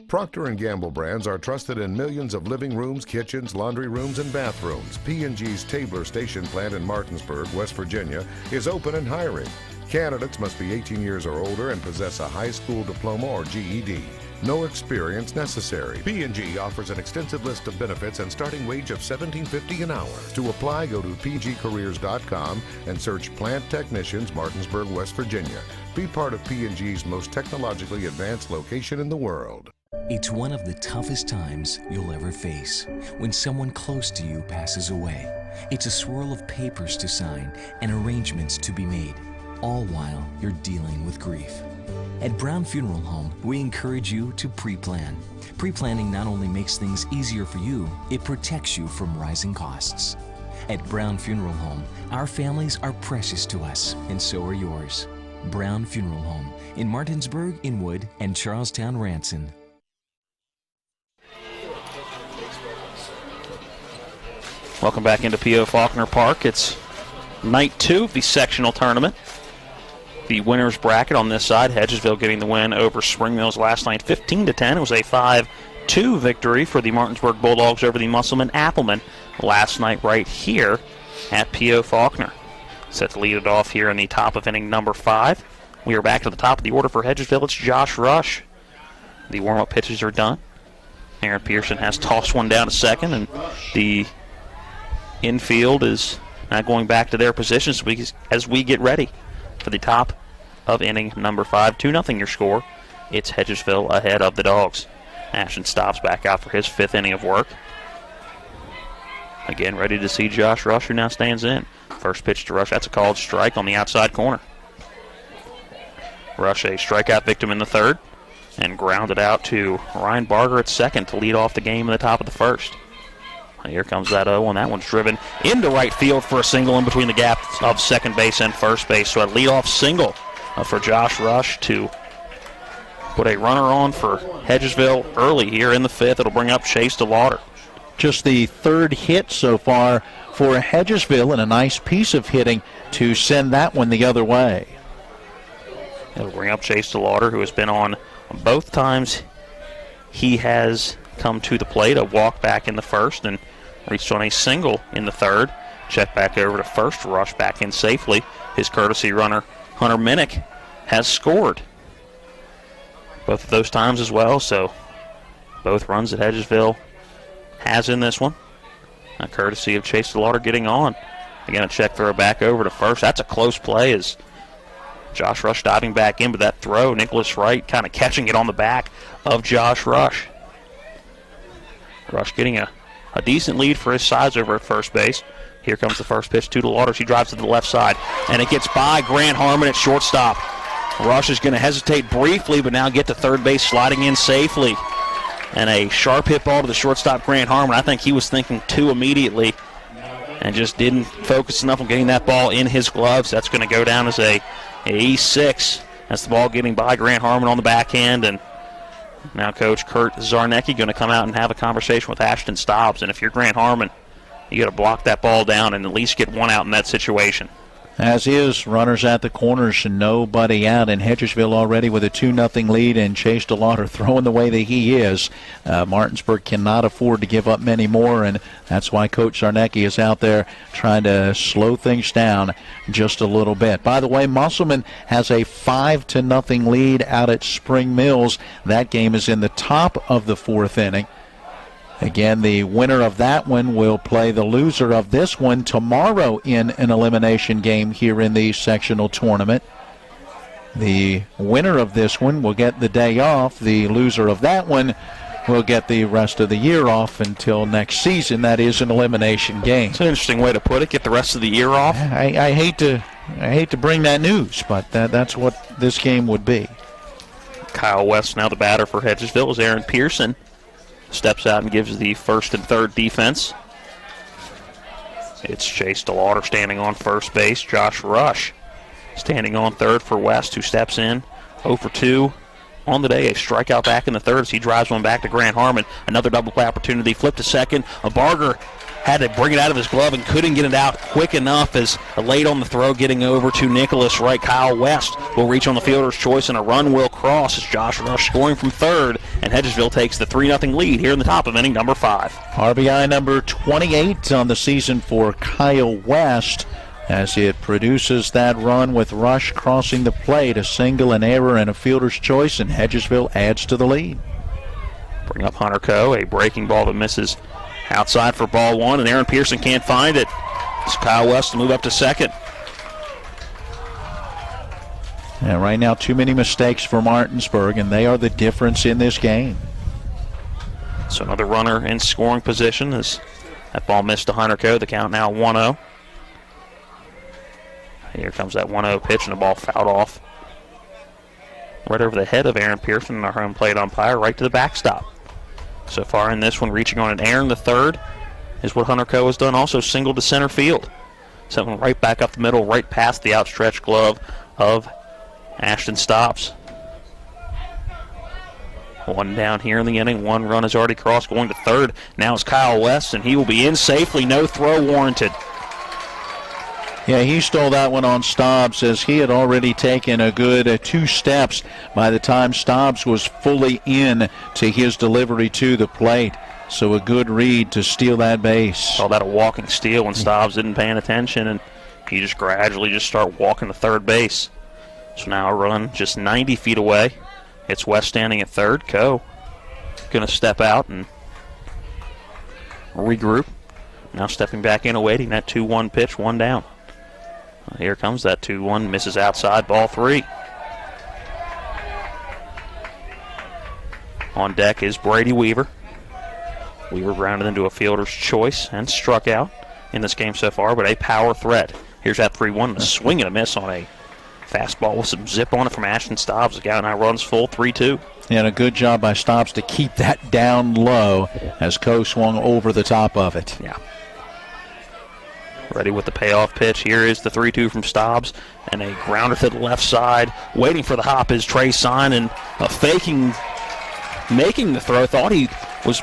Procter & Gamble brands are trusted in millions of living rooms, kitchens, laundry rooms, and bathrooms. P&G's Tabler Station plant in Martinsburg, West Virginia, is open and hiring. Candidates must be 18 years or older and possess a high school diploma or GED. No experience necessary. P&G offers an extensive list of benefits and starting wage of $17.50 an hour. To apply, go to pgcareers.com and search Plant Technicians, Martinsburg, West Virginia. Be part of P&G's most technologically advanced location in the world. It's one of the toughest times you'll ever face. When someone close to you passes away, it's a swirl of papers to sign and arrangements to be made, all while you're dealing with grief. At Brown Funeral Home, we encourage you to pre-plan. Pre-planning not only makes things easier for you, it protects you from rising costs. At Brown Funeral Home, our families are precious to us, and so are yours. Brown Funeral Home in Martinsburg, Inwood, and Charlestown, Ranson. Welcome back into P.O. Faulkner Park. It's night 2 of the sectional tournament. The winner's bracket on this side, Hedgesville getting the win over Spring Mills last night, 15-10. It was a 5-2 victory for the Martinsburg Bulldogs over the Musselman Applemen last night right here at P.O. Faulkner. Set to lead it off here in the top of inning number 5. We are back to the top of the order for Hedgesville. It's Josh Rush. The warm-up pitches are done. Aaron Pearson has tossed one down to second, and the infield is Now going back to their positions as we get ready for the top of inning number 5. 2-0 your score. It's Hedgesville ahead of the Dogs. Ashton Stops back out for his 5th inning of work. Again, ready to see Josh Rush, who now stands in. First pitch to Rush. That's a called strike on the outside corner. Rush, a strikeout victim in the 3rd, and grounded out to Ryan Barger at 2nd to lead off the game in the top of the 1st. Here comes that 0, and that one's driven into right field for a single in between the gap of second base and first base. So a leadoff single for Josh Rush to put a runner on for Hedgesville early here in the 5th. It'll bring up Chase DeLauder. Just the 3rd hit so far for Hedgesville, and a nice piece of hitting to send that one the other way. It'll bring up Chase DeLauder, who has been on both times he has come to the plate. A walk back in the 1st and reached on a single in the 3rd. Check back over to first. Rush back in safely. His courtesy runner, Hunter Minnick, has scored both of those times as well. So both runs that Hedgesville has in this one. A courtesy of Chase DeLauder getting on. Again, a check throw back over to first. That's a close play as Josh Rush diving back in, but that throw, Nicholas Wright kind of catching it on the back of Josh Rush. Rush getting a decent lead for his size over at first base. Here comes the first pitch to DeLauder. She drives to the left side, and it gets by Grant Harmon at shortstop. Rush is going to hesitate briefly, but now get to third base, sliding in safely. And a sharp hit ball to the shortstop, Grant Harmon. I think he was thinking 2 immediately and just didn't focus enough on getting that ball in his gloves. That's going to go down as a E6. That's the ball getting by Grant Harmon on the backhand, and now Coach Kurt Zarnecki going to come out and have a conversation with Ashton Stobbs. And if you're Grant Harmon, you got to block that ball down and at least get one out in that situation. As is, runners at the corners and nobody out in Hedgesville already with a 2-0 lead, and Chase DeLauder throwing the way that he is. Martinsburg cannot afford to give up many more, and that's why Coach Zarnecki is out there trying to slow things down just a little bit. By the way, Musselman has a 5-0 lead out at Spring Mills. That game is in the top of the 4th inning. Again, the winner of that one will play the loser of this one tomorrow in an elimination game here in the sectional tournament. The winner of this one will get the day off. The loser of that one will get the rest of the year off until next season. That is an elimination game. It's an interesting way to put it. Get the rest of the year off. I hate to bring that news, but that's what this game would be. Kyle West now the batter for Hedgesville as Aaron Pearson steps out and gives the 1st and 3rd defense. It's Chase DeLauder standing on first base. Josh Rush standing on 3rd for West, who steps in 0 for 2 on the day. A strikeout back in the 3rd as he drives one back to Grant Harmon. Another double play opportunity. Flip to second. Barger had to bring it out of his glove and couldn't get it out quick enough as late on the throw getting over to Nicholas Wright. Kyle West will reach on the fielder's choice and a run will cross as Josh Rush scoring from 3rd, and Hedgesville takes the 3-0 lead here in the top of inning number 5. RBI number 28 on the season for Kyle West as it produces that run with Rush crossing the plate, a single, an error, and a fielder's choice, and Hedgesville adds to the lead. Bring up Hunter Coe, a breaking ball that misses outside for ball 1, and Aaron Pearson can't find it. It's Kyle West to move up to 2nd. And right now, too many mistakes for Martinsburg, and they are the difference in this game. So another runner in scoring position as that ball missed to Hunter Coe. The count now 1-0. Here comes that 1-0 pitch, and the ball fouled off right over the head of Aaron Pearson, and our home plate umpire, right to the backstop. So far in this one, reaching on an Aaron the 3rd is what Hunter Coe has done. Also single to center field. Sent one right back up the middle, right past the outstretched glove of Ashton Stops. One down here in the inning. One run has already crossed, going to 3rd. Now it's Kyle West, and he will be in safely. No throw warranted. Yeah, he stole that one on Stobbs as he had already taken a good 2 steps by the time Stobbs was fully in to his delivery to the plate. So a good read to steal that base. Call that a walking steal when Stobbs didn't pay attention, and he just gradually just start walking to third base. So now a run just 90 feet away. It's West standing at 3rd. Coe going to step out and regroup. Now stepping back in, awaiting that 2-1 pitch, one down. Here comes that 2-1, misses outside, ball 3. On deck is Brady Weaver. Weaver grounded into a fielder's choice and struck out in this game so far, but a power threat. Here's that 3-1, a swing and a miss on a fastball with some zip on it from Ashton Stobbs. The guy now runs full, 3-2. And a good job by Stobbs to keep that down low as Coe swung over the top of it. Yeah. Ready with the payoff pitch. Here is the 3-2 from Stobbs, and a grounder to the left side. Waiting for the hop is Trey Sign, and making the throw. Thought he was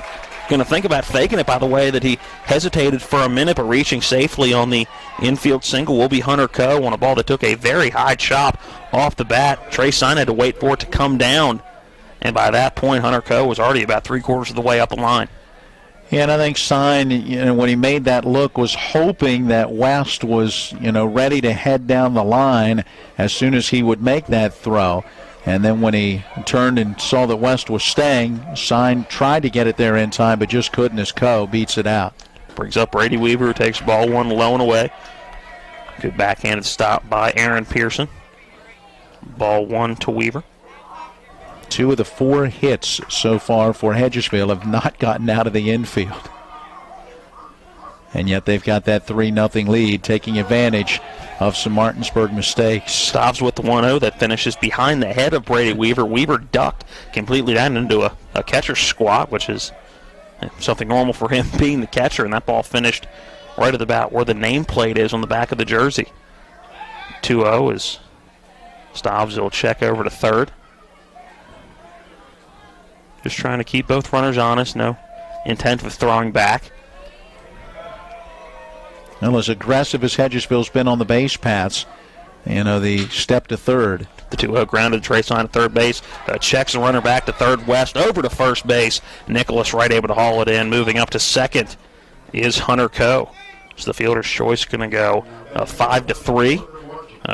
going to think about faking it, by the way, that he hesitated for a minute, but reaching safely on the infield single will be Hunter Coe on a ball that took a very high chop off the bat. Trey Sign had to wait for it to come down, and by that point, Hunter Coe was already about 3/4 of the way up the line. Yeah, and I think Sign, when he made that look, was hoping that West was, ready to head down the line as soon as he would make that throw. And then when he turned and saw that West was staying, Sign tried to get it there in time, but just couldn't as Coe beats it out. Brings up Brady Weaver, who takes ball 1 low and away. Good backhanded stop by Aaron Pearson. Ball 1 to Weaver. 2 of the 4 hits so far for Hedgesville have not gotten out of the infield. And yet they've got that 3-0 lead, taking advantage of some Martinsburg mistakes. Stobbs with the 1-0 that finishes behind the head of Brady Weaver. Weaver ducked completely down into a catcher's squat, which is something normal for him being the catcher, and that ball finished right at about where the nameplate is on the back of the jersey. 2-0 as Stobbs will check over to third. Just trying to keep both runners honest, no intent of throwing back. Well, as aggressive as Hedgesville's been on the base paths, the step to third. The 2-0 grounded Trey Sign at third base. Checks the runner back to third. West over to first base. Nicholas Wright able to haul it in. Moving up to second is Hunter Coe. So the fielder's choice going to go 5-3.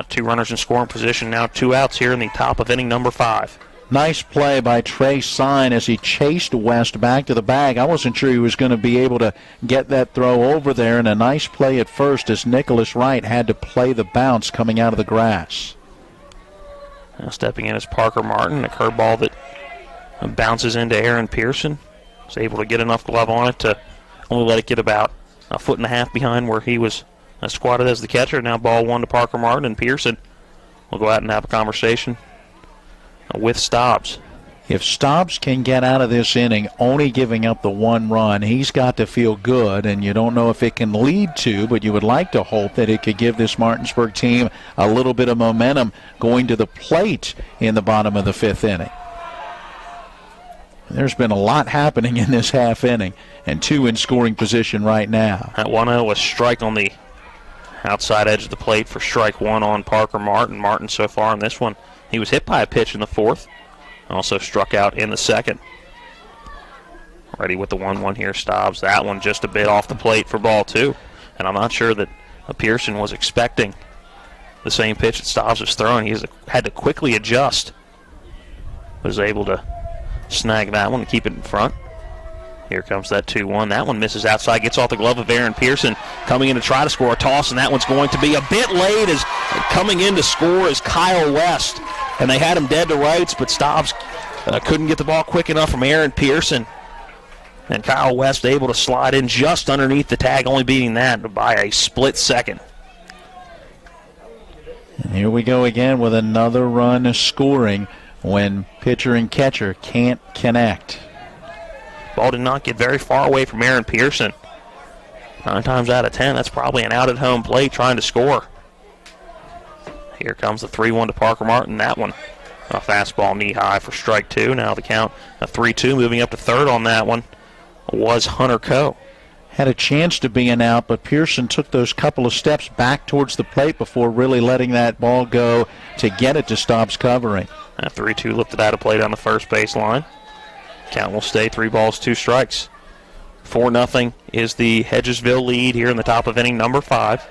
2 runners in scoring position now. 2 outs here in the top of inning number 5. Nice play by Trey Sign as he chased West back to the bag. I wasn't sure he was going to be able to get that throw over there, and a nice play at first as Nicholas Wright had to play the bounce coming out of the grass. Now stepping in is Parker Martin, a curveball that bounces into Aaron Pearson. Was able to get enough glove on it to only let it get about 1.5 feet behind where he was squatted as the catcher. Now ball 1 to Parker Martin, and Pearson will go out and have a conversation with Stobbs. If Stobbs can get out of this inning only giving up the 1 run, he's got to feel good, and you don't know if it can lead to, but you would like to hope that it could give this Martinsburg team a little bit of momentum going to the plate in the bottom of the 5th inning. There's been a lot happening in this half inning, and 2 in scoring position right now. That 1-0 was strike on the outside edge of the plate for strike 1 on Parker Martin. Martin so far in this one, he was hit by a pitch in the 4th. Also struck out in the 2nd. Ready with the 1-1 here, Stobbs. That one just a bit off the plate for ball 2. And I'm not sure that Pearson was expecting the same pitch that Stobbs was throwing. He had to quickly adjust. Was able to snag that one and keep it in front. Here comes that 2-1. That one misses outside, gets off the glove of Aaron Pearson, coming in to try to score a toss, and that one's going to be a bit late. As coming in to score is Kyle West, and they had him dead to rights, but Stobbs couldn't get the ball quick enough from Aaron Pearson, and Kyle West able to slide in just underneath the tag, only beating that by a split second. And here we go again with another run scoring when pitcher and catcher can't connect. Ball did not get very far away from Aaron Pearson. 9 times out of 10, that's probably an out at home plate trying to score. Here comes the 3-1 to Parker Martin. That one, a fastball knee high for strike 2. Now the count, a 3-2. Moving up to third on that one was Hunter Coe. Had a chance to be an out, but Pearson took those couple of steps back towards the plate before really letting that ball go to get it to Stobbs covering. That 3-2 lifted out of play on the first base line. Count will stay 3 balls, 2 strikes. 4-0 is the Hedgesville lead here in the top of inning number 5.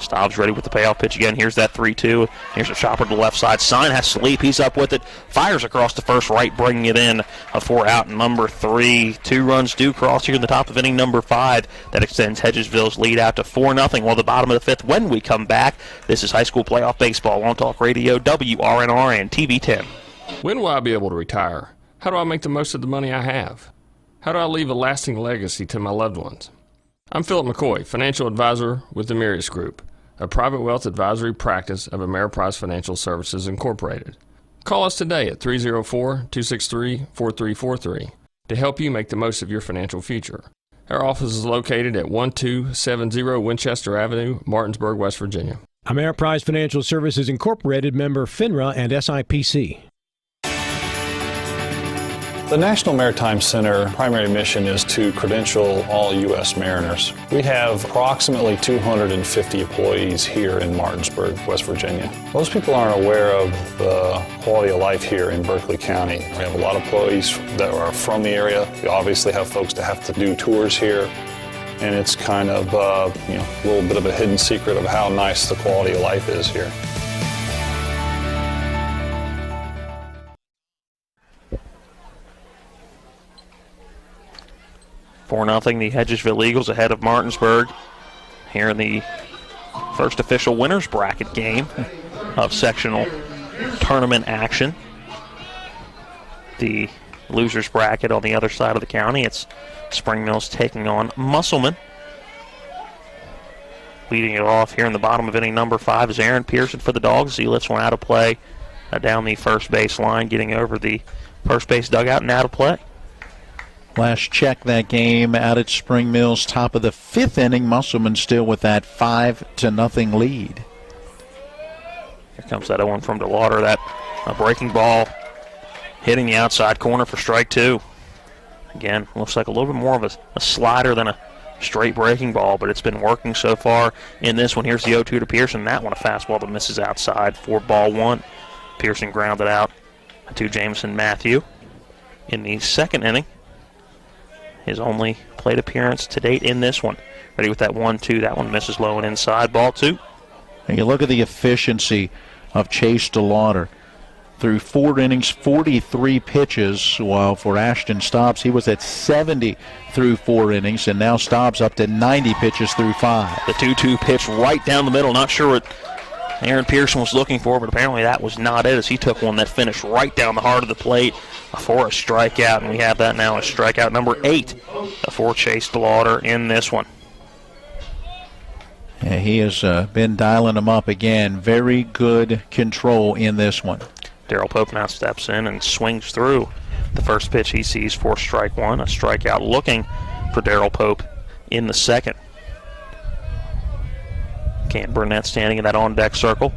Staub's ready with the payoff pitch again. Here's that 3-2. Here's a chopper to the left side. Sign has to leap. He's up with it. Fires across the first right, bringing it in. A 4-out number 3. 2 runs do cross here in the top of inning number 5. That extends Hedgesville's lead out to 4-0. While the bottom of the 5th, when we come back, this is high school playoff baseball on Talk Radio, WRNR and TV 10. When will I be able to retire? How do I make the most of the money I have? How do I leave a lasting legacy to my loved ones? I'm Philip McCoy, financial advisor with the Mirius Group, a private wealth advisory practice of Ameriprise Financial Services Incorporated. Call us today at 304-263-4343 to help you make the most of your financial future. Our office is located at 1270 Winchester Avenue, Martinsburg, West Virginia. Ameriprise Financial Services Incorporated, member FINRA and SIPC. The National Maritime Center primary mission is to credential all U.S. mariners. We have approximately 250 employees here in Martinsburg, West Virginia. Most people aren't aware of the quality of life here in Berkeley County. We have a lot of employees that are from the area. We obviously have folks that have to do tours here, and it's kind of a little bit of a hidden secret of how nice the quality of life is here. 4-0, the Hedgesville Eagles ahead of Martinsburg here in the first official winners bracket game of sectional tournament action. The losers bracket on the other side of the county, it's Spring Mills taking on Musselman. Leading it off here in the bottom of inning number 5 is Aaron Pearson for the Dogs. He lifts one out of play down the first base line, getting over the first base dugout and out of play. Last check that game out at Spring Mills, top of the 5th inning. Musselman still with that 5-0 lead. Here comes that 0-1 from DeLauder. That breaking ball hitting the outside corner for strike 2. Again, looks like a little bit more of a slider than a straight breaking ball, but it's been working so far in this one. Here's the 0-2 to Pearson. That one a fastball that misses outside for ball 1. Pearson grounded out to Jameson Matthew in the 2nd inning. His only plate appearance to date in this one. Ready with that 1-2. That one misses low and inside. Ball 2. And you look at the efficiency of Chase DeLauder. Through 4 innings, 43 pitches, while for Ashton Stobbs, he was at 70 through 4 innings, and now Stobbs up to 90 pitches through 5. The 2-2 pitch right down the middle. Not sure what Aaron Pearson was looking for, but apparently that was not it, as he took one that finished right down the heart of the plate for a strikeout, and we have that now as strikeout number 8 for Chase DeLauder in this one. Yeah, he has been dialing them up again. Very good control in this one. Darrell Pope now steps in and swings through the first pitch he sees for strike 1. A strikeout looking for Darrell Pope in the 2nd. Cam Burnett standing in that on-deck circle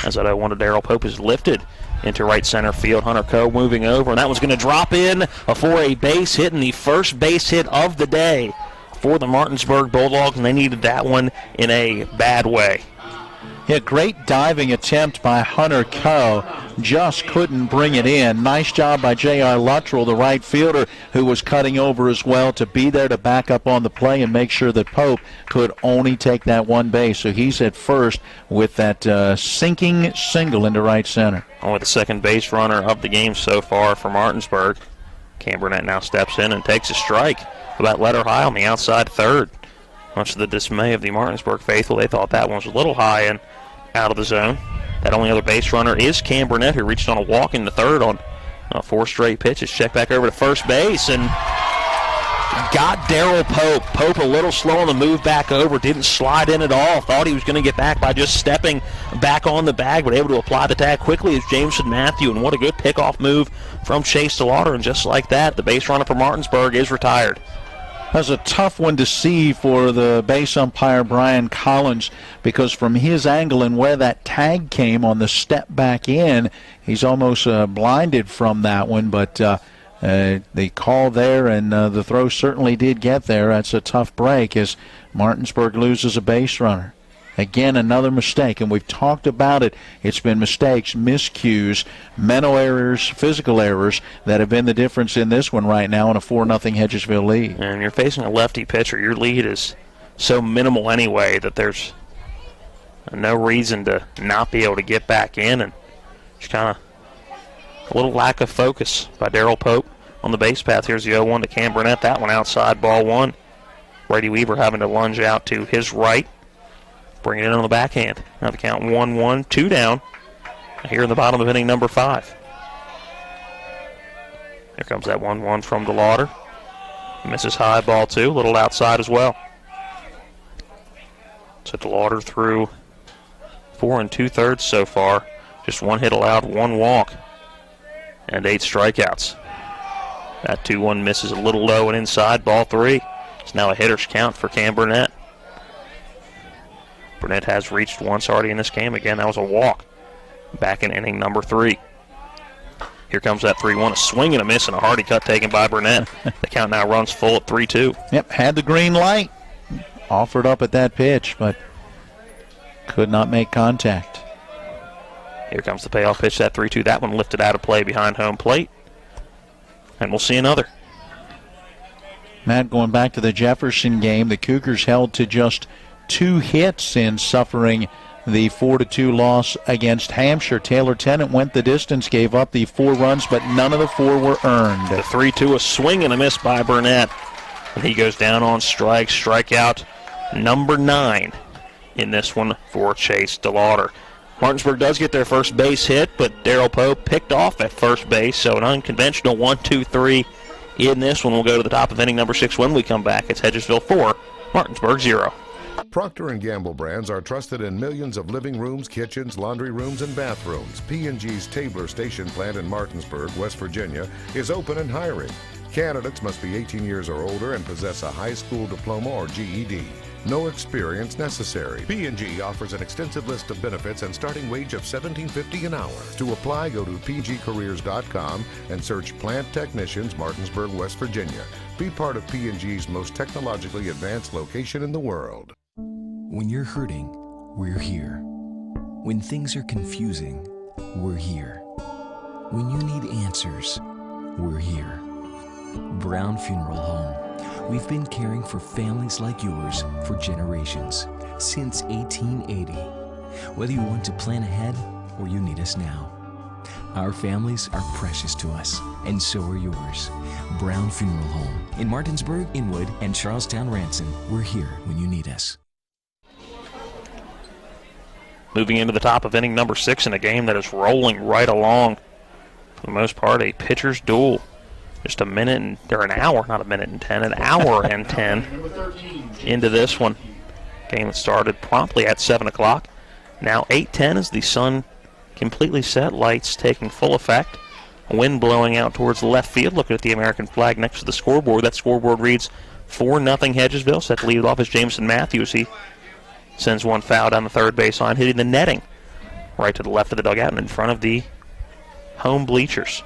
as that 0-1 to Darrell Pope is lifted into right center field. Hunter Coe moving over, and that was going to drop in for a base hit, and the first base hit of the day for the Martinsburg Bulldogs, and they needed that one in a bad way. Yeah, great diving attempt by Hunter Coe. Just couldn't bring it in. Nice job by J.R. Luttrell, the right fielder, who was cutting over as well, to be there to back up on the play and make sure that Pope could only take that one base. So he's at first with that sinking single into right center. Only the second base runner of the game so far for Martinsburg. Cam Burnett now steps in and takes a strike about letter high on the outside third. Much to the dismay of the Martinsburg faithful, they thought that one was a little high and out of the zone. That only other base runner is Cam Burnett, who reached on a walk in the third on 4 straight pitches. Check back over to first base and got Darrell Pope. Pope a little slow on the move back over, didn't slide in at all. Thought he was going to get back by just stepping back on the bag, but able to apply the tag quickly as Jameson Matthew. And what a good pickoff move from Chase DeLauder. And just like that, the base runner for Martinsburg is retired. That was a tough one to see for the base umpire, Brian Collins, because from his angle and where that tag came on the step back in, he's almost blinded from that one. But the call there and the throw certainly did get there. That's a tough break as Martinsburg loses a base runner. Again, another mistake, and we've talked about it. It's been mistakes, miscues, mental errors, physical errors that have been the difference in this one right now in a 4-0 Hedgesville lead. And you're facing a lefty pitcher. Your lead is so minimal anyway that there's No reason to not be able to get back in, and just kind of a little lack of focus by Darrell Pope on the base path. Here's the 0-1 to Cam Burnett. That one outside, ball one. Brady Weaver having to lunge out to his right, bring it in on the backhand. Now the count 1-1, 2 down here in the bottom of inning number 5. Here comes that 1-1 from DeLauder. Misses high, ball 2, a little outside as well. So DeLauder through 4 2/3 so far. Just 1 hit allowed, 1 walk, and 8 strikeouts. That 2-1 misses a little low and inside, ball 3. It's now a hitter's count for Cam Burnett. Burnett has reached once already in this game. Again, that was a walk back in inning number 3. Here comes that 3-1, a swing and a miss and a hardy cut taken by Burnett. The count now runs full at 3-2. Yep, had the green light. Offered up at that pitch, but could not make contact. Here comes the payoff pitch, that 3-2. That one lifted out of play behind home plate. And we'll see another. Matt, going back to the Jefferson game, the Cougars held to just 2 hits in suffering the 4-2 loss against Hampshire. Taylor Tennant went the distance, gave up the 4 runs, but none of the 4 were earned. The 3-2, a swing and a miss by Burnett. And he goes down on strikes. Strikeout number 9 in this one for Chase DeLauder. Martinsburg does get their first base hit, but Darrell Pope picked off at first base, so an unconventional 1-2-3 in this one. We'll go to the top of inning number 6 when we come back. It's Hedgesville 4, Martinsburg 0. Procter & Gamble brands are trusted in millions of living rooms, kitchens, laundry rooms, and bathrooms. P&G's Tabler Station plant in Martinsburg, West Virginia, is open and hiring. Candidates must be 18 years or older and possess a high school diploma or GED. No experience necessary. P&G offers an extensive list of benefits and starting wage of $17.50 an hour. To apply, go to pgcareers.com and search Plant Technicians, Martinsburg, West Virginia. Be part of P&G's most technologically advanced location in the world. When you're hurting, we're here. When things are confusing, we're here. When you need answers, we're here. Brown Funeral Home. We've been caring for families like yours for generations, since 1880. Whether you want to plan ahead or you need us now. Our families are precious to us, and so are yours. Brown Funeral Home in Martinsburg, Inwood, and Charlestown Ranson. We're here when you need us. Moving into the top of inning number 6 in a game that is rolling right along. For the most part, a pitcher's duel. Just an hour, not a minute and 10, an hour and 10 into this one. Game that started promptly at 7 o'clock. Now 8:10 as the sun completely set, lights taking full effect. Wind blowing out towards left field. Looking at the American flag next to the scoreboard. That scoreboard reads 4-0 Hedgesville. Set to lead it off is Jameson Matthews. He sends one foul down the third base line, hitting the netting right to the left of the dugout and in front of the home bleachers.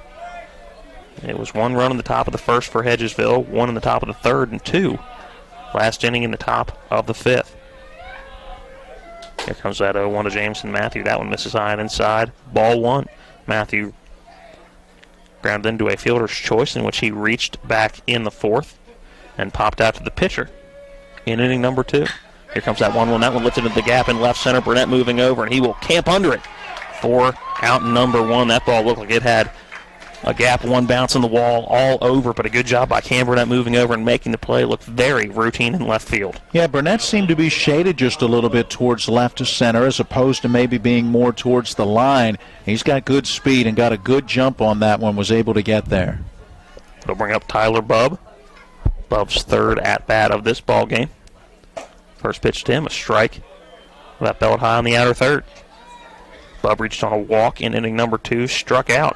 It was 1 run in the top of the first for Hedgesville, 1 in the top of the third, and 2 last inning in the top of the 5th. Here comes that 0-1 to Jameson Matthew. That one misses high and inside. Ball 1. Matthew grounded into a fielder's choice in which he reached back in the 4th and popped out to the pitcher in inning number 2. Here comes that 1-1. That one lifted into the gap in left center. Burnett moving over, and he will camp under it for out number 1. That ball looked like it had a gap, 1 bounce on the wall all over, but a good job by Cam Burnett moving over and making the play look very routine in left field. Yeah, Burnett seemed to be shaded just a little bit towards left to center as opposed to maybe being more towards the line. He's got good speed and got a good jump on that one, was able to get there. They'll bring up Tyler Bubb. Bubb's 3rd at-bat of this ball game. First pitch to him, a strike. That belted high on the outer third. Bubb reached on a walk in inning number 2, struck out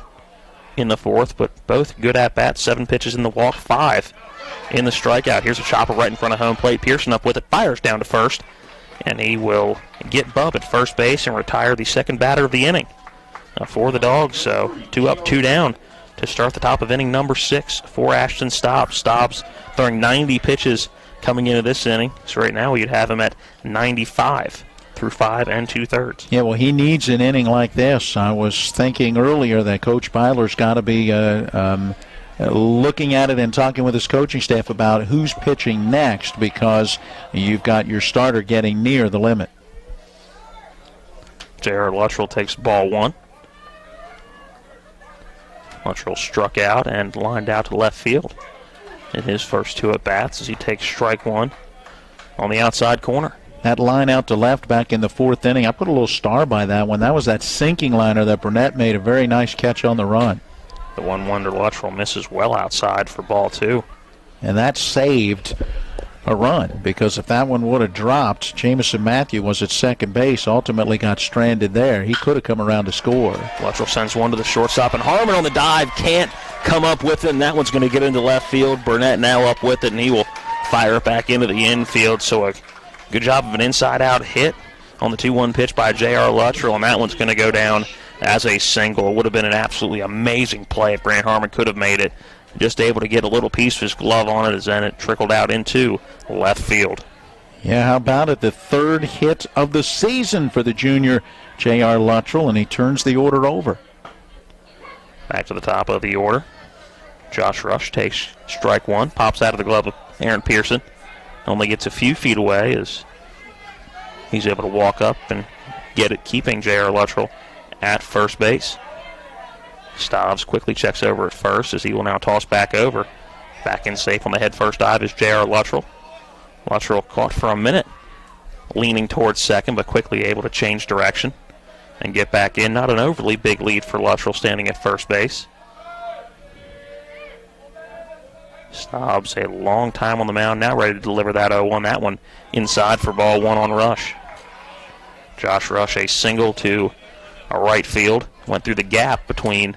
in the 4th, but both good at-bats. 7 pitches in the walk, 5 in the strikeout. Here's a chopper right in front of home plate. Pearson up with it, fires down to first, and he will get Bubb at first base and retire the second batter of the inning for the Dogs. So 2 up, 2 down to start the top of inning number 6 for Ashton Stobbs. Stobbs throwing 90 pitches coming into this inning. So right now you'd have him at 95 through 5 2/3. Yeah, well, he needs an inning like this. I was thinking earlier that Coach Byler's got to be looking at it and talking with his coaching staff about who's pitching next, because you've got your starter getting near the limit. J.R. Luttrell takes ball 1. Luttrell struck out and lined out to left field in his first 2 at-bats as he takes strike 1 on the outside corner. That line out to left back in the 4th inning, I put a little star by that one. That was that sinking liner that Burnett made a very nice catch on the run. The 1-1 to Luttrell misses well outside for ball 2. And that saved a run, because if that one would have dropped, Jamison Matthew was at second base, ultimately got stranded there. He could have come around to score. Luttrell sends one to the shortstop, and Harmon on the dive can't come up with it, and that one's going to get into left field. Burnett now up with it, and he will fire it back into the infield. So a good job of an inside-out hit on the 2-1 pitch by J.R. Luttrell, and that one's going to go down as a single. It would have been an absolutely amazing play if Grant Harmon could have made it. Just able to get a little piece of his glove on it as then it trickled out into left field. Yeah, how about it? The 3rd hit of the season for the junior J.R. Luttrell, and he turns the order over. Back to the top of the order. Josh Rush takes strike 1, pops out of the glove of Aaron Pearson. Only gets a few feet away as he's able to walk up and get it, keeping J.R. Luttrell at first base. Stobbs quickly checks over at first as he will now toss back over. Back in safe on the head first dive is J.R. Luttrell. Luttrell caught for a minute, leaning towards second, but quickly able to change direction and get back in. Not an overly big lead for Luttrell standing at first base. Stobbs a long time on the mound, now ready to deliver that 0-1. That one inside for ball 1 on Rush. Josh Rush a single to a right field. Went through the gap between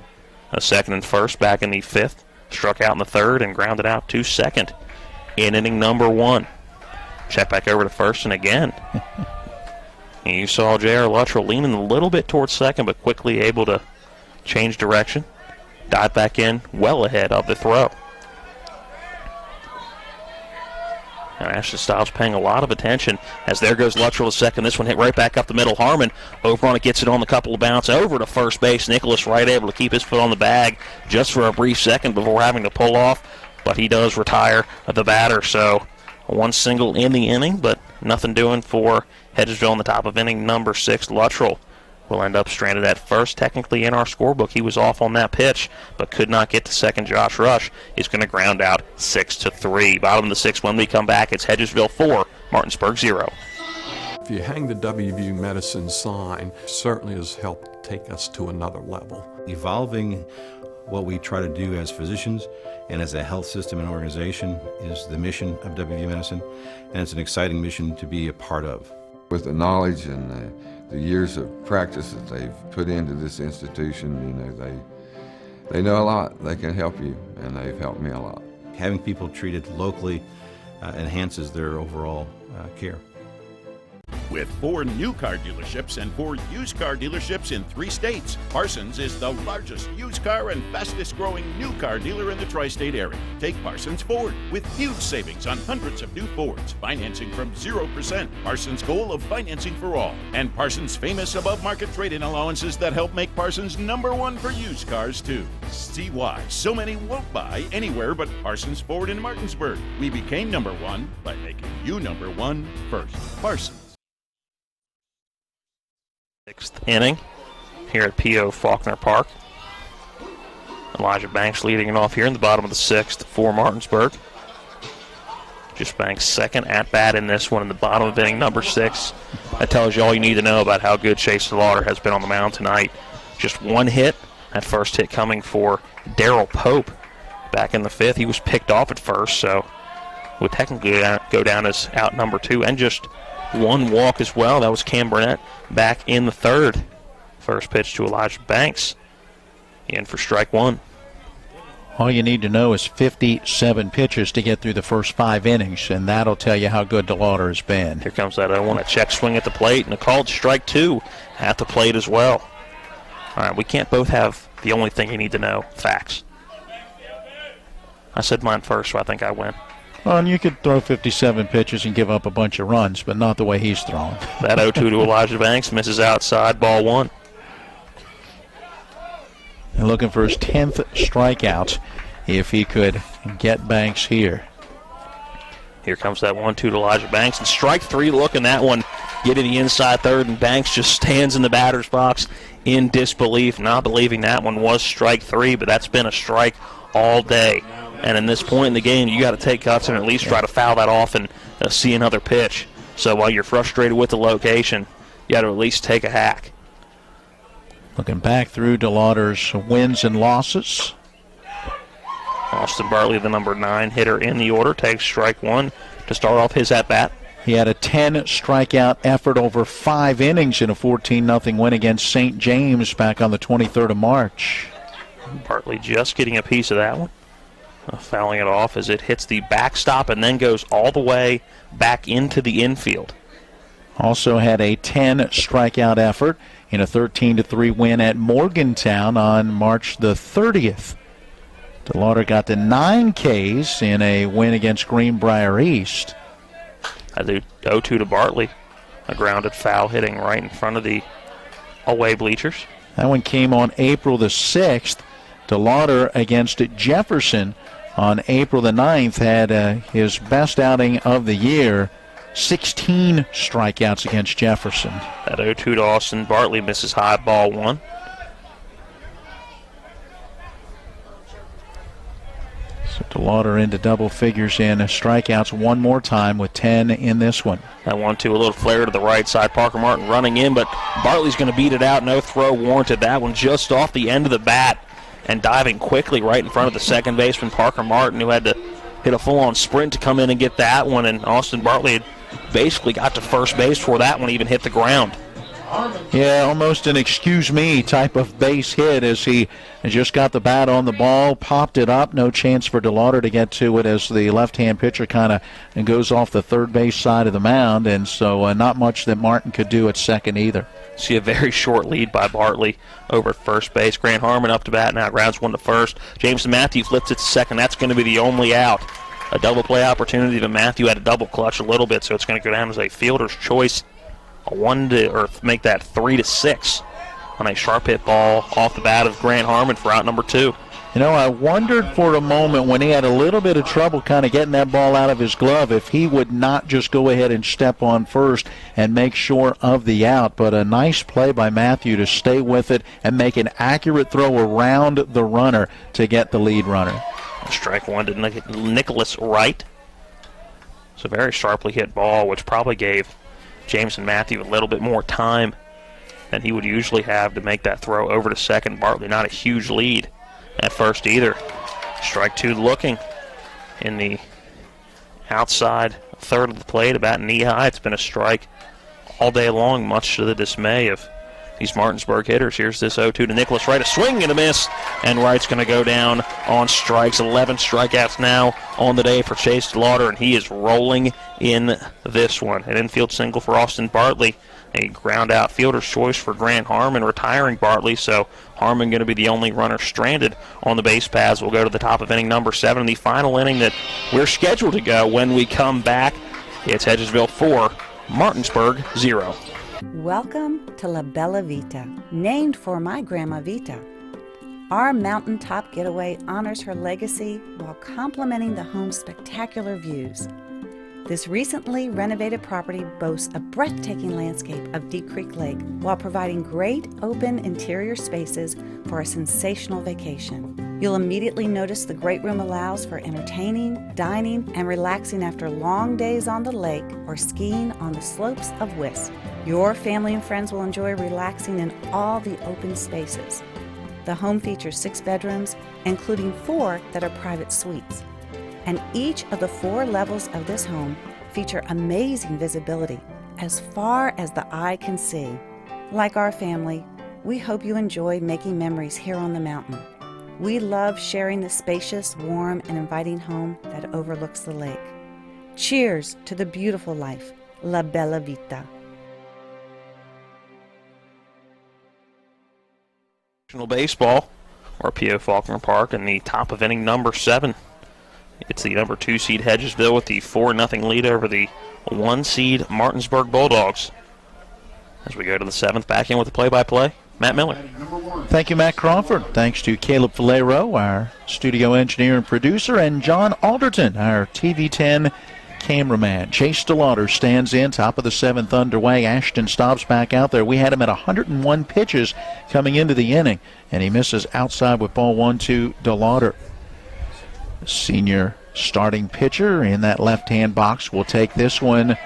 a second and first back in the 5th. Struck out in the 3rd and grounded out to second in inning number 1. Check back over to first and again. And you saw J.R. Luttrell leaning a little bit towards second, but quickly able to change direction. Dive back in well ahead of the throw. And Ashton Stobbs paying a lot of attention as there goes Luttrell to second. This one hit right back up the middle. Harmon over on it, gets it on the couple of bounce over to first base. Nicholas Wright able to keep his foot on the bag just for a brief second before having to pull off. But he does retire the batter. So 1 single in the inning, but nothing doing for Hedgesville in the top of inning number 6. Luttrell will end up stranded at first. Technically in our scorebook, he was off on that pitch, but could not get to second. Josh Rush is going to ground out 6-3. Bottom of the 6th, when we come back, it's Hedgesville 4, Martinsburg 0. If you hang the WVU Medicine sign, certainly has helped take us to another level. Evolving what we try to do as physicians and as a health system and organization is the mission of WVU Medicine, and it's an exciting mission to be a part of. With the knowledge and the years of practice that they've put into this institution, they know a lot. They can help you, and they've helped me a lot. Having people treated locally enhances their overall care. With 4 new car dealerships and 4 used car dealerships in 3 states, Parsons is the largest used car and fastest growing new car dealer in the tri-state area. Take Parsons Ford with huge savings on hundreds of new Fords, financing from 0%, Parsons' goal of financing for all, and Parsons' famous above-market trade-in allowances that help make Parsons #1 for used cars too. See why so many won't buy anywhere but Parsons Ford in Martinsburg. We became #1 by making you #1 first. Parsons. 6th inning here at P.O. Faulkner Park. Elijah Banks leading it off here in the bottom of the 6th for Martinsburg. Just Banks' second at-bat in this one in the bottom of inning number 6. That tells you all you need to know about how good Chase Slaughter has been on the mound tonight. Just 1 hit. That first hit coming for Darrell Pope back in the 5th. He was picked off at first, so would technically go down as out number 2, and just 1 walk as well. That was Cam Burnett back in the 3rd. First pitch to Elijah Banks. In for strike 1. All you need to know is 57 pitches to get through the first 5 innings, and that'll tell you how good DeLauder has been. Here comes that 0-1, a check swing at the plate, and a called strike 2 at the plate as well. All right, we can't both have the only thing you need to know, facts. I said mine first, so I think I win. Well, and you could throw 57 pitches and give up a bunch of runs, but not the way he's throwing. That 0-2 to Elijah Banks misses outside, ball 1. And looking for his 10th strikeout if he could get Banks here. Here comes that 1-2 to Elijah Banks, and strike 3 looking that one get to the inside third, and Banks just stands in the batter's box in disbelief, not believing that one was strike 3, but that's been a strike all day. And in this point in the game, you got to take cuts and at least try to foul that off and see another pitch. So while you're frustrated with the location, you got to at least take a hack. Looking back through DeLauder's wins and losses. Austin Bartley, the number 9 hitter in the order, takes strike 1 to start off his at-bat. He had a 10-strikeout effort over 5 innings in a 14-0 win against St. James back on the 23rd of March. Bartley just getting a piece of that one. Fouling it off as it hits the backstop and then goes all the way back into the infield. Also had a 10-strikeout effort in a 13-3 win at Morgantown on March the 30th. DeLauder got to 9 Ks in a win against Greenbrier East. I do 0-2 to Bartley. A grounded foul hitting right in front of the away bleachers. That one came on April the 6th. DeLauder against Jefferson on April the 9th had his best outing of the year. 16 strikeouts against Jefferson. That 0-2 to Austin Bartley misses high, ball 1. So DeLauder into double figures in strikeouts one more time with 10 in this one. That 1-2, a little flare to the right side. Parker Martin running in, but Bartley's going to beat it out. No throw warranted. That one just off the end of the bat and diving quickly right in front of the second baseman, Parker Martin, who had to hit a full-on sprint to come in and get that one. And Austin Bartley had basically got to first base before that one even hit the ground. Yeah, almost an excuse me type of base hit as he just got the bat on the ball, popped it up. No chance for DeLauder to get to it as the left-hand pitcher kind of goes off the third base side of the mound, and so not much that Martin could do at second either. See a very short lead by Bartley over at first base. Grant Harmon up to bat now, grounds 1 to first. Jameson Matthew flips it to second. That's going to be the only out. A double play opportunity, but Matthew had a double clutch a little bit, so it's going to go down as a fielder's choice. Make that 3-6 on a sharp hit ball off the bat of Grant Harmon for out number 2. You know, I wondered for a moment when he had a little bit of trouble kind of getting that ball out of his glove if he would not just go ahead and step on first and make sure of the out. But a nice play by Matthew to stay with it and make an accurate throw around the runner to get the lead runner. Strike 1 to Nicholas Wright. It's a very sharply hit ball, which probably gave Jameson Matthew a little bit more time than he would usually have to make that throw over to second. Bartley not a huge lead at first either. Strike 2 looking in the outside third of the plate, about knee high. It's been a strike all day long, much to the dismay of these Martinsburg hitters. Here's this 0-2 to Nicholas Wright, a swing and a miss, and Wright's going to go down on strikes. 11 strikeouts now on the day for Chase DeLauder, and he is rolling in this one. An infield single for Austin Bartley, a ground out fielder's choice for Grant Harmon, retiring Bartley, so Harmon going to be the only runner stranded on the base paths. We'll go to the top of inning number 7, the final inning that we're scheduled to go when we come back. It's Hedgesville 4, Martinsburg 0. Welcome to La Bella Vita, named for my Grandma Vita. Our mountaintop getaway honors her legacy while complementing the home's spectacular views. This recently renovated property boasts a breathtaking landscape of Deep Creek Lake while providing great open interior spaces for a sensational vacation. You'll immediately notice the great room allows for entertaining, dining, and relaxing after long days on the lake or skiing on the slopes of Wisp. Your family and friends will enjoy relaxing in all the open spaces. The home features 6 bedrooms, including 4 that are private suites. And each of the 4 levels of this home feature amazing visibility as far as the eye can see. Like our family, we hope you enjoy making memories here on the mountain. We love sharing the spacious, warm, and inviting home that overlooks the lake. Cheers to the beautiful life, La Bella Vita. Baseball, RPO Faulkner Park, in the top of inning number 7. It's the number 2 seed Hedgesville with the 4-0 lead over the 1 seed Martinsburg Bulldogs. As we go to the 7th, back in with the play-by-play, Matt Miller. Thank you, Matt Crawford. Thanks to Caleb Valero, our studio engineer and producer, and John Alderton, our TV10 cameraman. Chase DeLauder stands in, top of the 7th underway. Ashton Stobbs back out there. We had him at 101 pitches coming into the inning, and he misses outside with ball 1 to DeLauder. Senior starting pitcher in that left-hand box will take this one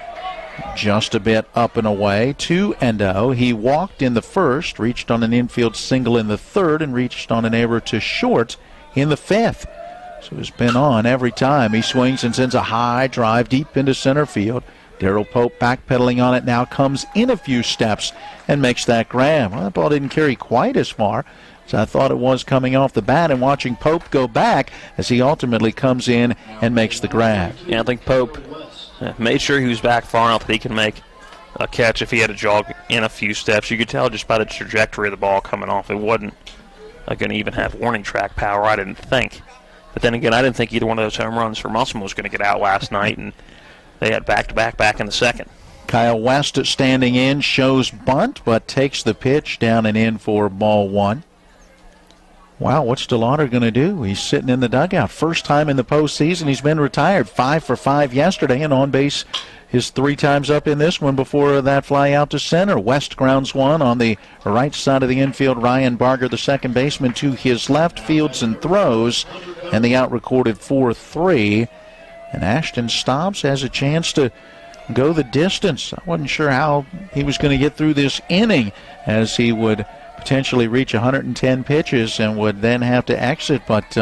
just a bit up and away. 2-0. He walked in the first, reached on an infield single in the third, and reached on an error to short in the 5th. So he's been on every time. He swings and sends a high drive deep into center field. Darrell Pope backpedaling on it now, comes in a few steps and makes that grab. Well, that ball didn't carry quite as far as I thought it was coming off the bat, and watching Pope go back as he ultimately comes in and makes the grab. Yeah, I think Pope made sure he was back far enough that he can make a catch if he had to jog in a few steps. You could tell just by the trajectory of the ball coming off. It wasn't going to even have warning track power, I didn't think. But then again, I didn't think either one of those home runs for Musselman was going to get out last night, and they had back-to-back back in the second. Kyle West standing in, shows bunt, but takes the pitch down and in for ball 1. Wow, what's DeLauder going to do? He's sitting in the dugout. First time in the postseason. He's been retired. 5 for 5 yesterday, and on base is 3 times up in this one before that fly out to center. West grounds one on the right side of the infield. Ryan Barger, the second baseman, to his left, fields and throws, and the out recorded 4-3. And Ashton Stobbs has a chance to go the distance. I wasn't sure how he was going to get through this inning, as he would potentially reach 110 pitches and would then have to exit. But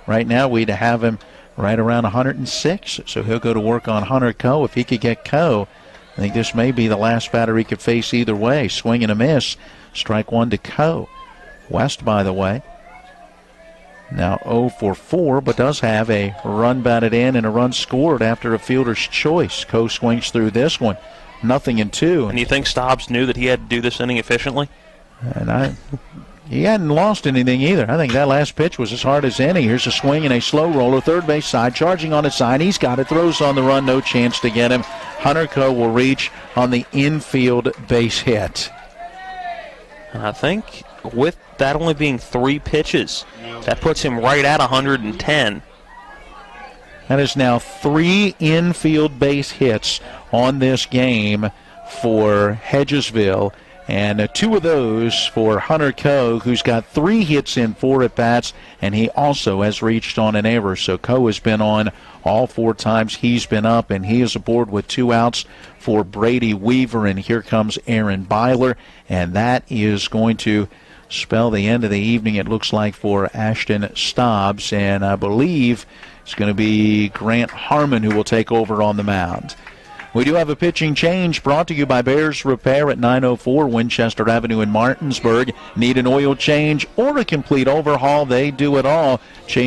right now we'd have him right around 106. So he'll go to work on Hunter Coe. If he could get Coe, I think this may be the last batter he could face either way. Swing and a miss. Strike 1 to Coe. West, by the way, now 0 for 4, but does have a run batted in and a run scored after a fielder's choice. Coe swings through this one. 0-2. And you think Stobbs knew that he had to do this inning efficiently? And he hadn't lost anything either. I think that last pitch was as hard as any. Here's a swing and a slow roller, third base side, charging on its side. He's got it, throws on the run, no chance to get him. Hunter Coe will reach on the infield base hit. And I think with that only being 3 pitches, that puts him right at 110. That is now 3 infield base hits on this game for Hedgesville. And 2 of those for Hunter Coe, who's got 3 hits in 4 at-bats, and he also has reached on an error. So Coe has been on all 4 times he's been up, and he is aboard with 2 outs for Brady Weaver. And here comes Aaron Byler, and that is going to spell the end of the evening, it looks like, for Ashton Stobbs. And I believe it's going to be Grant Harmon who will take over on the mound. We do have a pitching change brought to you by Bears Repair at 904 Winchester Avenue in Martinsburg. Need an oil change or a complete overhaul? They do it all. For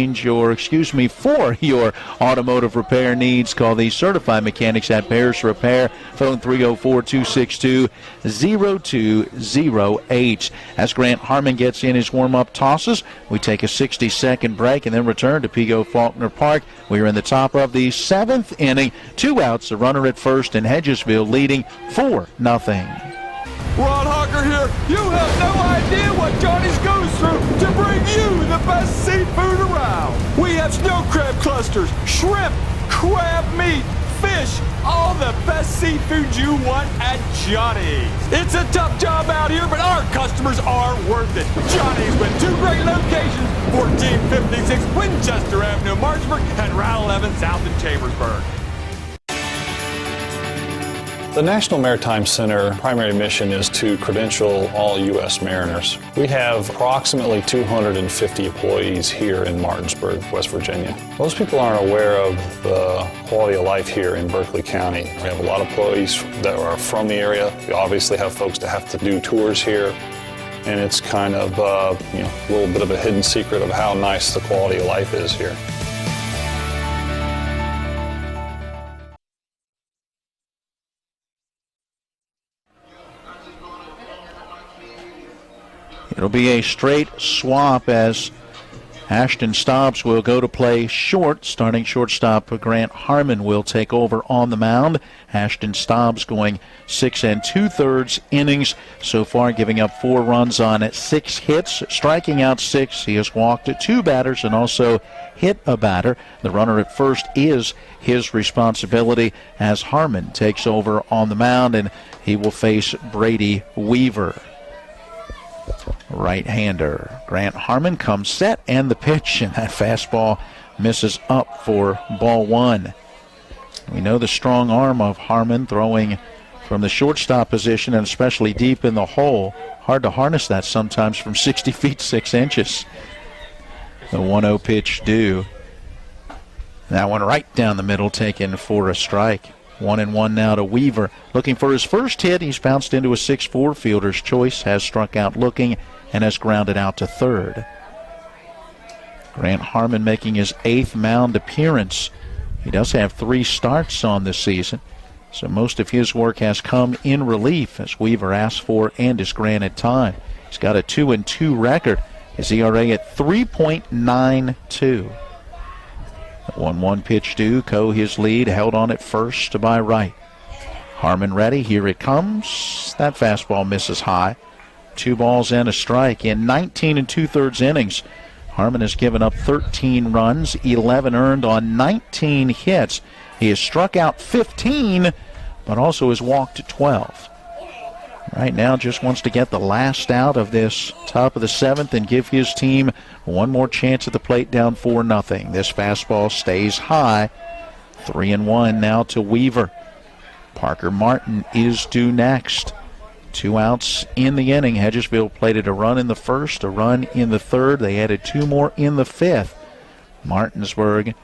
your automotive repair needs, call the certified mechanics at Bears Repair. Phone 304-262-0208. As Grant Harmon gets in his warm-up tosses, we take a 60-second break and then return to P.O. Faulkner Park. We are in the top of the 7th inning. 2 outs, a runner at first, and Hedgesville leading 4-0. Ron Hawker here. You have no idea what Johnny's goes through to bring you the best seafood around. We have snow crab clusters, shrimp, crab meat, fish, all the best seafood you want at Johnny's. It's a tough job out here, but our customers are worth it. Johnny's with 2 great locations, 1456 Winchester Avenue, Martinsburg, and Route 11 south in Chambersburg. The National Maritime Center primary mission is to credential all U.S. mariners. We have approximately 250 employees here in Martinsburg, West Virginia. Most people aren't aware of the quality of life here in Berkeley County. We have a lot of employees that are from the area. We obviously have folks that have to do tours here, and it's kind of a little bit of a hidden secret of how nice the quality of life is here. It'll be a straight swap as Ashton Stobbs will go to play short. Starting shortstop Grant Harmon will take over on the mound. Ashton Stobbs going 6 2/3 innings so far, giving up 4 runs on 6 hits, striking out 6. He has walked 2 batters and also hit a batter. The runner at first is his responsibility as Harmon takes over on the mound, and he will face Brady Weaver. Right-hander Grant Harmon comes set, and the pitch, and that fastball misses up for ball 1. We know the strong arm of Harmon, throwing from the shortstop position and especially deep in the hole. Hard to harness that sometimes from 60 feet 6 inches. The 1-0 pitch due. That one right down the middle, taken for a strike. 1-1 now to Weaver. Looking for his first hit. He's bounced into a 6-4 fielder's choice, has struck out looking, and has grounded out to third. Grant Harmon making his 8th mound appearance. He does have 3 starts on this season, so most of his work has come in relief as Weaver asked for and is granted time. He's got a 2-2 record. His ERA at 3.92. 1-1 pitch due. Coe his lead, held on at first by Wright. Harmon ready. Here it comes. That fastball misses high. 2 balls and a strike. In 19 2/3 innings, Harmon has given up 13 runs, 11 earned on 19 hits. He has struck out 15, but also has walked 12. Right now just wants to get the last out of this top of the 7th and give his team one more chance at the plate, down 4-0. This fastball stays high. 3-1 now to Weaver. Parker Martin is due next. 2 outs in the inning. Hedgesville plated a run in the first, a run in the third. They added 2 more in the 5th. Martinsburg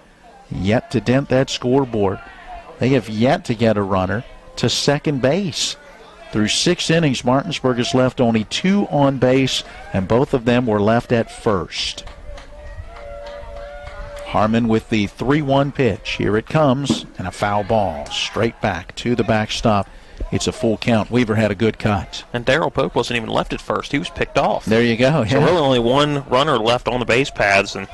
yet to dent that scoreboard. They have yet to get a runner to second base. Through 6 innings, Martinsburg has left only 2 on base, and both of them were left at first. Harmon with the 3-1 pitch. Here it comes, and a foul ball straight back to the backstop. It's a full count. Weaver had a good cut. And Darrell Pope wasn't even left at first. He was picked off. There you go. Yeah. So really only 1 runner left on the base paths, and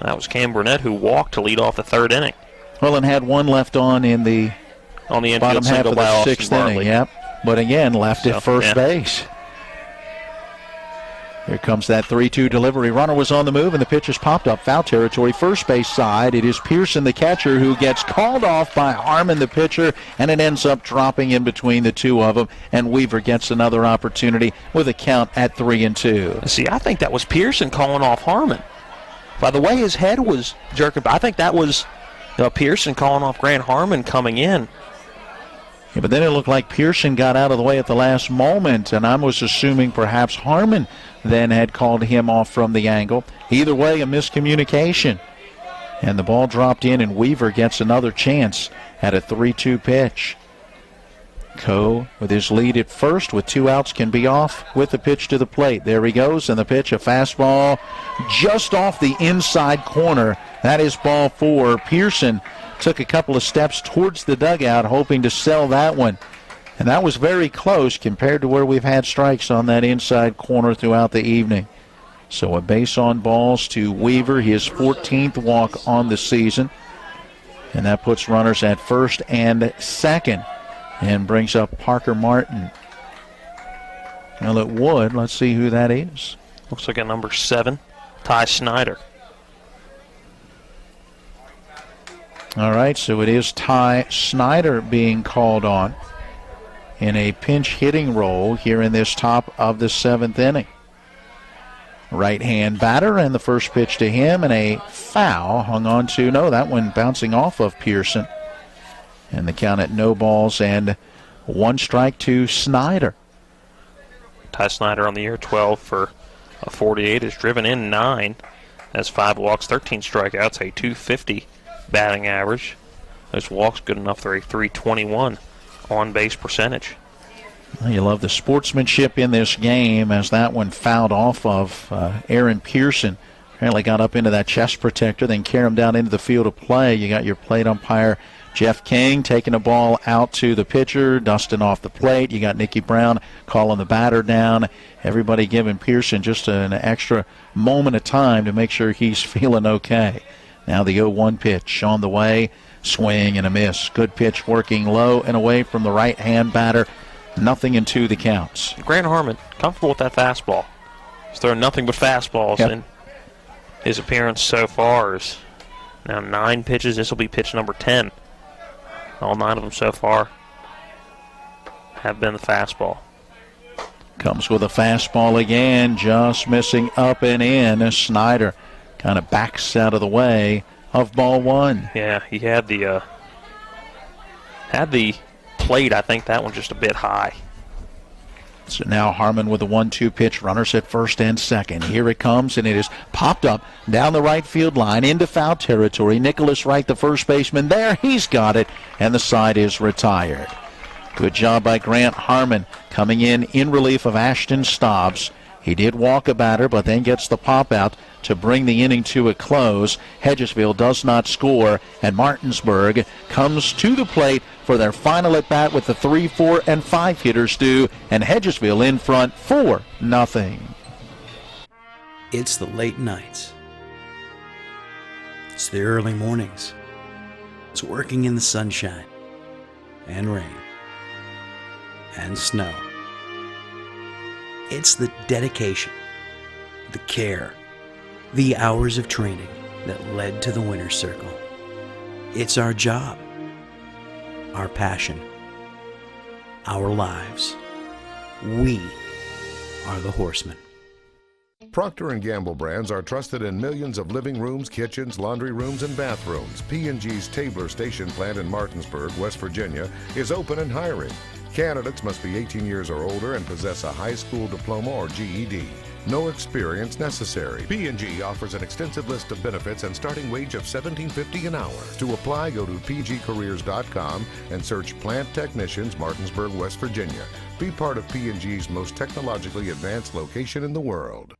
that was Cam Burnett, who walked to lead off the 3rd inning. Well, and had 1 left on in the bottom half of the 6th inning. Yep. But again, left at first base. Here comes that 3-2 delivery. Runner was on the move, and the pitch has popped up foul territory, first base side. It is Pearson, the catcher, who gets called off by Harmon, the pitcher, and it ends up dropping in between the 2 of them, and Weaver gets another opportunity with a count at 3-2. See, I think that was Pearson calling off Harmon. By the way his head was jerking, I think that was Pearson calling off Grant Harmon coming in. Yeah, but then it looked like Pearson got out of the way at the last moment, and I was assuming perhaps Harmon then had called him off from the angle. Either way, a miscommunication. And the ball dropped in, and Weaver gets another chance at a 3-2 pitch. Coe with his lead at first with 2 outs can be off with the pitch to the plate. There he goes, and the pitch, a fastball just off the inside corner. That is ball 4. Pearson took a couple of steps towards the dugout hoping to sell that one. And that was very close compared to where we've had strikes on that inside corner throughout the evening. So a base on balls to Weaver, his 14th walk on the season. And that puts runners at first and second and brings up Parker Martin. Well, it would. Let's see who that is. Looks like a number 7, Ty Snyder. All right, so it is Ty Snyder being called on in a pinch hitting role here in this top of the 7th inning. Right-hand batter, and the first pitch to him, and a foul hung on to, no, that one bouncing off of Pearson. And the count at no balls and 1 strike to Snyder. Ty Snyder on the year, 12 for a 48, has driven in 9, has 5 walks, 13 strikeouts, a .250 batting average. Those walks good enough for a .321 on-base percentage. Well, you love the sportsmanship in this game as that one fouled off of Aaron Pearson. Apparently got up into that chest protector, then carried him down into the field of play. You got your plate umpire Jeff King taking a ball out to the pitcher, dusting off the plate. You got Nicky Brown calling the batter down. Everybody giving Pearson just an extra moment of time to make sure he's feeling okay. Now the 0-1 pitch on the way. Swing and a miss. Good pitch working low and away from the right-hand batter. Nothing in 2 the counts. Grant Harmon, comfortable with that fastball. He's throwing nothing but fastballs in his appearance so far. Is now 9 pitches. This will be pitch number 10. All 9 of them so far have been the fastball. Comes with a fastball again, just missing up and in. Snyder kind of backs out of the way of ball 1. Yeah, he had the plate. I think that one just a bit high. So now Harmon with a 1-2 pitch, runners at first and second. Here it comes, and it is popped up down the right field line into foul territory. Nicholas Wright, the first baseman, there. He's got it, and the side is retired. Good job by Grant Harmon coming in relief of Ashton Stobbs. He did walk a batter, but then gets the pop out to bring the inning to a close. Hedgesville does not score, and Martinsburg comes to the plate for their final at bat with the 3, 4, and 5 hitters due, and Hedgesville in front 4-0. It's the late nights. It's the early mornings. It's working in the sunshine and rain and snow. It's the dedication, the care, the hours of training that led to the winner's circle. It's our job, our passion, our lives. We are the horsemen. Procter & Gamble brands are trusted in millions of living rooms, kitchens, laundry rooms, and bathrooms. P&G's Tabler Station plant in Martinsburg, West Virginia, is open and hiring. Candidates must be 18 years or older and possess a high school diploma or GED. No experience necessary. P&G offers an extensive list of benefits and starting wage of $17.50 an hour. To apply, go to pgcareers.com and search Plant Technicians, Martinsburg, West Virginia. Be part of P&G's most technologically advanced location in the world.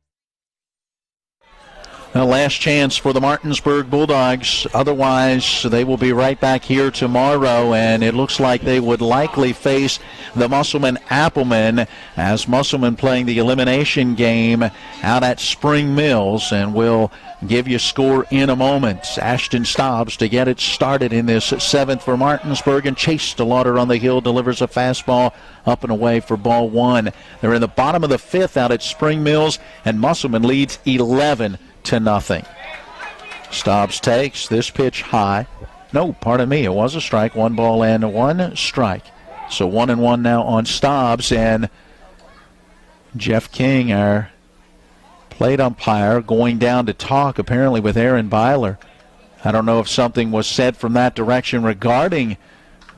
Now, last chance for the Martinsburg Bulldogs. Otherwise, they will be right back here tomorrow, and it looks like they would likely face the Musselman-Appleman, as Musselman playing the elimination game out at Spring Mills, and we'll give you a score in a moment. Ashton Stobbs to get it started in this 7th for Martinsburg, and Chase DeLauder on the hill delivers a fastball up and away for ball 1. They're in the bottom of the 5th out at Spring Mills, and Musselman leads 11-0. Stobbs takes this pitch high. No, pardon me, it was a strike. 1 ball and 1 strike. So 1-1 now on Stobbs, and Jeff King, our plate umpire, going down to talk apparently with Aaron Byler. I don't know if something was said from that direction regarding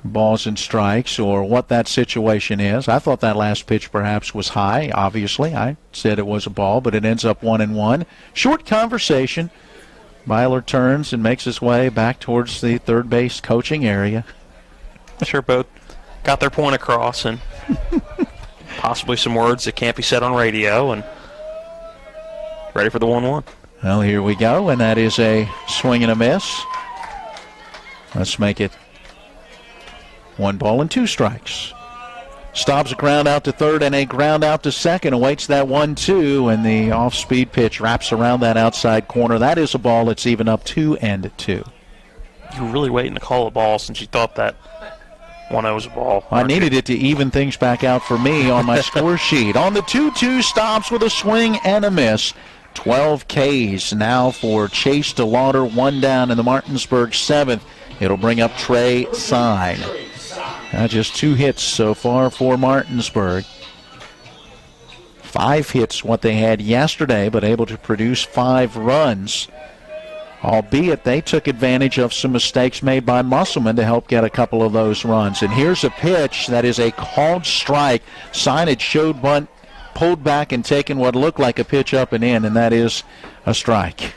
balls and strikes or what that situation is. I thought that last pitch perhaps was high, obviously. I said it was a ball, but it ends up 1-1. Short conversation. Byler turns and makes his way back towards the third base coaching area. I'm sure both got their point across, and possibly some words that can't be said on radio, and ready for the 1-1. Well, here we go, and that is a swing and a miss. Let's make it 1 ball and 2 strikes. Stobbs a ground out to third and a ground out to second. Awaits that 1-2, and the off-speed pitch wraps around that outside corner. That is a ball. It's even up 2-2. You were really waiting to call a ball since you thought that 1-0 was a ball. I needed it to even things back out for me on my score sheet. On the 2-2, Stobbs with a swing and a miss. 12 Ks now for Chase DeLauder. 1 down in the Martinsburg 7th. It'll bring up Trey Sine. Just 2 hits so far for Martinsburg. 5 hits what they had yesterday, but able to produce 5 runs. Albeit they took advantage of some mistakes made by Musselman to help get a couple of those runs. And here's a pitch that is a called strike. Signage showed bunt, pulled back and taken what looked like a pitch up and in, and that is a strike.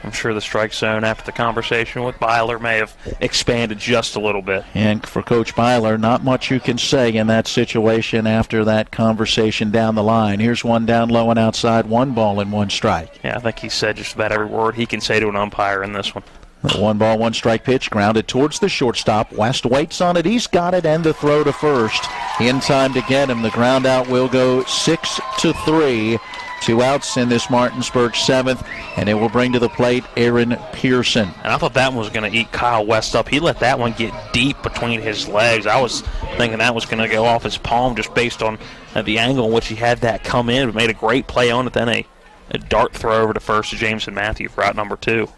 I'm sure the strike zone after the conversation with Byler may have expanded just a little bit. And for Coach Byler, not much you can say in that situation after that conversation down the line. Here's 1 down low and outside, 1 ball and 1 strike. Yeah, I think he said just about every word he can say to an umpire in this one. The 1-1 strike pitch grounded towards the shortstop. West waits on it. He's got it, and the throw to first. In time to get him. The ground out will go 6-3. 2 outs in this Martinsburg 7th, and it will bring to the plate Aaron Pearson. And I thought that one was going to eat Kyle West up. He let that one get deep between his legs. I was thinking that was going to go off his palm just based on the angle in which he had that come in. But made a great play on it. Then a dart throw over to first to Jameson Matthew for out number 2.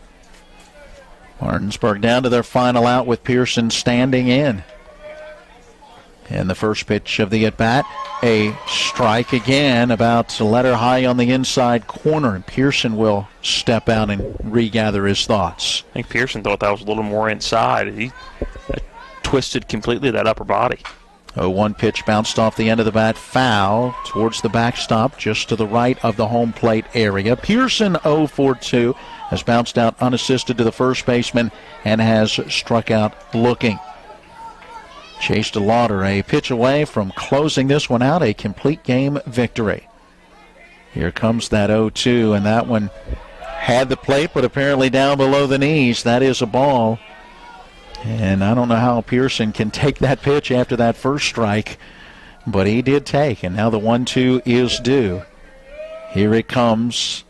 Martinsburg down to their final out with Pearson standing in. And the first pitch of the at-bat, a strike again, about to let her high on the inside corner. And Pearson will step out and regather his thoughts. I think Pearson thought that was a little more inside. He twisted completely that upper body. 0-1 pitch bounced off the end of the bat, foul towards the backstop, just to the right of the home plate area. Pearson 0-for-2 has bounced out unassisted to the first baseman and has struck out looking. Chase DeLauder, a pitch away from closing this one out, a complete game victory. Here comes that 0-2, and that one had the plate, but apparently down below the knees. That is a ball. And I don't know how Pearson can take that pitch after that first strike, but he did take, and now the 1-2 is due. Here it comes.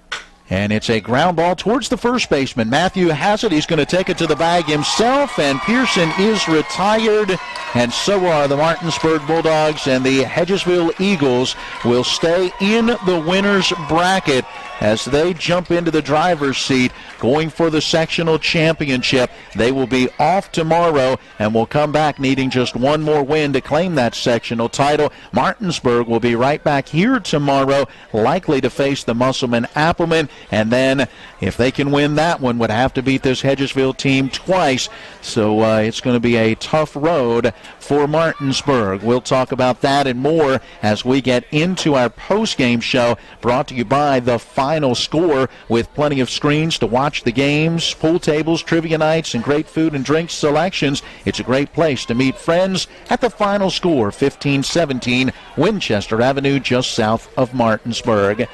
And it's a ground ball towards the first baseman. Matthew has it. He's going to take it to the bag himself, and Pearson is retired. And so are the Martinsburg Bulldogs, and the Hedgesville Eagles will stay in the winner's bracket as they jump into the driver's seat going for the sectional championship. They will be off tomorrow and will come back needing just one more win to claim that sectional title. Martinsburg will be right back here tomorrow, likely to face the Musselman Appleman, and then if they can win that one, would have to beat this Hedgesville team twice. So it's going to be a tough road for Martinsburg. We'll talk about that and more as we get into our post-game show, brought to you by The Final Score, with plenty of screens to watch the games, pool tables, trivia nights, and great food and drink selections. It's a great place to meet friends at The Final Score, 1517 Winchester Avenue, just south of Martinsburg.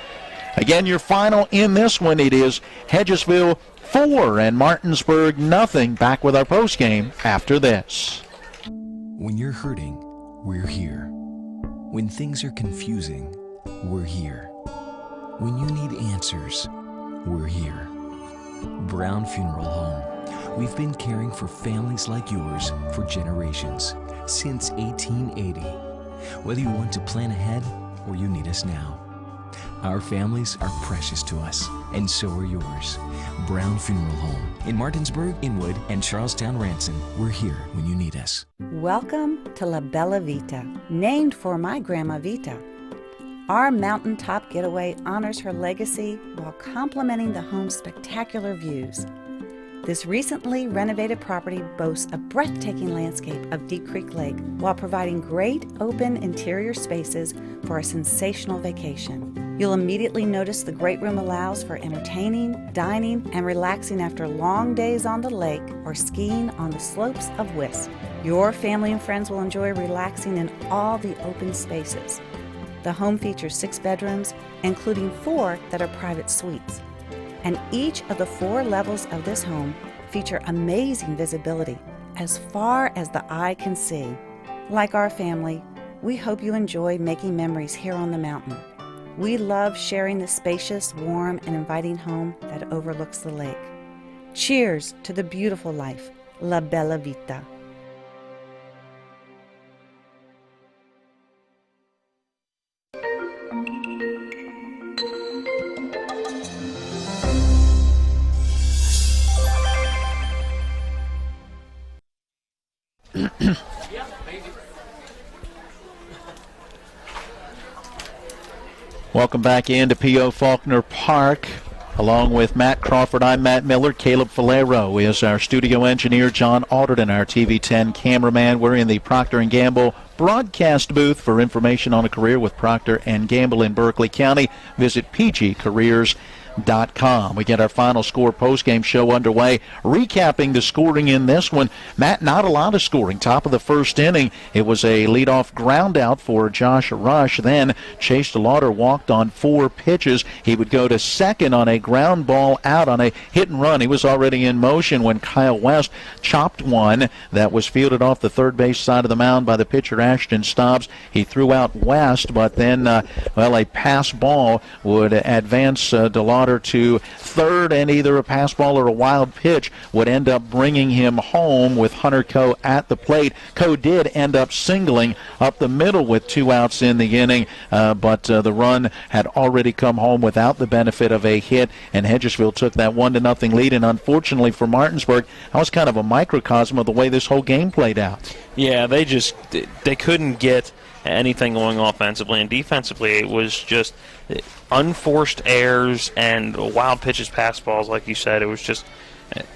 Again, your final in this one, it is Hedgesville 4 and Martinsburg nothing. Back with our postgame after this. When you're hurting, we're here. When things are confusing, we're here. When you need answers, we're here. Brown Funeral Home. We've been caring for families like yours for generations, since 1880. Whether you want to plan ahead or you need us now. Our families are precious to us, and so are yours. Brown Funeral Home in Martinsburg, Inwood, and Charlestown Ranson. We're here when you need us. Welcome to La Bella Vita, named for my Grandma Vita. Our mountaintop getaway honors her legacy while complementing the home's spectacular views. This recently renovated property boasts a breathtaking landscape of Deep Creek Lake while providing great open interior spaces for a sensational vacation. You'll immediately notice the great room allows for entertaining, dining, and relaxing after long days on the lake or skiing on the slopes of Wisp. Your family and friends will enjoy relaxing in all the open spaces. The home features 6 bedrooms, including 4 that are private suites. And each of the 4 levels of this home feature amazing visibility as far as the eye can see. Like our family, we hope you enjoy making memories here on the mountain. We love sharing the spacious, warm, and inviting home that overlooks the lake. Cheers to the beautiful life, La Bella Vita. Welcome back into P.O. Faulkner Park. Along with Matt Crawford, I'm Matt Miller. Caleb Falero is our studio engineer. John Alderton, our TV10 cameraman. We're in the Procter & Gamble broadcast booth. For information on a career with Procter & Gamble in Berkeley County, visit pgcareers.com. We get our final score postgame show underway. Recapping the scoring in this one, Matt, not a lot of scoring. Top of the first inning, it was a leadoff ground out for Josh Rush. Then Chase DeLauder walked on 4 pitches. He would go to second on a ground ball out on a hit and run. He was already in motion when Kyle West chopped one that was fielded off the third base side of the mound by the pitcher Ashton Stobbs. He threw out West, but then, a pass ball would advance DeLauder to third, and either a pass ball or a wild pitch would end up bringing him home with Hunter Coe at the plate. Coe did end up singling up the middle with 2 outs in the inning, but the run had already come home without the benefit of a hit, and Hedgesville took that 1-0 lead. And unfortunately for Martinsburg, that was kind of a microcosm of the way this whole game played out. Yeah, they couldn't get anything going offensively, and defensively it was just unforced errors and wild pitches, pass balls, like you said. It was just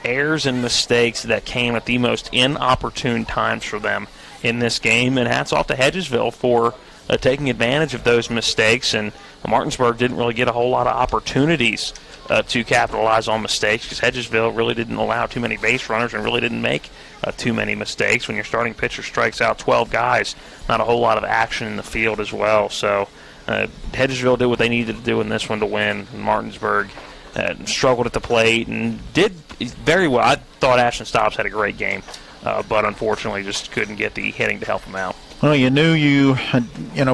errors and mistakes that came at the most inopportune times for them in this game, and hats off to Hedgesville for taking advantage of those mistakes. And Martinsburg didn't really get a whole lot of opportunities to capitalize on mistakes, because Hedgesville really didn't allow too many base runners and really didn't make too many mistakes. When your starting pitcher strikes out 12 guys, not a whole lot of action in the field as well. So Hedgesville did what they needed to do in this one to win. Martinsburg struggled at the plate and did very well. I thought Ashton Stobbs had a great game, but unfortunately just couldn't get the hitting to help him out. Well, you knew you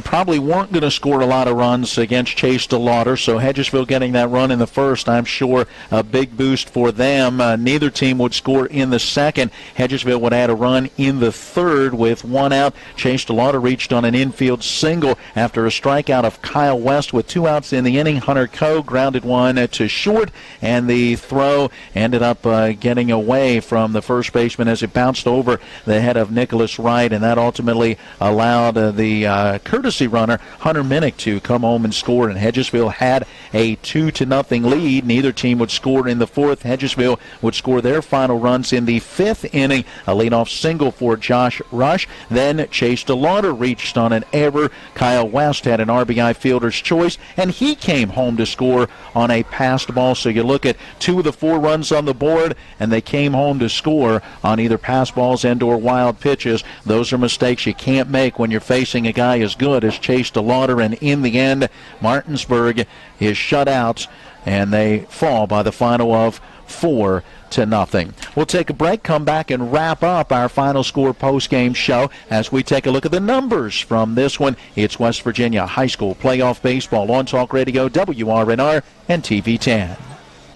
probably weren't going to score a lot of runs against Chase DeLauder, so Hedgesville getting that run in the first, I'm sure a big boost for them. Neither team would score in the second. Hedgesville would add a run in the third with 1 out. Chase DeLauder reached on an infield single after a strikeout of Kyle West with 2 outs in the inning. Hunter Coe grounded one to short, and the throw ended up getting away from the first baseman as it bounced over the head of Nicholas Wright, and that ultimately allowed the courtesy runner Hunter Minnick to come home and score, and Hedgesville had a 2-0 lead. Neither team would score in the fourth. Hedgesville would score their final runs in the 5th inning, a leadoff single for Josh Rush. Then Chase DeLauder reached on an error. Kyle West had an RBI fielder's choice, and he came home to score on a passed ball. So you look at 2 of the 4 runs on the board, and they came home to score on either pass balls and or wild pitches. Those are mistakes you can't make when you're facing a guy as good as Chase DeLauder, and in the end, Martinsburg is shut out, and they fall by the final of 4-0. We'll take a break, come back, and wrap up our final score post-game show as we take a look at the numbers from this one. It's West Virginia High School Playoff Baseball on Talk Radio, WRNR, and TV 10.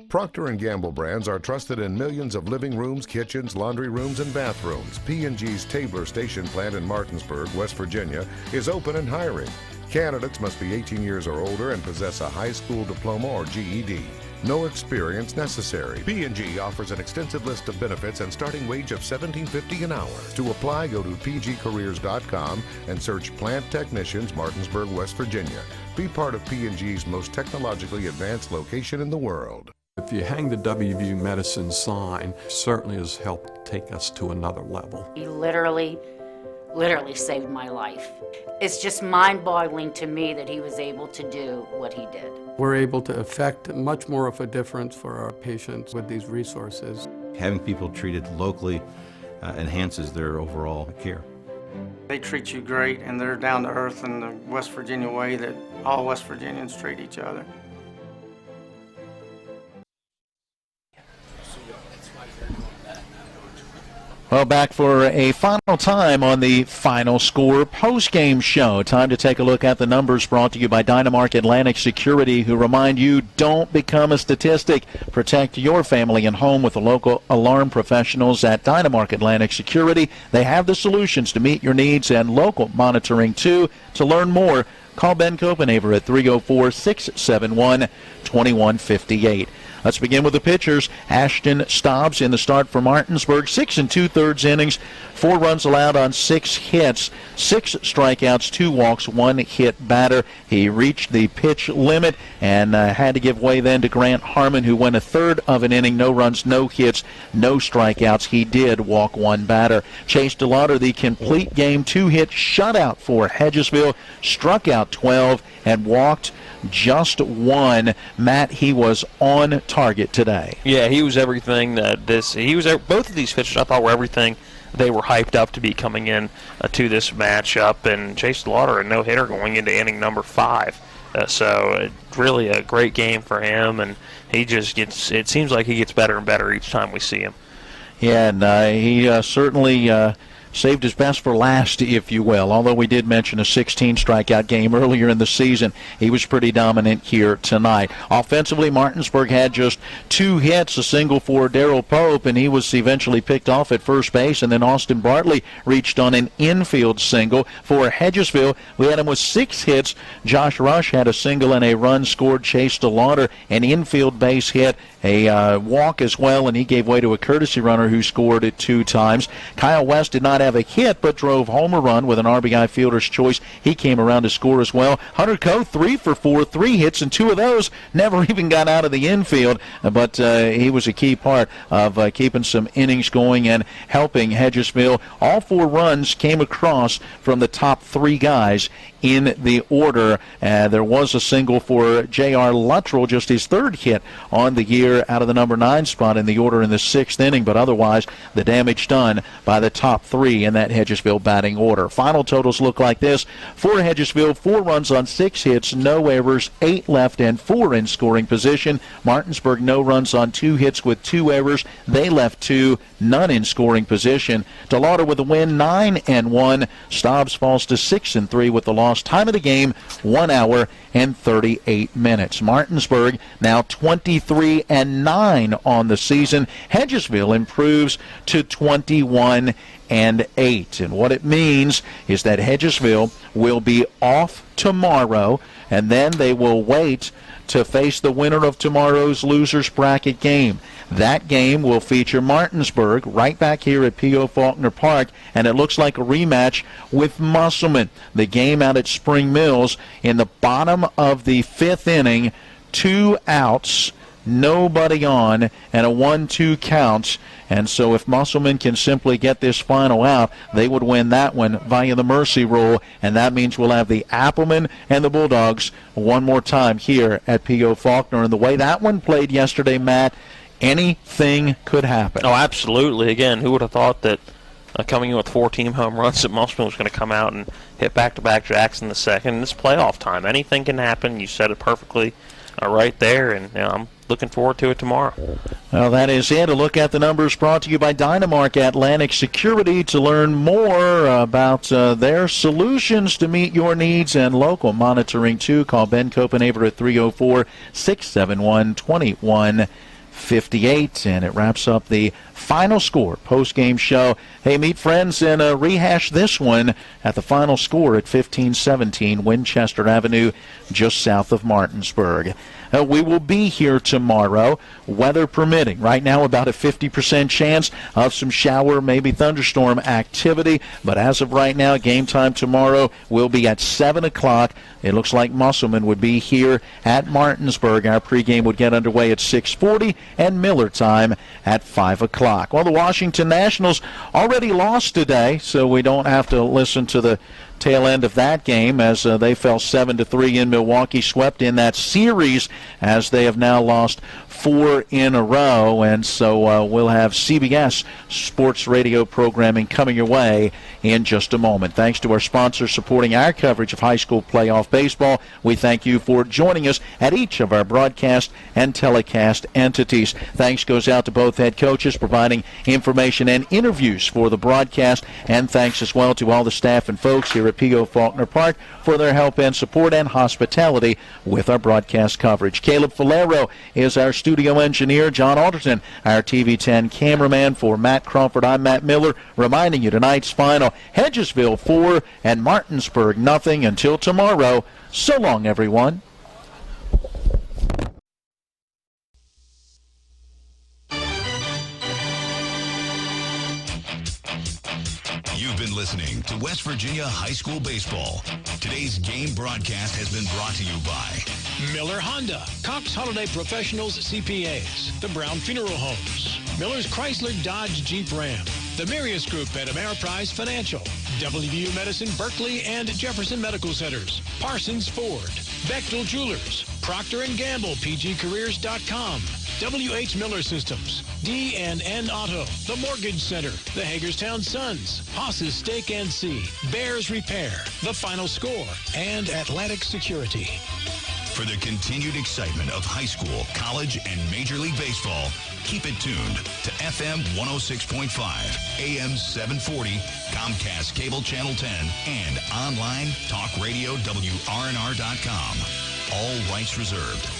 Procter & Gamble brands are trusted in millions of living rooms, kitchens, laundry rooms, and bathrooms. P&G's Tabler Station plant in Martinsburg, West Virginia, is open and hiring. Candidates must be 18 years or older and possess a high school diploma or GED. No experience necessary. P&G offers an extensive list of benefits and starting wage of $17.50 an hour. To apply, go to pgcareers.com and search Plant Technicians, Martinsburg, West Virginia. Be part of P&G's most technologically advanced location in the world. If you hang the WVU Medicine sign, certainly has helped take us to another level. He literally saved my life. It's just mind-boggling to me that he was able to do what he did. We're able to affect much more of a difference for our patients with these resources. Having people treated locally enhances their overall care. They treat you great, and they're down to earth in the West Virginia way that all West Virginians treat each other. Well, back for a final time on the Final Score post-game show. Time to take a look at the numbers brought to you by Dynamark Atlantic Security, who remind you, don't become a statistic. Protect your family and home with the local alarm professionals at Dynamark Atlantic Security. They have the solutions to meet your needs and local monitoring, too. To learn more, call Ben Copenhaver at 304-671-2158. Let's begin with the pitchers. Ashton Stobbs in the start for Martinsburg. 6 2/3 innings, 4 runs allowed on 6 hits, 6 strikeouts, 2 walks, 1 hit batter. He reached the pitch limit and had to give way then to Grant Harmon, who went a third of an inning, no runs, no hits, no strikeouts. He did walk 1 batter. Chase DeLauder, the complete game 2-hit shutout for Hedgesville, struck out 12 and walked just 1. Matt, he was on target today. Yeah, he was everything both of these pitchers I thought were everything they were hyped up to be coming in to this matchup. And Chase DeLauder, a no-hitter going into inning number 5. So really a great game for him, and it seems like he gets better and better each time we see him. Yeah, and he certainly saved his best for last, if you will. Although we did mention a 16-strikeout game earlier in the season, he was pretty dominant here tonight. Offensively, Martinsburg had just 2 hits, a single for Darrell Pope, and he was eventually picked off at first base, and then Austin Bartley reached on an infield single. For Hedgesville, we had him with 6 hits. Josh Rush had a single and a run scored. Chase DeLauder, an infield base hit, a walk as well, and he gave way to a courtesy runner who scored it 2 times. Kyle West did not have a hit, but drove home a run with an RBI fielder's choice. He came around to score as well. Hunter Coe, 3 for 4, 3 hits, and 2 of those never even got out of the infield, but he was a key part of keeping some innings going and helping Hedgesville. All 4 runs came across from the top 3 guys in the order. There was a single for J.R. Luttrell, just his 3rd hit on the year out of the number 9 spot in the order in the 6th inning, but otherwise the damage done by the top 3 in that Hedgesville batting order. Final totals look like this. For Hedgesville, 4 runs on 6 hits, no errors, 8 left and 4 in scoring position. Martinsburg, no runs on 2 hits with 2 errors. They left 2, none in scoring position. DeLauder with a win, 9-1. Stobbs falls to 6-3 with the loss. Time of the game, 1 hour and 38 minutes. Martinsburg now 23-9 on the season. Hedgesville improves to 21-8. And what it means is that Hedgesville will be off tomorrow, and then they will wait to face the winner of tomorrow's losers bracket game. That game will feature Martinsburg right back here at P.O. Faulkner Park, and it looks like a rematch with Musselman. The game out at Spring Mills in the bottom of the 5th inning, 2 outs, nobody on, and a 1-2 count. And so if Musselman can simply get this final out, they would win that one via the mercy rule, and that means we'll have the Applemen and the Bulldogs one more time here at P.O. Faulkner. And the way that one played yesterday, Matt, anything could happen. Oh, absolutely. Again, who would have thought that coming in with 4 team home runs that Musselman was going to come out and hit back-to-back jacks in the second. And it's playoff time. Anything can happen. You said it perfectly right there, and I'm looking forward to it tomorrow. Well, that is it. A look at the numbers brought to you by Dynamark Atlantic Security. To learn more about their solutions to meet your needs and local monitoring, too, call Ben Copenaver at 304-671-2158. And it wraps up the Final Score post-game show. Hey, meet friends and rehash this one at the Final Score at 1517 Winchester Avenue, just south of Martinsburg. We will be here tomorrow, weather permitting. Right now, about a 50% chance of some shower, maybe thunderstorm activity. But as of right now, game time tomorrow will be at 7 o'clock. It looks like Musselman would be here at Martinsburg. Our pregame would get underway at 6:40 and Miller time at 5 o'clock. Well, the Washington Nationals already lost today, so we don't have to listen to the tail end of that game as they fell 7-3 in Milwaukee, swept in that series as they have now lost 4 in a row. And so we'll have CBS sports radio programming coming your way in just a moment. Thanks to our sponsors supporting our coverage of high school playoff baseball. We thank you for joining us at each of our broadcast and telecast entities. Thanks goes out to both head coaches providing information and interviews for the broadcast, and thanks as well to all the staff and folks here at P.O. Faulkner Park for their help and support and hospitality with our broadcast coverage. Caleb Falero is our studio engineer. John Alderton, our TV 10 cameraman. For Matt Crawford, I'm Matt Miller, reminding you tonight's final, Hedgesville 4 and Martinsburg nothing. Until tomorrow, so long, everyone. You've been listening to West Virginia High School Baseball. Today's game broadcast has been brought to you by Miller Honda, Cox Holiday Professionals CPAs, the Brown Funeral Homes, Miller's Chrysler Dodge Jeep Ram, the Marius Group at Ameriprise Financial, WVU Medicine Berkeley and Jefferson Medical Centers, Parsons Ford, Bechtel Jewelers, Procter & Gamble, PGCareers.com, WH Miller Systems, D&N Auto, The Mortgage Center, the Hagerstown Suns, Haas's Steak and Sea, Bears Repair, The Final Score, and Atlantic Security. For the continued excitement of high school, college, and Major League Baseball, keep it tuned to FM 106.5, AM 740, Comcast Cable Channel 10, and online talkradiowrnr.com. All rights reserved.